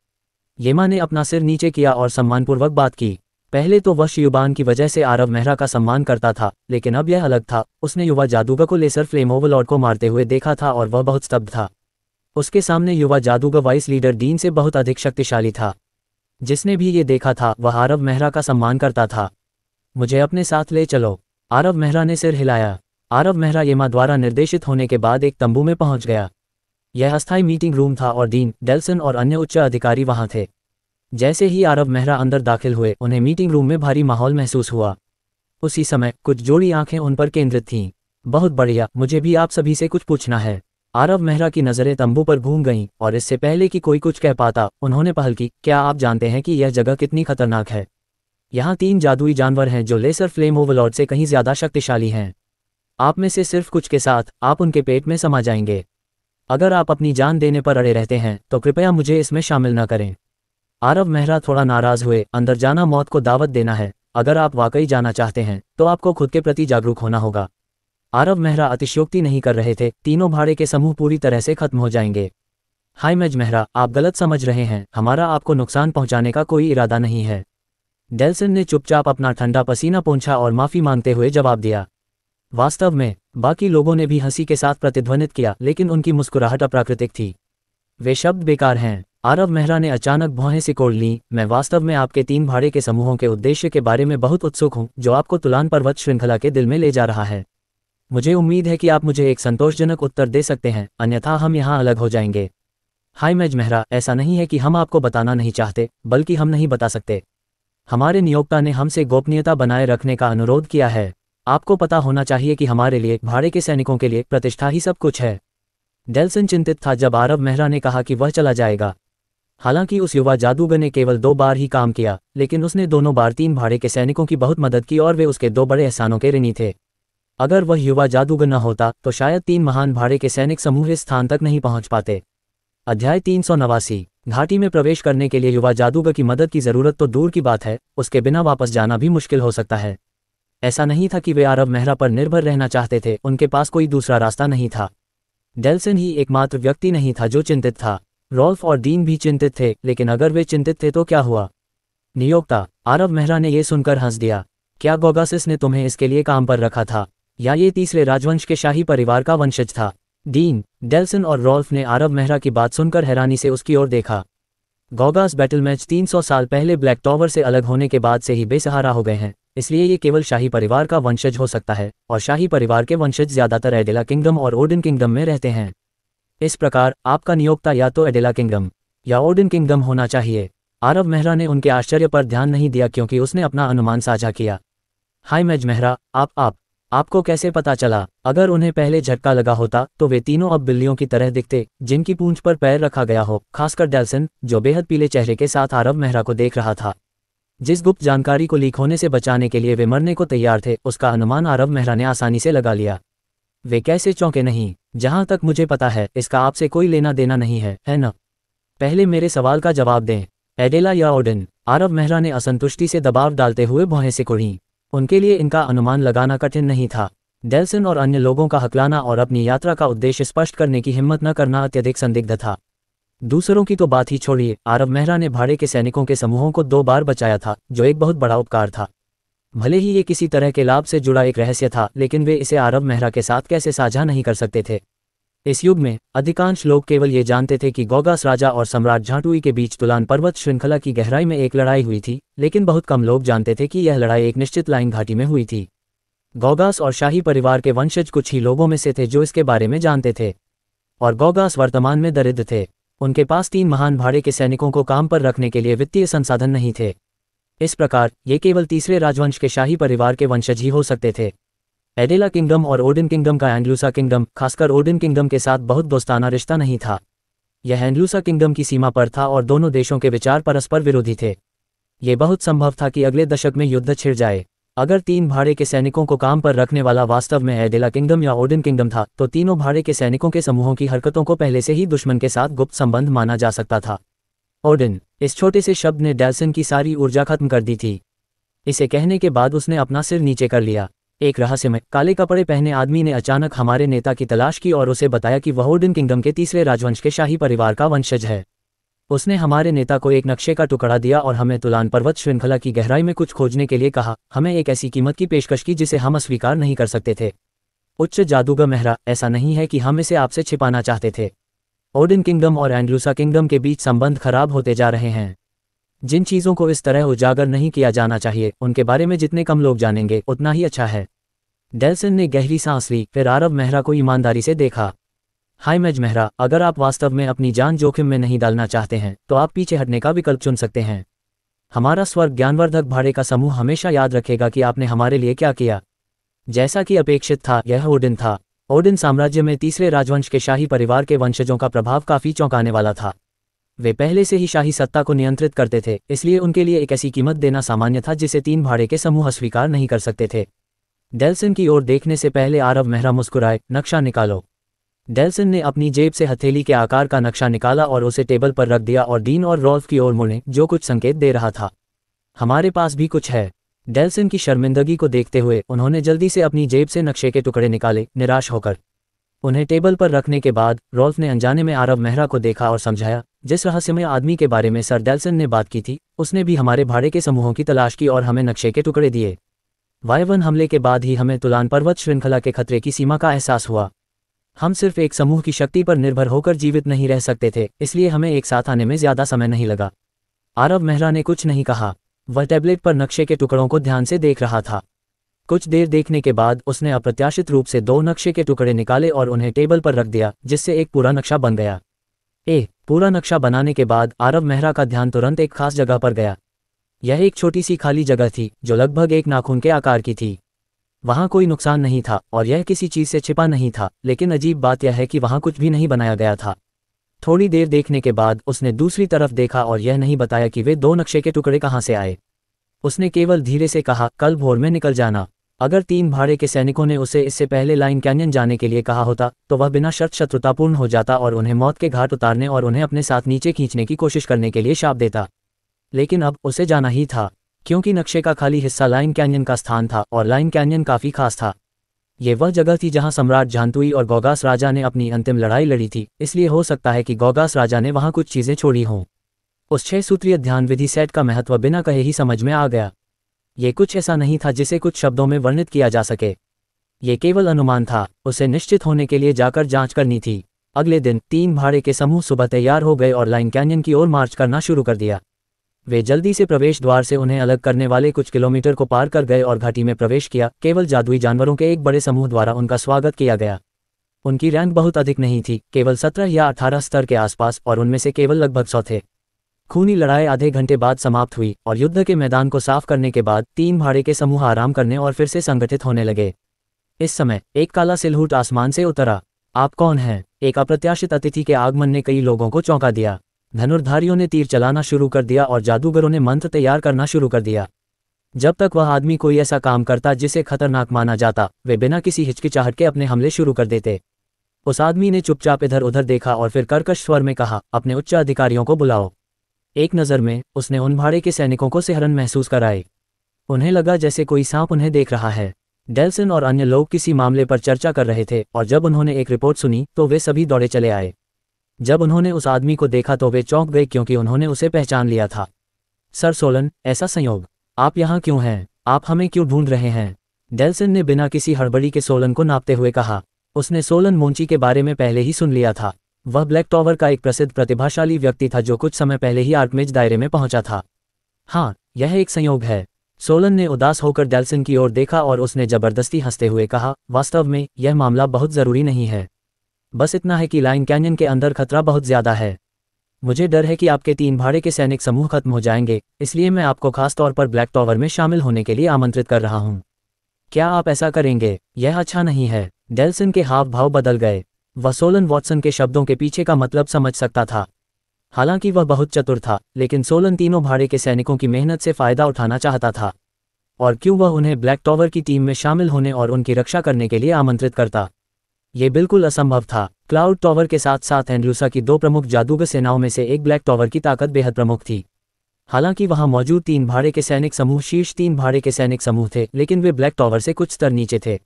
येमा ने अपना सिर नीचे किया और सम्मानपूर्वक बात की। पहले तो वह शियुबान की वजह से आरव मेहरा का सम्मान करता था, लेकिन अब यह अलग था। उसने युवा जादूगर को लेसर फ्लेम ओवरलॉर्ड को मारते हुए देखा था और वह बहुत स्तब्ध था। उसके सामने युवा जादूगर वाइस लीडर डीन से बहुत अधिक शक्तिशाली था। जिसने भी ये देखा था वह आरव मेहरा का सम्मान करता था। मुझे अपने साथ ले चलो, आरव मेहरा ने सिर हिलाया। आरव मेहरा येमा द्वारा निर्देशित होने के बाद एक तंबू में पहुंच गया। यह अस्थायी मीटिंग रूम था और डीन, डेल्सन और अन्य उच्च अधिकारी वहां थे। जैसे ही आरव मेहरा अंदर दाखिल हुए, उन्हें मीटिंग रूम में भारी माहौल महसूस हुआ। उसी समय कुछ जोड़ी आंखें उन पर केंद्रित थीं। बहुत बढ़िया, मुझे भी आप सभी से कुछ पूछना है। आरव मेहरा की नज़रें तंबू पर घूम गईं, और इससे पहले कि कोई कुछ कह पाता, उन्होंने पहल की। क्या आप जानते हैं कि यह जगह कितनी खतरनाक है? यहाँ 3 जादुई जानवर हैं जो लेसर फ्लेम ओवरलॉर्ड से कहीं ज्यादा शक्तिशाली हैं। आप में से सिर्फ कुछ के साथ आप उनके पेट में समा जाएंगे। अगर आप अपनी जान देने पर अड़े रहते हैं तो कृपया मुझे इसमें शामिल न करें। आरव मेहरा थोड़ा नाराज हुए। अंदर जाना मौत को दावत देना है। अगर आप वाकई जाना चाहते हैं तो आपको खुद के प्रति जागरूक होना होगा। आरव मेहरा अतिशयोक्ति नहीं कर रहे थे। तीनों भाड़े के समूह पूरी तरह से खत्म हो जाएंगे। हाइमेज मेहरा, आप गलत समझ रहे हैं। हमारा आपको नुकसान पहुंचाने का कोई इरादा नहीं है। डेल्सन ने चुपचाप अपना ठंडा पसीना पोंछा और माफी मांगते हुए जवाब दिया। वास्तव में बाकी लोगों ने भी हंसी के साथ प्रतिध्वनित किया, लेकिन उनकी मुस्कुराहट अप्राकृतिक थी। वे शब्द बेकार हैं। आरव मेहरा ने अचानक भौहें सिकोड़ लीं। मैं वास्तव में आपके 3 भाड़े के समूहों के उद्देश्य के बारे में बहुत उत्सुक हूं, जो आपको तुलान पर्वत श्रृंखला के दिल में ले जा रहा है। मुझे उम्मीद है कि आप मुझे एक संतोषजनक उत्तर दे सकते हैं, अन्यथा हम यहाँ अलग हो जाएंगे। हाइमेज मेहरा, ऐसा नहीं है कि हम आपको बताना नहीं चाहते, बल्कि हम नहीं बता सकते। हमारे नियोक्ता ने हमसे गोपनीयता बनाए रखने का अनुरोध किया है। आपको पता होना चाहिए कि हमारे लिए, भाड़े के सैनिकों के लिए, प्रतिष्ठा ही सब कुछ है। डेल्सन चिंतित था जब आरव मेहरा ने कहा कि वह चला जाएगा। हालांकि उस युवा जादूगर ने केवल 2 बार ही काम किया, लेकिन उसने दोनों बार 3 भाड़े के सैनिकों की बहुत मदद की और वे उसके 2 बड़े एहसानों के ऋणी थे। अगर वह युवा जादूगर न होता तो शायद 3 महान भाड़े के सैनिक समूह इस स्थान तक नहीं पहुंच पाते। अध्याय 389। घाटी में प्रवेश करने के लिए युवा जादूगर की मदद की जरूरत तो दूर की बात है, उसके बिना वापस जाना भी मुश्किल हो सकता है। ऐसा नहीं था कि वे आरव मेहरा पर निर्भर रहना चाहते थे, उनके पास कोई दूसरा रास्ता नहीं था। डेल्सन ही एकमात्र व्यक्ति नहीं था जो चिंतित था। रॉल्फ और डीन भी चिंतित थे, लेकिन अगर वे चिंतित थे तो क्या हुआ? नियोक्ता, आरव मेहरा ने यह सुनकर हंस दिया। क्या गोगासिस ने तुम्हें इसके लिए काम पर रखा था, या ये तीसरे राजवंश के शाही परिवार का वंशज था? डीन, डेल्सन और रॉल्फ ने आरव मेहरा की बात सुनकर हैरानी से उसकी ओर देखा। गोगास बैटल मैच 300 साल पहले ब्लैक टॉवर से अलग होने के बाद से ही बेसहारा हो गए हैं, इसलिए ये केवल शाही परिवार का वंशज हो सकता है, और शाही परिवार के वंशज ज्यादातर एडेला किंगडम और ओडिन किंगडम में रहते हैं। इस प्रकार आपका नियोक्ता या तो एडेला किंगडम या ओडिन किंगडम होना चाहिए। आरव मेहरा ने उनके आश्चर्य पर ध्यान नहीं दिया, क्योंकि उसने अपना अनुमान साझा किया। हाइमेज मेहरा, आपको कैसे पता चला? अगर उन्हें पहले झटका लगा होता तो वे तीनों अब बिल्लियों की तरह दिखते, जिनकी पूंछ पर पैर रखा गया हो, खासकर डेल्सन, जो बेहद पीले चेहरे के साथ आरव मेहरा को देख रहा था। जिस गुप्त जानकारी को लीक होने से बचाने के लिए वे मरने को तैयार थे, उसका अनुमान आरव मेहरा ने आसानी से लगा लिया। वे कैसे चौंके नहीं? जहां तक मुझे पता है, इसका आपसे कोई लेना देना नहीं है न? पहले मेरे सवाल का जवाब दें। एडेला या ओडिन? आरव मेहरा ने असंतुष्टि से दबाव डालते हुए भौहें सिकुड़ी। उनके लिए इनका अनुमान लगाना कठिन नहीं था। डेल्सन और अन्य लोगों का हकलाना और अपनी यात्रा का उद्देश्य स्पष्ट करने की हिम्मत न करना अत्यधिक संदिग्ध था। दूसरों की तो बात ही छोड़िए, आरव मेहरा ने भाड़े के सैनिकों के समूहों को 2 बार बचाया था, जो एक बहुत बड़ा उपकार था। भले ही ये किसी तरह के लाभ से जुड़ा एक रहस्य था, लेकिन वे इसे आरव मेहरा के साथ कैसे साझा नहीं कर सकते थे। इस युग में अधिकांश लोग केवल ये जानते थे कि गोगास राजा और सम्राट झाटुई के बीच तुलान पर्वत श्रृंखला की गहराई में एक लड़ाई हुई थी, लेकिन बहुत कम लोग जानते थे कि यह लड़ाई एक निश्चित लाइन घाटी में हुई थी। गोगास और शाही परिवार के वंशज कुछ ही लोगों में से थे जो इसके बारे में जानते थे, और गोगास वर्तमान में दरिद्र थे। उनके पास 3 महान भाड़े के सैनिकों को काम पर रखने के लिए वित्तीय संसाधन नहीं थे। इस प्रकार ये केवल तीसरे राजवंश के शाही परिवार के वंशज ही हो सकते थे। एडेला किंगडम और ओडिन किंगडम का एंडलूसा किंगडम, खासकर ओडिन किंगडम के साथ बहुत दोस्ताना रिश्ता नहीं था। यह एंडलूसा किंगडम की सीमा पर था और दोनों देशों के विचार परस्पर विरोधी थे। ये बहुत संभव था कि अगले दशक में युद्ध छिड़ जाए। अगर 3 भाड़े के सैनिकों को काम पर रखने वाला वास्तव में एडेला किंगडम या ओडिन किंगडम था, तो तीनों भाड़े के सैनिकों के समूहों की हरकतों को पहले से ही दुश्मन के साथ गुप्त संबंध माना जा सकता था। ओडिन, इस छोटे से शब्द ने डेल्सन की सारी ऊर्जा खत्म कर दी थी। इसे कहने के बाद उसने अपना सिर नीचे कर लिया। एक रहस्यमय काले कपड़े पहने आदमी ने अचानक हमारे नेता की तलाश की और उसे बताया कि वह ओडिन किंगडम के तीसरे राजवंश के शाही परिवार का वंशज है। उसने हमारे नेता को एक नक्शे का टुकड़ा दिया और हमें तुलान पर्वत श्रृंखला की गहराई में कुछ खोजने के लिए कहा। हमें एक ऐसी कीमत की पेशकश की जिसे हम अस्वीकार नहीं कर सकते थे। उच्च जादूगर मेहरा, ऐसा नहीं है कि हम इसे आपसे छिपाना चाहते थे। ओडिन किंगडम और एंडलूसा किंगडम के बीच संबंध खराब होते जा रहे हैं। जिन चीज़ों को इस तरह उजागर नहीं किया जाना चाहिए, उनके बारे में जितने कम लोग जानेंगे उतना ही अच्छा है। डेल्सन ने गहरी सांस ली, फिर आरव मेहरा को ईमानदारी से देखा। हाइमेज मेहरा, अगर आप वास्तव में अपनी जान जोखिम में नहीं डालना चाहते हैं तो आप पीछे हटने का विकल्प चुन सकते हैं। हमारा स्वर्ग ज्ञानवर्धक भाड़े का समूह हमेशा याद रखेगा कि आपने हमारे लिए क्या किया। जैसा कि अपेक्षित था, यह ओडिन था। ओडिन साम्राज्य में तीसरे राजवंश के शाही परिवार के वंशजों का प्रभाव काफी चौंकाने वाला था। वे पहले से ही शाही सत्ता को नियंत्रित करते थे, इसलिए उनके लिए एक ऐसी कीमत देना सामान्य था जिसे 3 भाड़े के समूह स्वीकार नहीं कर सकते थे। डेल्सन की ओर देखने से पहले आरव मेहरा मुस्कुराए। नक्शा निकालो। डेल्सन ने अपनी जेब से हथेली के आकार का नक्शा निकाला और उसे टेबल पर रख दिया और डीन और रॉल्फ की ओर मुड़े, जो कुछ संकेत दे रहा था। हमारे पास भी कुछ है। डेल्सन की शर्मिंदगी को देखते हुए उन्होंने जल्दी से अपनी जेब से नक्शे के टुकड़े निकाले, निराश होकर। उन्हें टेबल पर रखने के बाद रॉल्फ ने अनजाने में आरव मेहरा को देखा और समझाया, जिस रहस्यमय आदमी के बारे में सर डेल्सन ने बात की थी, उसने भी हमारे भाड़े के समूहों की तलाश की और हमें नक्शे के टुकड़े दिए। वायवन हमले के बाद ही हमें तुलान पर्वत श्रृंखला के खतरे की सीमा का एहसास हुआ। हम सिर्फ एक समूह की शक्ति पर निर्भर होकर जीवित नहीं रह सकते थे, इसलिए हमें एक साथ आने में ज्यादा समय नहीं लगा। आरव मेहरा ने कुछ नहीं कहा। वह टैबलेट पर नक्शे के टुकड़ों को ध्यान से देख रहा था। कुछ देर देखने के बाद उसने अप्रत्याशित रूप से 2 नक्शे के टुकड़े निकाले और उन्हें टेबल पर रख दिया, जिससे एक पूरा नक्शा बन गया। पूरा नक्शा बनाने के बाद आरव मेहरा का ध्यान तुरंत एक खास जगह पर गया। यह एक छोटी सी खाली जगह थी, जो लगभग एक नाखून के आकार की थी। वहां कोई नुकसान नहीं था और यह किसी चीज से छिपा नहीं था, लेकिन अजीब बात यह है कि वहां कुछ भी नहीं बनाया गया था। थोड़ी देर देखने के बाद उसने दूसरी तरफ देखा और यह नहीं बताया कि वे 2 नक्शे के टुकड़े कहाँ से आए। उसने केवल धीरे से कहा, कल भोर में निकल जाना। अगर 3 भाड़े के सैनिकों ने उसे इससे पहले लाइन कैनियन जाने के लिए कहा होता, तो वह बिना शर्त शत्रुतापूर्ण हो जाता और उन्हें मौत के घाट उतारने और उन्हें अपने साथ नीचे खींचने की कोशिश करने के लिए शाप देता। लेकिन अब उसे जाना ही था, क्योंकि नक्शे का खाली हिस्सा लाइन कैनियन का स्थान था और लाइन कैनियन काफी खास था। ये वह जगह थी जहां सम्राट झांतुई और गौगास राजा ने अपनी अंतिम लड़ाई लड़ी थी, इसलिए हो सकता है कि गौगास राजा ने वहां कुछ चीजें छोड़ी हों। उस 6 सूत्रीय ध्यान विधि सेट का महत्व बिना कहे ही समझ में आ गया। ये कुछ ऐसा नहीं था जिसे कुछ शब्दों में वर्णित किया जा सके। ये केवल अनुमान था, उसे निश्चित होने के लिए जाकर जांच करनी थी। अगले दिन 3 भाड़े के समूह सुबह तैयार हो गए और लाइन कैनियन की ओर मार्च करना शुरू कर दिया। वे जल्दी से प्रवेश द्वार से उन्हें अलग करने वाले कुछ किलोमीटर को पार कर गए और घाटी में प्रवेश किया। केवल जादुई जानवरों के एक बड़े समूह द्वारा उनका स्वागत किया गया। उनकी रैंक बहुत अधिक नहीं थी, केवल 17 या 18 स्तर के आसपास, और उनमें से केवल लगभग 100 थे। खूनी लड़ाई आधे घंटे बाद समाप्त हुई और युद्ध के मैदान को साफ करने के बाद 3 भाड़े के समूह आराम करने और फिर से संगठित होने लगे। इस समय एक काला सिलहूट आसमान से उतरा। आप कौन हैं? एक अप्रत्याशित अतिथि के आगमन ने कई लोगों को चौंका दिया। धनुर्धारियों ने तीर चलाना शुरू कर दिया और जादूगरों ने मंत्र तैयार करना शुरू कर दिया। जब तक वह आदमी कोई ऐसा काम करता जिसे खतरनाक माना जाता, वे बिना किसी हिचकिचाहट के अपने हमले शुरू कर देते। उस आदमी ने चुपचाप इधर उधर देखा और फिर कर्कश स्वर में कहा, अपने उच्च अधिकारियों को बुलाओ। एक नज़र में उसने उन भाड़े के सैनिकों को सिहरन महसूस कराई। उन्हें लगा जैसे कोई सांप उन्हें देख रहा है। डेल्सन और अन्य लोग किसी मामले पर चर्चा कर रहे थे और जब उन्होंने एक रिपोर्ट सुनी तो वे सभी दौड़े चले आए। जब उन्होंने उस आदमी को देखा तो वे चौंक गए क्योंकि उन्होंने उसे पहचान लिया था। सर सोलन, ऐसा संयोग, आप यहाँ क्यों हैं? आप हमें क्यों ढूंढ रहे हैं? डेल्सन ने बिना किसी हड़बड़ी के सोलन को नापते हुए कहा। उसने सोलन मोंची के बारे में पहले ही सुन लिया था। वह ब्लैक टॉवर का एक प्रसिद्ध प्रतिभाशाली व्यक्ति था जो कुछ समय पहले ही आर्कमेज दायरे में पहुंचा था। हाँ, यह एक संयोग है। सोलन ने उदास होकर डेल्सन की ओर देखा और उसने जबरदस्ती हंसते हुए कहा, वास्तव में यह मामला बहुत जरूरी नहीं है। बस इतना है कि लाइन कैनियन के अंदर खतरा बहुत ज्यादा है। मुझे डर है कि आपके 3 भाड़े के सैनिक समूह खत्म हो जाएंगे, इसलिए मैं आपको खास तौर पर ब्लैक टॉवर में शामिल होने के लिए आमंत्रित कर रहा हूँ। क्या आप ऐसा करेंगे? यह अच्छा नहीं है। डेल्सन के हाव भाव बदल गए। वह सोलन वॉटसन के शब्दों के पीछे का मतलब समझ सकता था। हालांकि वह बहुत चतुर था, लेकिन सोलन तीनों भाड़े के सैनिकों की मेहनत से फायदा उठाना चाहता था। और क्यों वह उन्हें ब्लैक टॉवर की टीम में शामिल होने और उनकी रक्षा करने के लिए आमंत्रित करता? ये बिल्कुल असंभव था। क्लाउड टॉवर के साथ साथ एंड्रूसा की 2 प्रमुख जादूगर सेनाओं में से एक ब्लैक टॉवर की ताकत बेहद प्रमुख थी। हालांकि वहां मौजूद 3 भाड़े के सैनिक समूह शीर्ष 3 भाड़े के सैनिक समूह थे, लेकिन वे ब्लैक टॉवर से कुछ स्तर नीचे थे।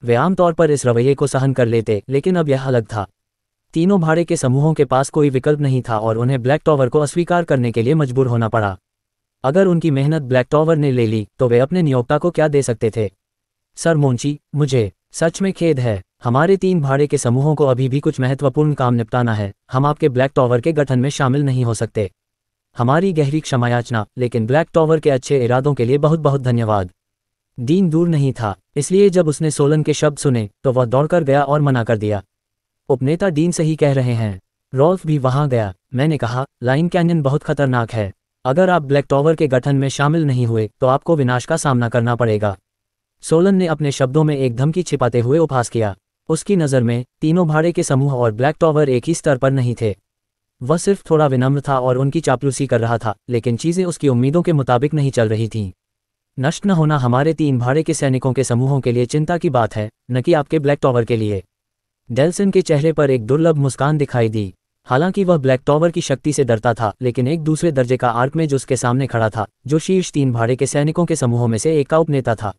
वे आमतौर पर इस रवैये को सहन कर लेते, लेकिन अब यह अलग था। तीनों भाड़े के समूहों के पास कोई विकल्प नहीं था और उन्हें ब्लैक टॉवर को अस्वीकार करने के लिए मजबूर होना पड़ा। अगर उनकी मेहनत ब्लैक टॉवर ने ले ली तो वे अपने नियोक्ता को क्या दे सकते थे? सर मोंची, मुझे सच में खेद है। हमारे 3 भाड़े के समूहों को अभी भी कुछ महत्वपूर्ण काम निपटाना है। हम आपके ब्लैक टॉवर के गठन में शामिल नहीं हो सकते। हमारी गहरी क्षमायाचना, लेकिन ब्लैक टॉवर के अच्छे इरादों के लिए बहुत बहुत धन्यवाद। डीन दूर नहीं था, इसलिए जब उसने सोलन के शब्द सुने तो वह दौड़कर गया और मना कर दिया। उपनेता डीन सही कह रहे हैं। रॉल्फ भी वहां गया। मैंने कहा, लाइन कैनियन बहुत खतरनाक है। अगर आप ब्लैक टॉवर के गठन में शामिल नहीं हुए तो आपको विनाश का सामना करना पड़ेगा। सोलन ने अपने शब्दों में एक धमकी छिपाते हुए उपहास किया। उसकी नज़र में तीनों भाड़े के समूह और ब्लैक टॉवर एक ही स्तर पर नहीं थे। वह सिर्फ थोड़ा विनम्र था और उनकी चापलूसी कर रहा था, लेकिन चीज़ें उसकी उम्मीदों के मुताबिक नहीं चल रही थीं। नष्ट न होना हमारे 3 भाड़े के सैनिकों के समूहों के लिए चिंता की बात है, न कि आपके ब्लैक टॉवर के लिए। डेल्सन के चेहरे पर एक दुर्लभ मुस्कान दिखाई दी। हालांकि वह ब्लैक टॉवर की शक्ति से डरता था, लेकिन एक दूसरे दर्जे का आर्कमेज उसके सामने खड़ा था, जो शीर्ष 3 भाड़े के सैनिकों के समूहों में से एक का उपनेता था।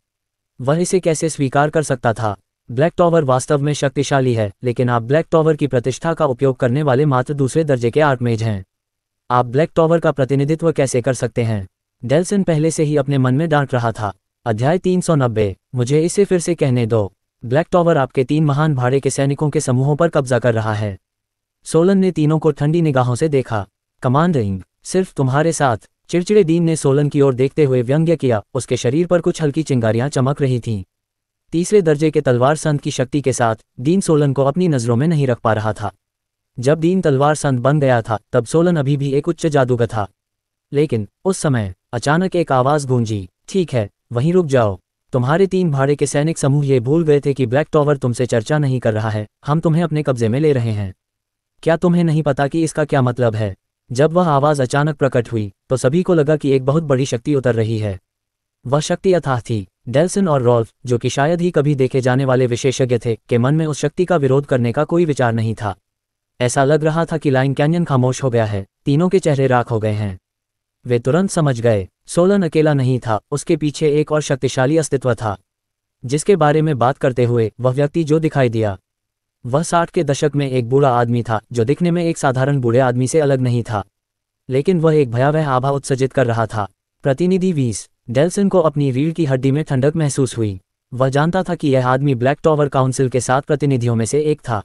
वह इसे कैसे स्वीकार कर सकता था? ब्लैक टॉवर वास्तव में शक्तिशाली है, लेकिन आप ब्लैक टॉवर की प्रतिष्ठा का उपयोग करने वाले मात्र दूसरे दर्जे के आर्कमेज हैं। आप ब्लैक टॉवर का प्रतिनिधित्व कैसे कर सकते हैं? डेल्सन पहले से ही अपने मन में डांट रहा था। अध्याय 390। मुझे इसे फिर से कहने दो। ब्लैक टॉवर आपके 3 महान भाड़े के सैनिकों के समूहों पर कब्जा कर रहा है। सोलन ने तीनों को ठंडी निगाहों से देखा। कमांडरिंग, सिर्फ तुम्हारे साथ? चिड़चिड़े डीन ने सोलन की ओर देखते हुए व्यंग्य किया। उसके शरीर पर कुछ हल्की चिंगारियां चमक रही थीं। तीसरे दर्जे के तलवार संत की शक्ति के साथ डीन सोलन को अपनी नजरों में नहीं रख पा रहा था। जब डीन तलवार संत बन गया था, तब सोलन अभी भी एक उच्च जादूगर था। लेकिन उस समय अचानक एक आवाज गूंजी, ठीक है, वहीं रुक जाओ। तुम्हारे 3 भाड़े के सैनिक समूह ये भूल गए थे कि ब्लैक टॉवर तुमसे चर्चा नहीं कर रहा है। हम तुम्हें अपने कब्जे में ले रहे हैं। क्या तुम्हें नहीं पता कि इसका क्या मतलब है? जब वह आवाज अचानक प्रकट हुई, तो सभी को लगा कि एक बहुत बड़ी शक्ति उतर रही है। वह शक्ति अथाह थी। डेल्सन और रॉल्फ, जो कि शायद ही कभी देखे जाने वाले विशेषज्ञ थे, के मन में उस शक्ति का विरोध करने का कोई विचार नहीं था। ऐसा लग रहा था कि लाइन कैनियन खामोश हो गया है। तीनों के चेहरे राख हो गए हैं। वे तुरंत समझ गए, सोलन अकेला नहीं था, उसके पीछे एक और शक्तिशाली अस्तित्व था। जिसके बारे में बात करते हुए वह व्यक्ति जो दिखाई दिया, वह 60 के दशक में एक बूढ़ा आदमी था, जो दिखने में एक साधारण बूढ़े आदमी से अलग नहीं था, लेकिन वह एक भयावह आभा उत्सर्जित कर रहा था। प्रतिनिधि 20। डेल्सन को अपनी रीढ़ की हड्डी में ठंडक महसूस हुई। वह जानता था कि यह आदमी ब्लैक टॉवर काउंसिल के 7 प्रतिनिधियों में से एक था।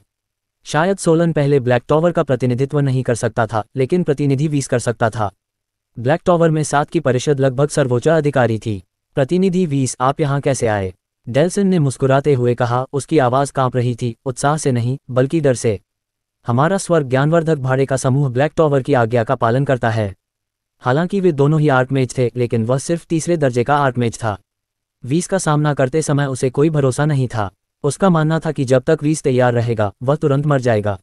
शायद सोलन पहले ब्लैक टॉवर का प्रतिनिधित्व नहीं कर सकता था, लेकिन प्रतिनिधि 20 कर सकता था। ब्लैक टॉवर में 7 की परिषद लगभग सर्वोच्च अधिकारी थी। प्रतिनिधि 20, आप यहाँ कैसे आए? डेल्सन ने मुस्कुराते हुए कहा। उसकी आवाज़ कांप रही थी, उत्साह से नहीं, बल्कि डर से। हमारा स्वर्ग ज्ञानवर्धक भाड़े का समूह ब्लैक टॉवर की आज्ञा का पालन करता है। हालांकि वे दोनों ही आर्कमेज थे, लेकिन वह सिर्फ तीसरे दर्जे का आर्कमेज था। 20 का सामना करते समय उसे कोई भरोसा नहीं था। उसका मानना था कि जब तक 20 तैयार रहेगा, वह तुरंत मर जाएगा।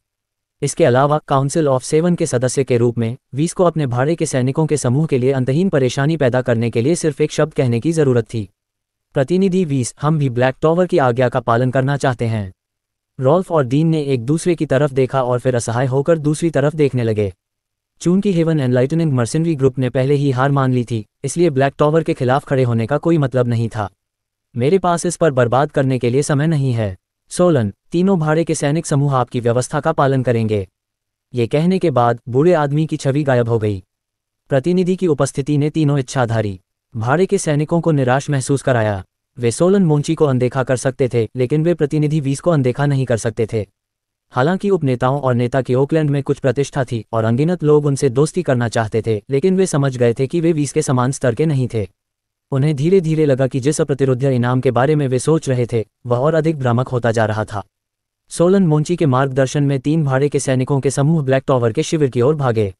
इसके अलावा काउंसिल ऑफ 7 के सदस्य के रूप में 20 को अपने भाड़े के सैनिकों के समूह के लिए अंतहीन परेशानी पैदा करने के लिए सिर्फ एक शब्द कहने की जरूरत थी। प्रतिनिधि 20, हम भी ब्लैक टॉवर की आज्ञा का पालन करना चाहते हैं। रॉल्फ और डीन ने एक दूसरे की तरफ देखा और फिर असहाय होकर दूसरी तरफ देखने लगे। चूंकि हेवन एनलाइटनिंग मर्सेनरी ग्रुप ने पहले ही हार मान ली थी, इसलिए ब्लैक टॉवर के खिलाफ खड़े होने का कोई मतलब नहीं था। मेरे पास इस पर बर्बाद करने के लिए समय नहीं है। सोलन, तीनों भाड़े के सैनिक समूह आपकी व्यवस्था का पालन करेंगे। ये कहने के बाद बूढ़े आदमी की छवि गायब हो गई। प्रतिनिधि की उपस्थिति ने तीनों इच्छाधारी भाड़े के सैनिकों को निराश महसूस कराया। वे सोलन मोंची को अनदेखा कर सकते थे, लेकिन वे प्रतिनिधि 20 को अनदेखा नहीं कर सकते थे। हालांकि उपनेताओं और नेता की ओकलैंड में कुछ प्रतिष्ठा थी और अनगिनत लोग उनसे दोस्ती करना चाहते थे, लेकिन वे समझ गए थे कि वे 20 के समान स्तर के नहीं थे। उन्हें धीरे धीरे लगा कि जिस अप्रतिरोध इनाम के बारे में वे सोच रहे थे, वह और अधिक भ्रामक होता जा रहा था। सोलन मोंची के मार्गदर्शन में 3 भाड़े के सैनिकों के समूह ब्लैक टॉवर के शिविर की ओर भागे।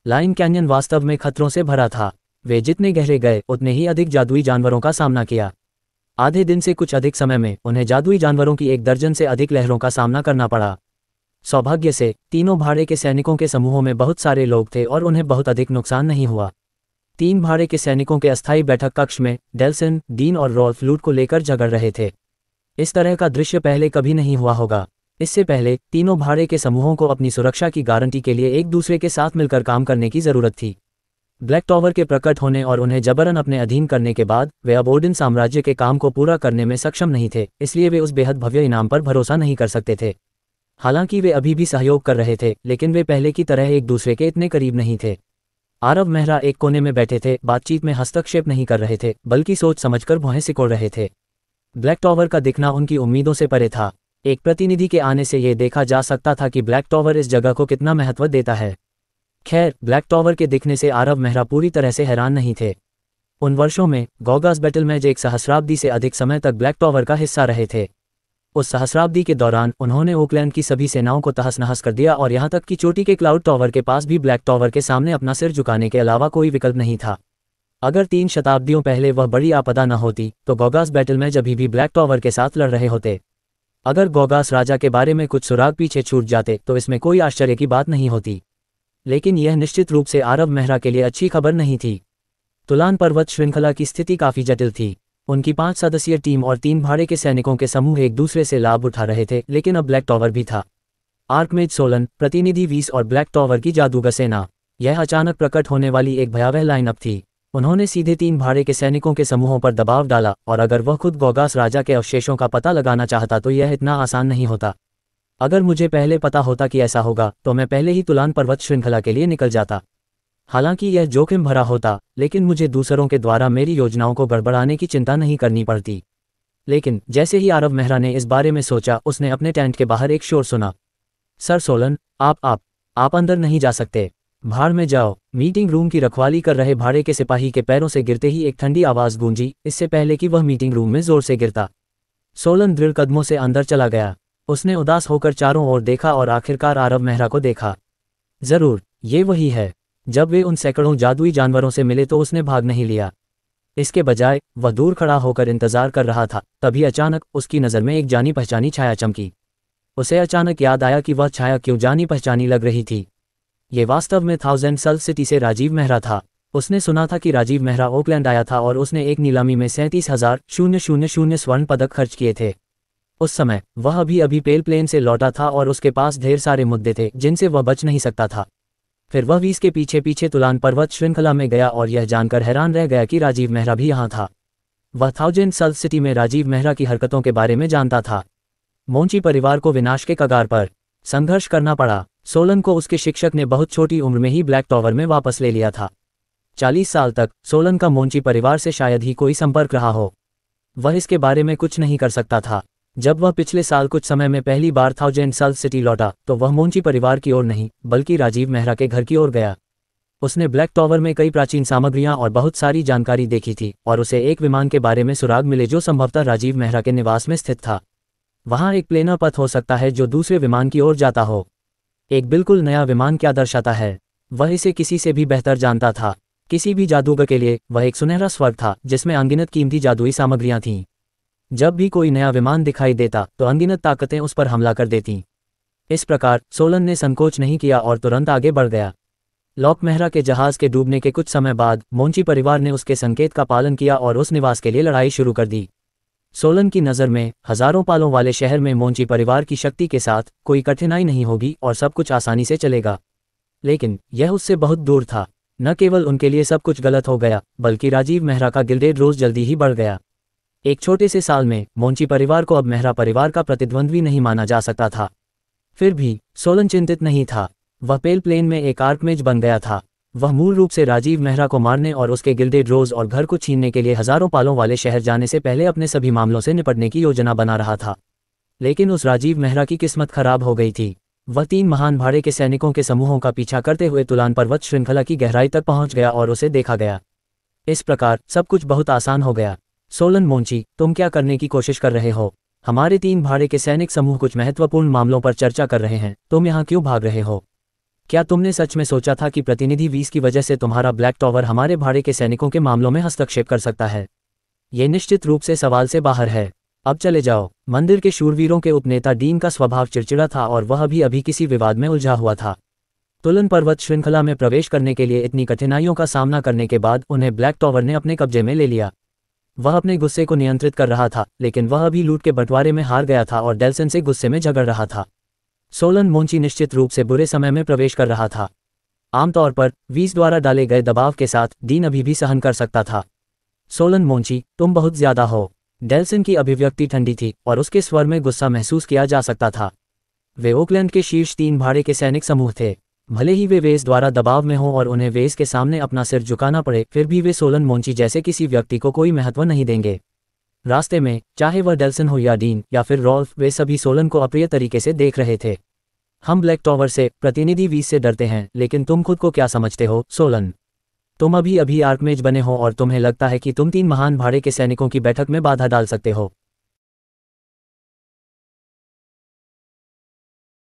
लाइन कैनियन वास्तव में खतरों से भरा था। वे जितने गहरे गए, उतने ही अधिक जादुई जानवरों का सामना किया। आधे दिन से कुछ अधिक समय में उन्हें जादुई जानवरों की 1 दर्जन से अधिक लहरों का सामना करना पड़ा। सौभाग्य से तीनों भाड़े के सैनिकों के समूहों में बहुत सारे लोग थे और उन्हें बहुत अधिक नुकसान नहीं हुआ। 3 भाड़े के सैनिकों के अस्थायी बैठक कक्ष में डेल्सन, डीन और रॉल्फ लूट को लेकर झगड़ रहे थे। इस तरह का दृश्य पहले कभी नहीं हुआ होगा। इससे पहले तीनों भाड़े के समूहों को अपनी सुरक्षा की गारंटी के लिए एक दूसरे के साथ मिलकर काम करने की जरूरत थी। ब्लैक टॉवर के प्रकट होने और उन्हें जबरन अपने अधीन करने के बाद वे अब ओडिन साम्राज्य के काम को पूरा करने में सक्षम नहीं थे, इसलिए वे उस बेहद भव्य इनाम पर भरोसा नहीं कर सकते थे। हालांकि वे अभी भी सहयोग कर रहे थे, लेकिन वे पहले की तरह एक दूसरे के इतने करीब नहीं थे। आरव मेहरा एक कोने में बैठे थे, बातचीत में हस्तक्षेप नहीं कर रहे थे, बल्कि सोच समझकर भौहें सिकोड़ रहे थे। ब्लैक टॉवर का दिखना उनकी उम्मीदों से परे था। एक प्रतिनिधि के आने से यह देखा जा सकता था कि ब्लैक टॉवर इस जगह को कितना महत्व देता है। खैर, ब्लैक टॉवर के दिखने से आरव मेहरा पूरी तरह से हैरान नहीं थे। उन वर्षों में गॉगास बैटलमेज एक सहस्राब्दी से अधिक समय तक ब्लैक टॉवर का हिस्सा रहे थे। उस सहस्राब्दी के दौरान उन्होंने ओकलैंड की सभी सेनाओं को तहस नहस कर दिया और यहाँ तक कि चोटी के क्लाउड टॉवर के पास भी ब्लैक टॉवर के सामने अपना सिर झुकाने के अलावा कोई विकल्प नहीं था। अगर 3 शताब्दियों पहले वह बड़ी आपदा न होती, तो गॉगास बैटलमेज अभी भी ब्लैक टॉवर के साथ लड़ रहे होते। अगर गॉगास राजा के बारे में कुछ सुराग पीछे छूट जाते तो इसमें कोई आश्चर्य की बात नहीं होती। लेकिन यह निश्चित रूप से आरव मेहरा के लिए अच्छी खबर नहीं थी। तुलान पर्वत श्रृंखला की स्थिति काफी जटिल थी। उनकी 5 सदस्यीय टीम और 3 भाड़े के सैनिकों के समूह एक दूसरे से लाभ उठा रहे थे, लेकिन अब ब्लैक टॉवर भी था। आर्कमेज सोलन, प्रतिनिधि वीस और ब्लैक टॉवर की जादूगर सेना। यह अचानक प्रकट होने वाली एक भयावह लाइनअप थी। उन्होंने सीधे 3 भाड़े के सैनिकों के समूहों पर दबाव डाला, और अगर वह खुद गोगास राजा के अवशेषों का पता लगाना चाहता तो यह इतना आसान नहीं होता। अगर मुझे पहले पता होता कि ऐसा होगा तो मैं पहले ही तुलान पर्वत श्रृंखला के लिए निकल जाता। हालांकि यह जोखिम भरा होता, लेकिन मुझे दूसरों के द्वारा मेरी योजनाओं को गड़बड़ाने की चिंता नहीं करनी पड़ती। लेकिन जैसे ही आरव मेहरा ने इस बारे में सोचा, उसने अपने टेंट के बाहर एक शोर सुना। सर सोलन, आप अंदर नहीं जा सकते। भाड़ में जाओ। मीटिंग रूम की रखवाली कर रहे भाड़े के सिपाही के पैरों से गिरते ही एक ठंडी आवाज गूंजी, इससे पहले कि वह मीटिंग रूम में जोर से गिरता। सोलन दृढ़ कदमों से अंदर चला गया। उसने उदास होकर चारों ओर देखा और आखिरकार आरव मेहरा को देखा। जरूर, ये वही है। जब वे उन सैकड़ों जादुई जानवरों से मिले तो उसने भाग नहीं लिया। इसके बजाय वह दूर खड़ा होकर इंतजार कर रहा था। तभी अचानक उसकी नज़र में एक जानी पहचानी छाया चमकी। उसे अचानक याद आया कि वह छाया क्यों जानी पहचानी लग रही थी। ये वास्तव में 1000 सल सिटी से राजीव मेहरा था। उसने सुना था कि राजीव मेहरा ओकलैंड आया था और उसने एक नीलामी में 37,000 स्वर्ण पदक खर्च किए थे। उस समय वह अभी पेल प्लेन से लौटा था और उसके पास ढेर सारे मुद्दे थे जिनसे वह बच नहीं सकता था। फिर वह 20 के पीछे पीछे तुलान पर्वत श्रृंखला में गया और यह जानकर हैरान रह गया कि राजीव मेहरा भी यहाँ था। वह 1000 सल सिटी में राजीव मेहरा की हरकतों के बारे में जानता था। मोंची परिवार को विनाश के कगार पर संघर्ष करना पड़ा। सोलन को उसके शिक्षक ने बहुत छोटी उम्र में ही ब्लैक टॉवर में वापस ले लिया था। 40 साल तक सोलन का मोंची परिवार से शायद ही कोई संपर्क रहा हो। वह इसके बारे में कुछ नहीं कर सकता था। जब वह पिछले साल कुछ समय में पहली बार 1000 सल सिटी लौटा तो वह मोंची परिवार की ओर नहीं बल्कि राजीव मेहरा के घर की ओर गया। उसने ब्लैक टॉवर में कई प्राचीन सामग्रियां और बहुत सारी जानकारी देखी थी और उसे एक विमान के बारे में सुराग मिले जो संभवतः राजीव मेहरा के निवास में स्थित था। वहां एक प्लेनर पथ हो सकता है जो दूसरे विमान की ओर जाता हो। एक बिल्कुल नया विमान क्या दर्शाता है, वह इसे किसी से भी बेहतर जानता था। किसी भी जादूगर के लिए वह एक सुनहरा स्वर्ग था जिसमें अनगिनत कीमती जादुई सामग्रियां थीं। जब भी कोई नया विमान दिखाई देता तो अनगिनत ताकतें उस पर हमला कर देतीं। इस प्रकार सोलन ने संकोच नहीं किया और तुरंत आगे बढ़ गया। लॉक मेहरा के जहाज के डूबने के कुछ समय बाद मोंची परिवार ने उसके संकेत का पालन किया और उस निवास के लिए लड़ाई शुरू कर दी। सोलन की नज़र में हजारों पालों वाले शहर में मोंची परिवार की शक्ति के साथ कोई कठिनाई नहीं होगी और सब कुछ आसानी से चलेगा। लेकिन यह उससे बहुत दूर था। न केवल उनके लिए सब कुछ गलत हो गया बल्कि राजीव मेहरा का गिल्डेड रोज जल्दी ही बढ़ गया। एक छोटे से साल में मोंची परिवार को अब मेहरा परिवार का प्रतिद्वंद्वी नहीं माना जा सकता था। फिर भी सोलन चिंतित नहीं था। वह पेल प्लेन में एक आर्कमेज बन गया था। वह मूल रूप से राजीव मेहरा को मारने और उसके गिल्डेड रोज और घर को छीनने के लिए हजारों पालों वाले शहर जाने से पहले अपने सभी मामलों से निपटने की योजना बना रहा था। लेकिन उस राजीव मेहरा की किस्मत खराब हो गई थी। वह 3 महान भाड़े के सैनिकों के समूहों का पीछा करते हुए तुलान पर्वत श्रृंखला की गहराई तक पहुंच गया और उसे देखा गया। इस प्रकार सब कुछ बहुत आसान हो गया। सोलन मोंची, तुम क्या करने की कोशिश कर रहे हो? हमारे 3 भाड़े के सैनिक समूह कुछ महत्वपूर्ण मामलों पर चर्चा कर रहे हैं। तुम यहाँ क्यों भाग रहे हो? क्या तुमने सच में सोचा था कि प्रतिनिधि 20 की वजह से तुम्हारा ब्लैक टॉवर हमारे भाड़े के सैनिकों के मामलों में हस्तक्षेप कर सकता है? ये निश्चित रूप से सवाल से बाहर है। अब चले जाओ। मंदिर के शूरवीरों के उपनेता डीन का स्वभाव चिड़चिड़ा था और वह अभी किसी विवाद में उलझा हुआ था। तुलन पर्वत श्रृंखला में प्रवेश करने के लिए इतनी कठिनाइयों का सामना करने के बाद उन्हें ब्लैक टॉवर ने अपने कब्जे में ले लिया। वह अपने गुस्से को नियंत्रित कर रहा था, लेकिन वह अभी लूट के बंटवारे में हार गया था और डेल्सन से गुस्से में झगड़ रहा था। सोलन मोंची निश्चित रूप से बुरे समय में प्रवेश कर रहा था। आमतौर पर वीस द्वारा डाले गए दबाव के साथ डीन अभी भी सहन कर सकता था। सोलन मोंची, तुम बहुत ज्यादा हो। डेल्सन की अभिव्यक्ति ठंडी थी और उसके स्वर में गुस्सा महसूस किया जा सकता था। वे ओकलैंड के शीर्ष 3 भाड़े के सैनिक समूह थे। भले ही वे वेस द्वारा दबाव में हों और उन्हें वेस के सामने अपना सिर झुकाना पड़े, फिर भी वे सोलन मोंची जैसे किसी व्यक्ति को कोई महत्व नहीं देंगे। रास्ते में चाहे वह डेल्सन हो या डीन या फिर रॉल्फ, वे सभी सोलन को अप्रिय तरीके से देख रहे थे। हम ब्लैक टॉवर से, प्रतिनिधि 20 से डरते हैं, लेकिन तुम खुद को क्या समझते हो सोलन? तुम अभी आर्कमेज बने हो और तुम्हें लगता है कि तुम 3 महान भाड़े के सैनिकों की बैठक में बाधा डाल सकते हो।